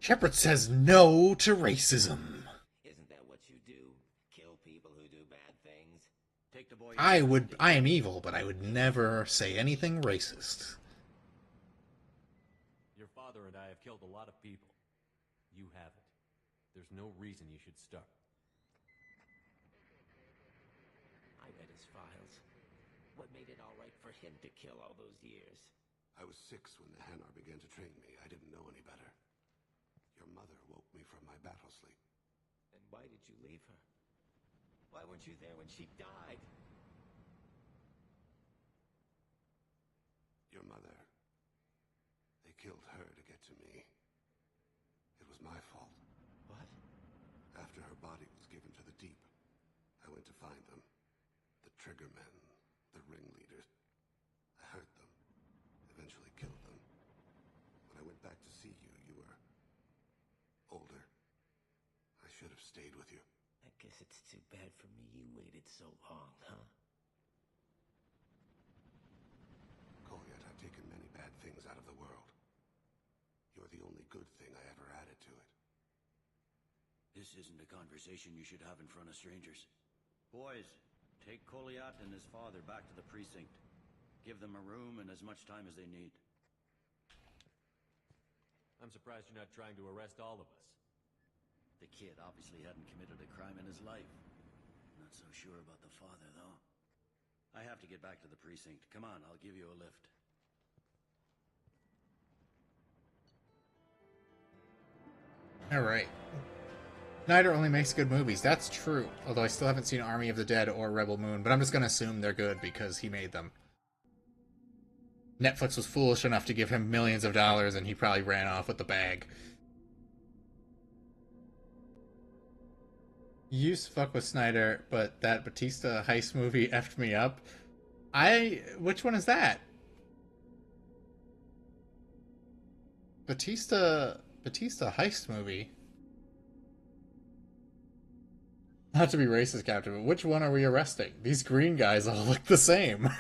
B: Shepard says no to racism.
J: Isn't that what you do? Kill people who do bad things?
U: Take the boy.
B: I am evil, but I would never say anything racist.
F: Your father and I have killed a lot of people. You haven't. There's no reason you should start.
J: I read his files. What made it all right for him to kill all those years?
S: I was 6 when the Hanar began to train me. I didn't know any better. Your mother woke me from my battle sleep.
J: And why did you leave her? Why weren't you there when she died?
S: Your mother. They killed her to get to me. It was my fault.
J: What?
S: After her body was given to the Deep, I went to find them. The Triggermen, the ringleaders. I hurt them. Eventually killed them. When I went back to see you, you were older. I should have stayed with you.
J: I guess it's too bad for me you waited so long, huh?
S: Kolyat, I've taken many bad things out of the world. You're the only good thing I ever added to it.
U: This isn't a conversation you should have in front of strangers. Boys, take Kolyat and his father back to the precinct. Give them a room and as much time as they need.
F: I'm surprised you're not trying to arrest all of us.
U: The kid obviously hadn't committed a crime in his life. Not so sure about the father, though. I have to get back to the precinct. Come on, I'll give you a lift.
B: Alright. Snyder only makes good movies. That's true. Although I still haven't seen Army of the Dead or Rebel Moon, but I'm just gonna assume they're good because he made them. Netflix was foolish enough to give him millions of dollars and he probably ran off with the bag. You used to fuck with Snyder, but that Batista heist movie effed me up. Which one is that? Batista heist movie? Not to be racist, Captain, but which one are we arresting? These green guys all look the same.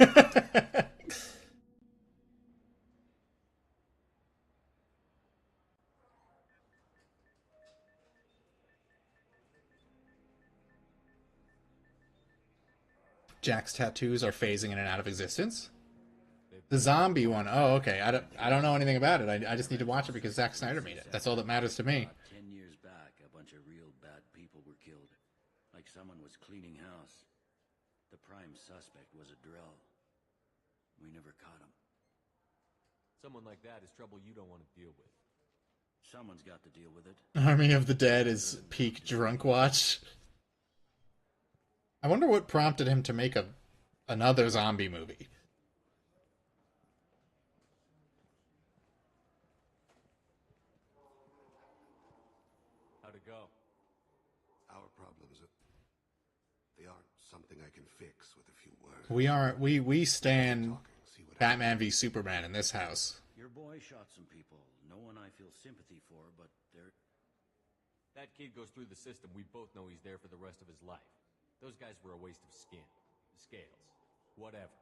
B: Jack's tattoos are phasing in and out of existence. The zombie one. Oh, okay. I don't know anything about it. I just need to watch it because Zack Snyder made it. That's all that matters to me.
U: 10 years back, a bunch of real bad people were killed. Like someone was cleaning house. The prime suspect was a Drell. We never caught him.
F: Someone like that is trouble you don't want to deal with.
U: Someone's got to deal with it.
B: Army of the Dead is peak drunk watch. I wonder what prompted him to make another zombie movie.
F: How'd it go?
S: Our problems, they aren't something I can fix with a few words.
B: We stand Batman v Superman in this house.
U: Your boy shot some people. No one I feel sympathy for, but they're...
F: That kid goes through the system. We both know he's there for the rest of his life. Those guys were a waste of skin. Scales. Whatever.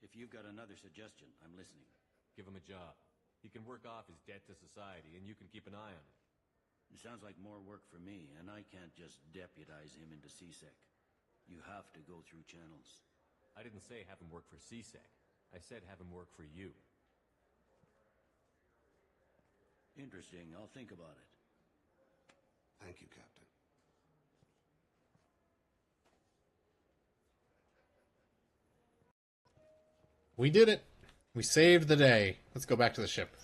U: If you've got another suggestion, I'm listening.
F: Give him a job. He can work off his debt to society, and you can keep an eye on him.
U: It sounds like more work for me, and I can't just deputize him into CSEC. You have to go through channels.
F: I didn't say have him work for CSEC. I said have him work for you.
U: Interesting. I'll think about it.
S: Thank you, Captain.
B: We did it. We saved the day. Let's go back to the ship.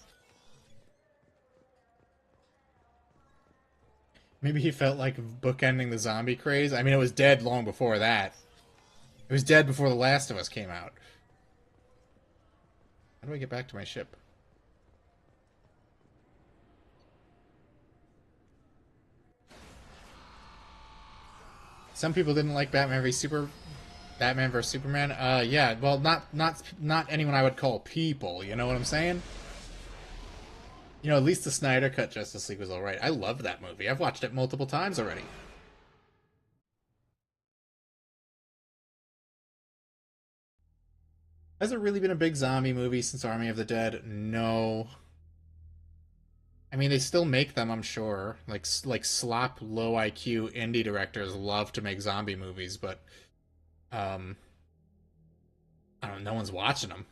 B: Maybe he felt like bookending the zombie craze. I mean, it was dead long before that. It was dead before The Last of Us came out. How do I get back to my ship? Some people didn't like Batman vs Superman. Yeah, well, not anyone I would call people. You know what I'm saying? You know, at least the Snyder Cut Justice League was alright. I loved that movie. I've watched it multiple times already. Has it really been a big zombie movie since Army of the Dead? No. I mean, they still make them, I'm sure. Like slop low IQ indie directors love to make zombie movies, but um, I don't know. No one's watching them.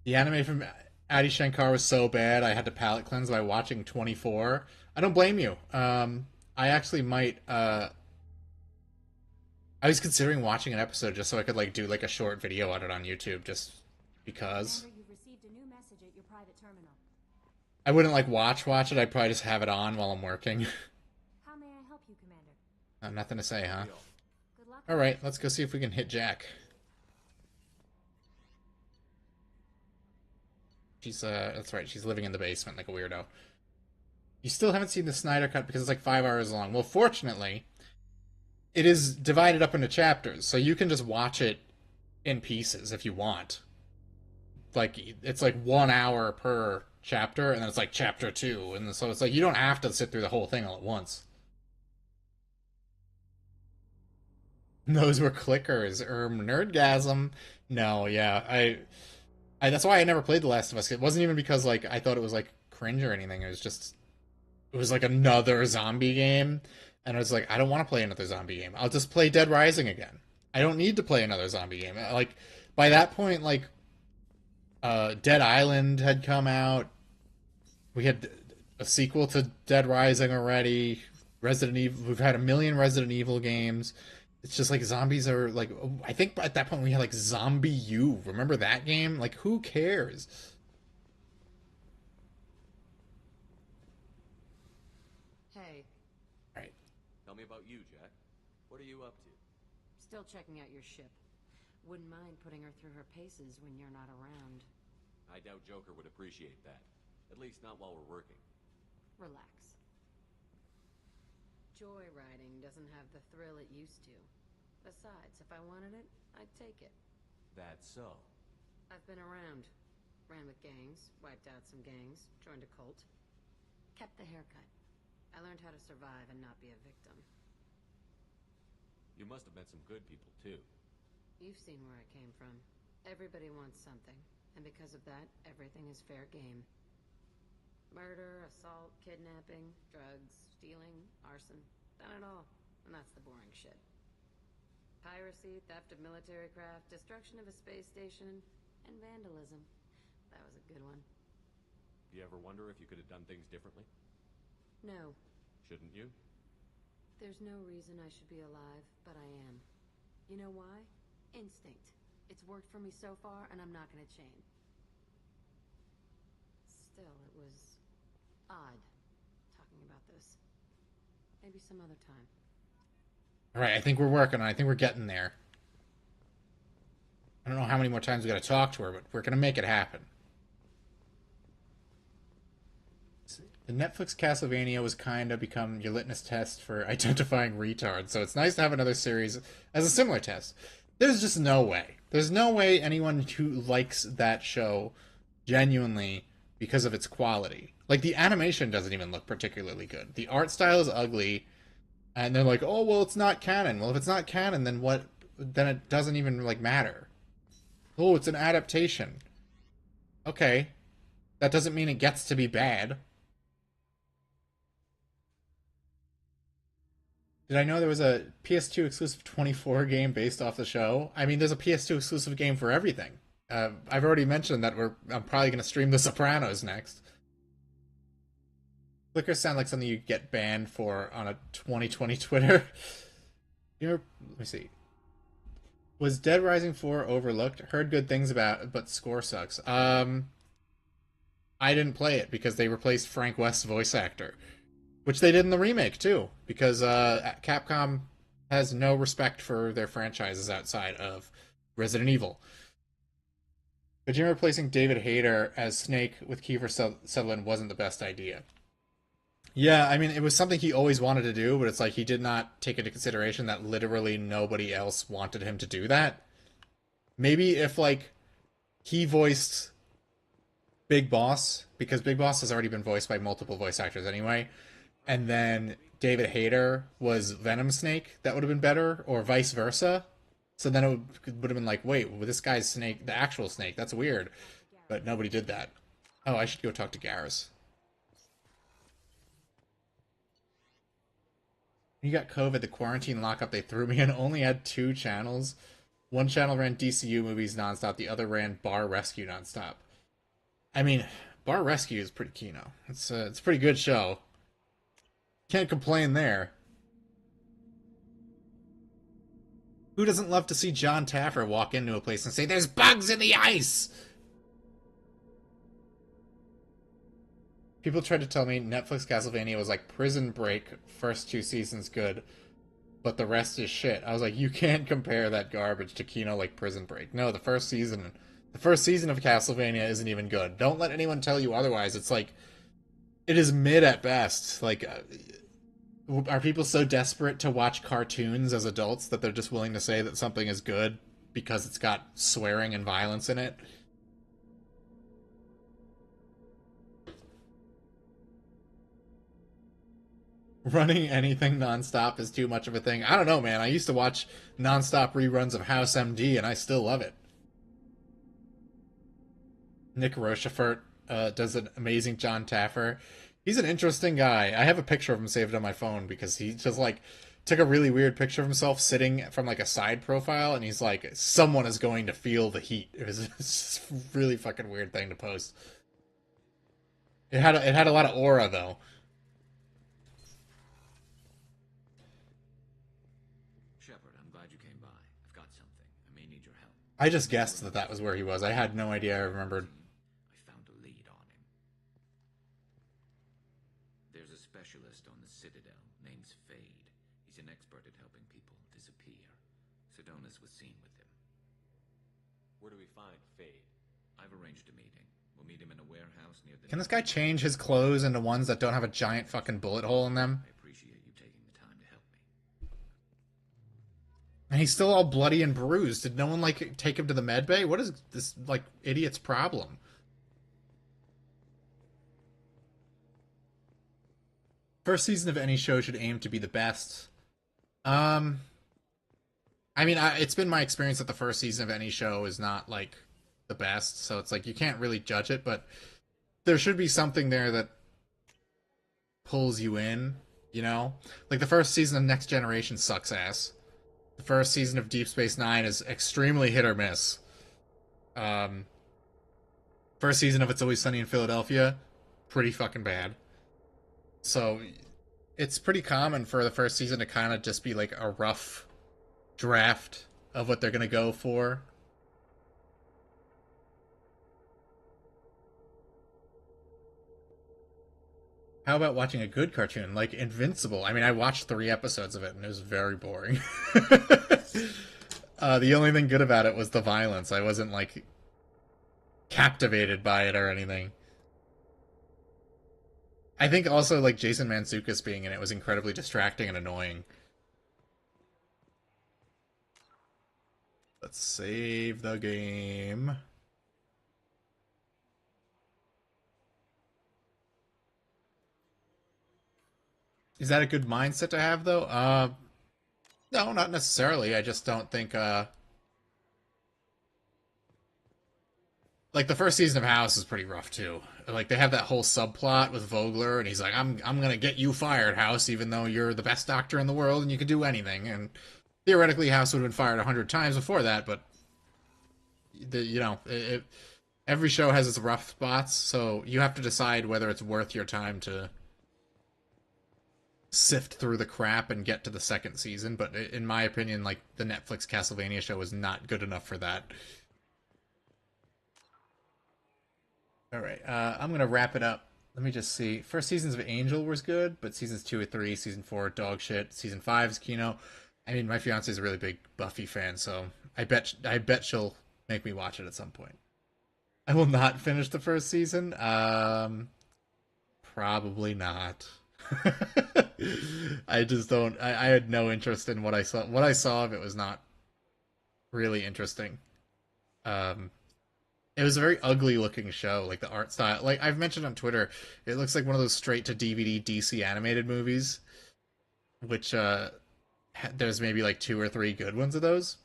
B: The anime from Adi Shankar was so bad, I had to palate cleanse by watching 24. I don't blame you. I actually might. I was considering watching an episode just so I could like do like a short video on it on YouTube, just because.
K: Remember, you've received a new message at your private terminal.
B: I wouldn't like watch it. I'd probably just have it on while I'm working.
K: How may I help you, Commander?
B: Nothing to say, huh?
K: Good luck.
B: All right, let's go see if we can hit Jack. She's that's right. She's living in the basement like a weirdo. You still haven't seen the Snyder Cut because it's like 5 hours long. Well, fortunately, it is divided up into chapters, so you can just watch it in pieces if you want. Like, it's like 1 hour per chapter, and then it's like chapter 2, and so it's like you don't have to sit through the whole thing all at once. Those were clickers. Nerdgasm. No, yeah, I that's why I never played The Last of Us. It wasn't even because like I thought it was like cringe or anything. It was like another zombie game, and I was like, I don't want to play another zombie game. I'll just play Dead Rising again. I don't need to play another zombie game. Like by that point, like Dead Island had come out. We had a sequel to Dead Rising already. Resident Evil. We've had a million Resident Evil games. It's just like zombies are like. I think at that point we had like Zombie U. Remember that game? Like who cares?
I: Hey.
B: Right.
E: Tell me about you, Jack. What are you up to?
I: Still checking out your ship. Wouldn't mind putting her through her paces when you're not around.
E: I doubt Joker would appreciate that. At least not while we're working.
I: Relax. Joyriding doesn't have the thrill it used to. Besides, if I wanted it, I'd take it.
E: That's so.
I: I've been around. Ran with gangs, wiped out some gangs, joined a cult. Kept the haircut. I learned how to survive and not be a victim.
E: You must have met some good people, too.
I: You've seen where I came from. Everybody wants something, and because of that, everything is fair game. Murder, assault, kidnapping, drugs, stealing, arson. Done it all. And that's the boring shit. Piracy, theft of military craft, destruction of a space station, and vandalism. That was a good one.
E: Do you ever wonder if you could have done things differently?
I: No.
E: Shouldn't you?
I: There's no reason I should be alive, but I am. You know why? Instinct. It's worked for me so far, and I'm not gonna change. Still, it was odd talking about this. Maybe some other time.
B: All right, I think we're working on it. I think we're getting there. I don't know how many more times we got to talk to her, but we're gonna make it happen. The Netflix Castlevania was kind of become your litmus test for identifying retards, so it's nice to have another series as a similar test. There's just no way. There's no way anyone who likes that show genuinely because of its quality. Like, the animation doesn't even look particularly good. The art style is ugly, and they're like, oh, well, it's not canon. Well, if it's not canon, then what? Then it doesn't even, like, matter. Oh, it's an adaptation. Okay. That doesn't mean it gets to be bad. Did I know there was a PS2 exclusive 24 game based off the show? I mean, there's a PS2 exclusive game for everything. I've already mentioned that I'm probably going to stream The Sopranos next. Flickers sound like something you get banned for on a 2020 Twitter. Let me see. Was Dead Rising 4 overlooked? Heard good things about it, but score sucks. I didn't play it because they replaced Frank West's voice actor, which they did in the remake too, because Capcom has no respect for their franchises outside of Resident Evil. Kojima replacing David Hayter as Snake with Kiefer Sutherland wasn't the best idea. Yeah, I mean, it was something he always wanted to do, but it's like he did not take into consideration that literally nobody else wanted him to do that. Maybe if, like, he voiced Big Boss, because Big Boss has already been voiced by multiple voice actors anyway, and then David Hayter was Venom Snake, that would have been better, or vice versa. So then it would have been like, wait, well, this guy's Snake, the actual Snake, that's weird. But nobody did that. Oh, I should go talk to Garrus. You got COVID, the quarantine lockup they threw me in only had 2 channels. One channel ran DCU movies nonstop, the other ran Bar Rescue nonstop. I mean, Bar Rescue is pretty kino. It's a pretty good show. Can't complain there. Who doesn't love to see John Taffer walk into a place and say, "There's bugs in the ice"? People tried to tell me Netflix Castlevania was like Prison Break, first 2 seasons good, but the rest is shit. I was like, you can't compare that garbage to Kino like Prison Break. No, the first season of Castlevania isn't even good. Don't let anyone tell you otherwise. It's like, it is mid at best. Like, are people so desperate to watch cartoons as adults that they're just willing to say that something is good because it's got swearing and violence in it? Running anything nonstop is too much of a thing. I don't know, man. I used to watch nonstop reruns of House MD, and I still love it. Nick Rochefort does an amazing John Taffer. He's an interesting guy. I have a picture of him saved on my phone because he just, like, took a really weird picture of himself sitting from, like, a side profile, and he's like, someone is going to feel the heat. It was just a really fucking weird thing to post. It had a lot of aura, though. I just guessed that was where he was. I had no idea. I remembered.
E: I found a lead on him. There's a specialist on the Citadel named Fade. He's an expert at helping people disappear. Sidonis was seen with him.
F: Where do we find Fade?
E: I've arranged a meeting. We'll meet him in a warehouse near the...
B: Can this guy change his clothes into ones that don't have a giant fucking bullet hole in them?
E: I appreciate you taking the time to help me.
B: And he's still all bloody and bruised. Did no one, like, take him to the med bay? What is this, like, idiot's problem? First season of any show should aim to be the best. I mean, it's been my experience that the first season of any show is not, like, the best. So it's like, you can't really judge it, but there should be something there that pulls you in, you know? Like, the first season of Next Generation sucks ass. The first season of Deep Space Nine is extremely hit or miss. First season of It's Always Sunny in Philadelphia, pretty fucking bad. So, it's pretty common for the first season to kind of just be like a rough draft of what they're going to go for. How about watching a good cartoon, like Invincible? I mean, I watched 3 episodes of it, and it was very boring. The only thing good about it was the violence. I wasn't, like, captivated by it or anything. I think also, like, Jason Mantzoukas being in it was incredibly distracting and annoying. Let's save the game. Is that a good mindset to have, though? No, not necessarily. I just don't think, like, the first season of House is pretty rough, too. Like, they have that whole subplot with Vogler, and he's like, I'm gonna get you fired, House, even though you're the best doctor in the world and you can do anything. And theoretically, House would have been fired 100 times before that, but, you know, every show has its rough spots, so you have to decide whether it's worth your time to sift through the crap and get to the second season. But in my opinion, like, the Netflix Castlevania show is not good enough for that. All right, I'm gonna wrap it up. Let me just see. First seasons of Angel was good, but seasons 2 or 3, season 4, dog shit. Season 5's Kino. I mean, my fiance is a really big Buffy fan, so I bet she'll make me watch it at some point. I will not finish the first season. Probably not. I just don't. I had no interest in what I saw. What I saw of it was not really interesting. It was a very ugly looking show, like the art style. Like I've mentioned on Twitter, it looks like one of those straight to DVD DC animated movies, which there's maybe like 2 or 3 good ones of those.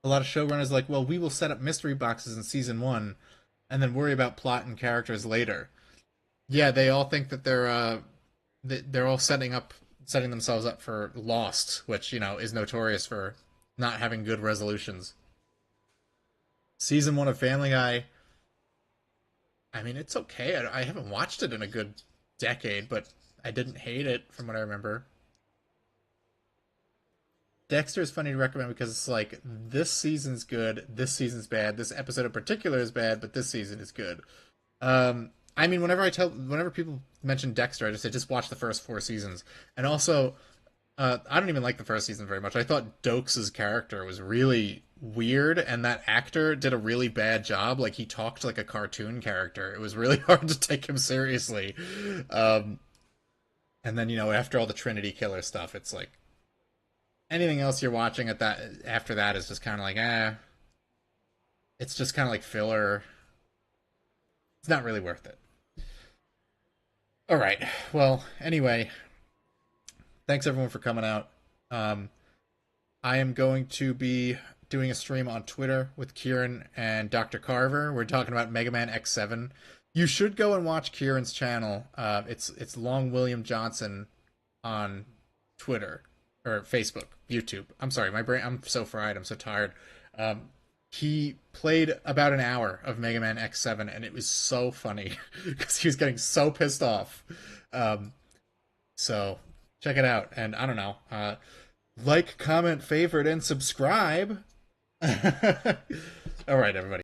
B: A lot of showrunners are like, well, we will set up mystery boxes in season 1 and then worry about plot and characters later. Yeah, they all think that they're all setting themselves up for Lost, which, you know, is notorious for not having good resolutions. Season 1 of Family Guy, I mean, it's okay. I haven't watched it in a good decade, but I didn't hate it from what I remember. Dexter is funny to recommend because it's like, this season's good, this season's bad, this episode in particular is bad, but this season is good. I mean, whenever people mention Dexter, I just say, just watch the first 4 seasons. And also, I don't even like the first season very much. I thought Dokes' character was really weird, and that actor did a really bad job. Like, he talked like a cartoon character. It was really hard to take him seriously. And then, you know, after all the Trinity Killer stuff, it's like, anything else you're watching after that is just kind of like, it's just kind of like filler. It's not really worth it. All right. Well, anyway, thanks everyone for coming out. I am going to be doing a stream on Twitter with Kieran and Dr. Carver. We're talking about Mega Man X7. You should go and watch Kieran's channel. It's Long William Johnson on Twitter or Facebook, YouTube. I'm sorry, my brain. I'm so fried. I'm so tired. He played about an hour of Mega Man X7, and it was so funny because he was getting so pissed off. So check it out, and I don't know, like, comment, favorite, and subscribe. All right, everybody.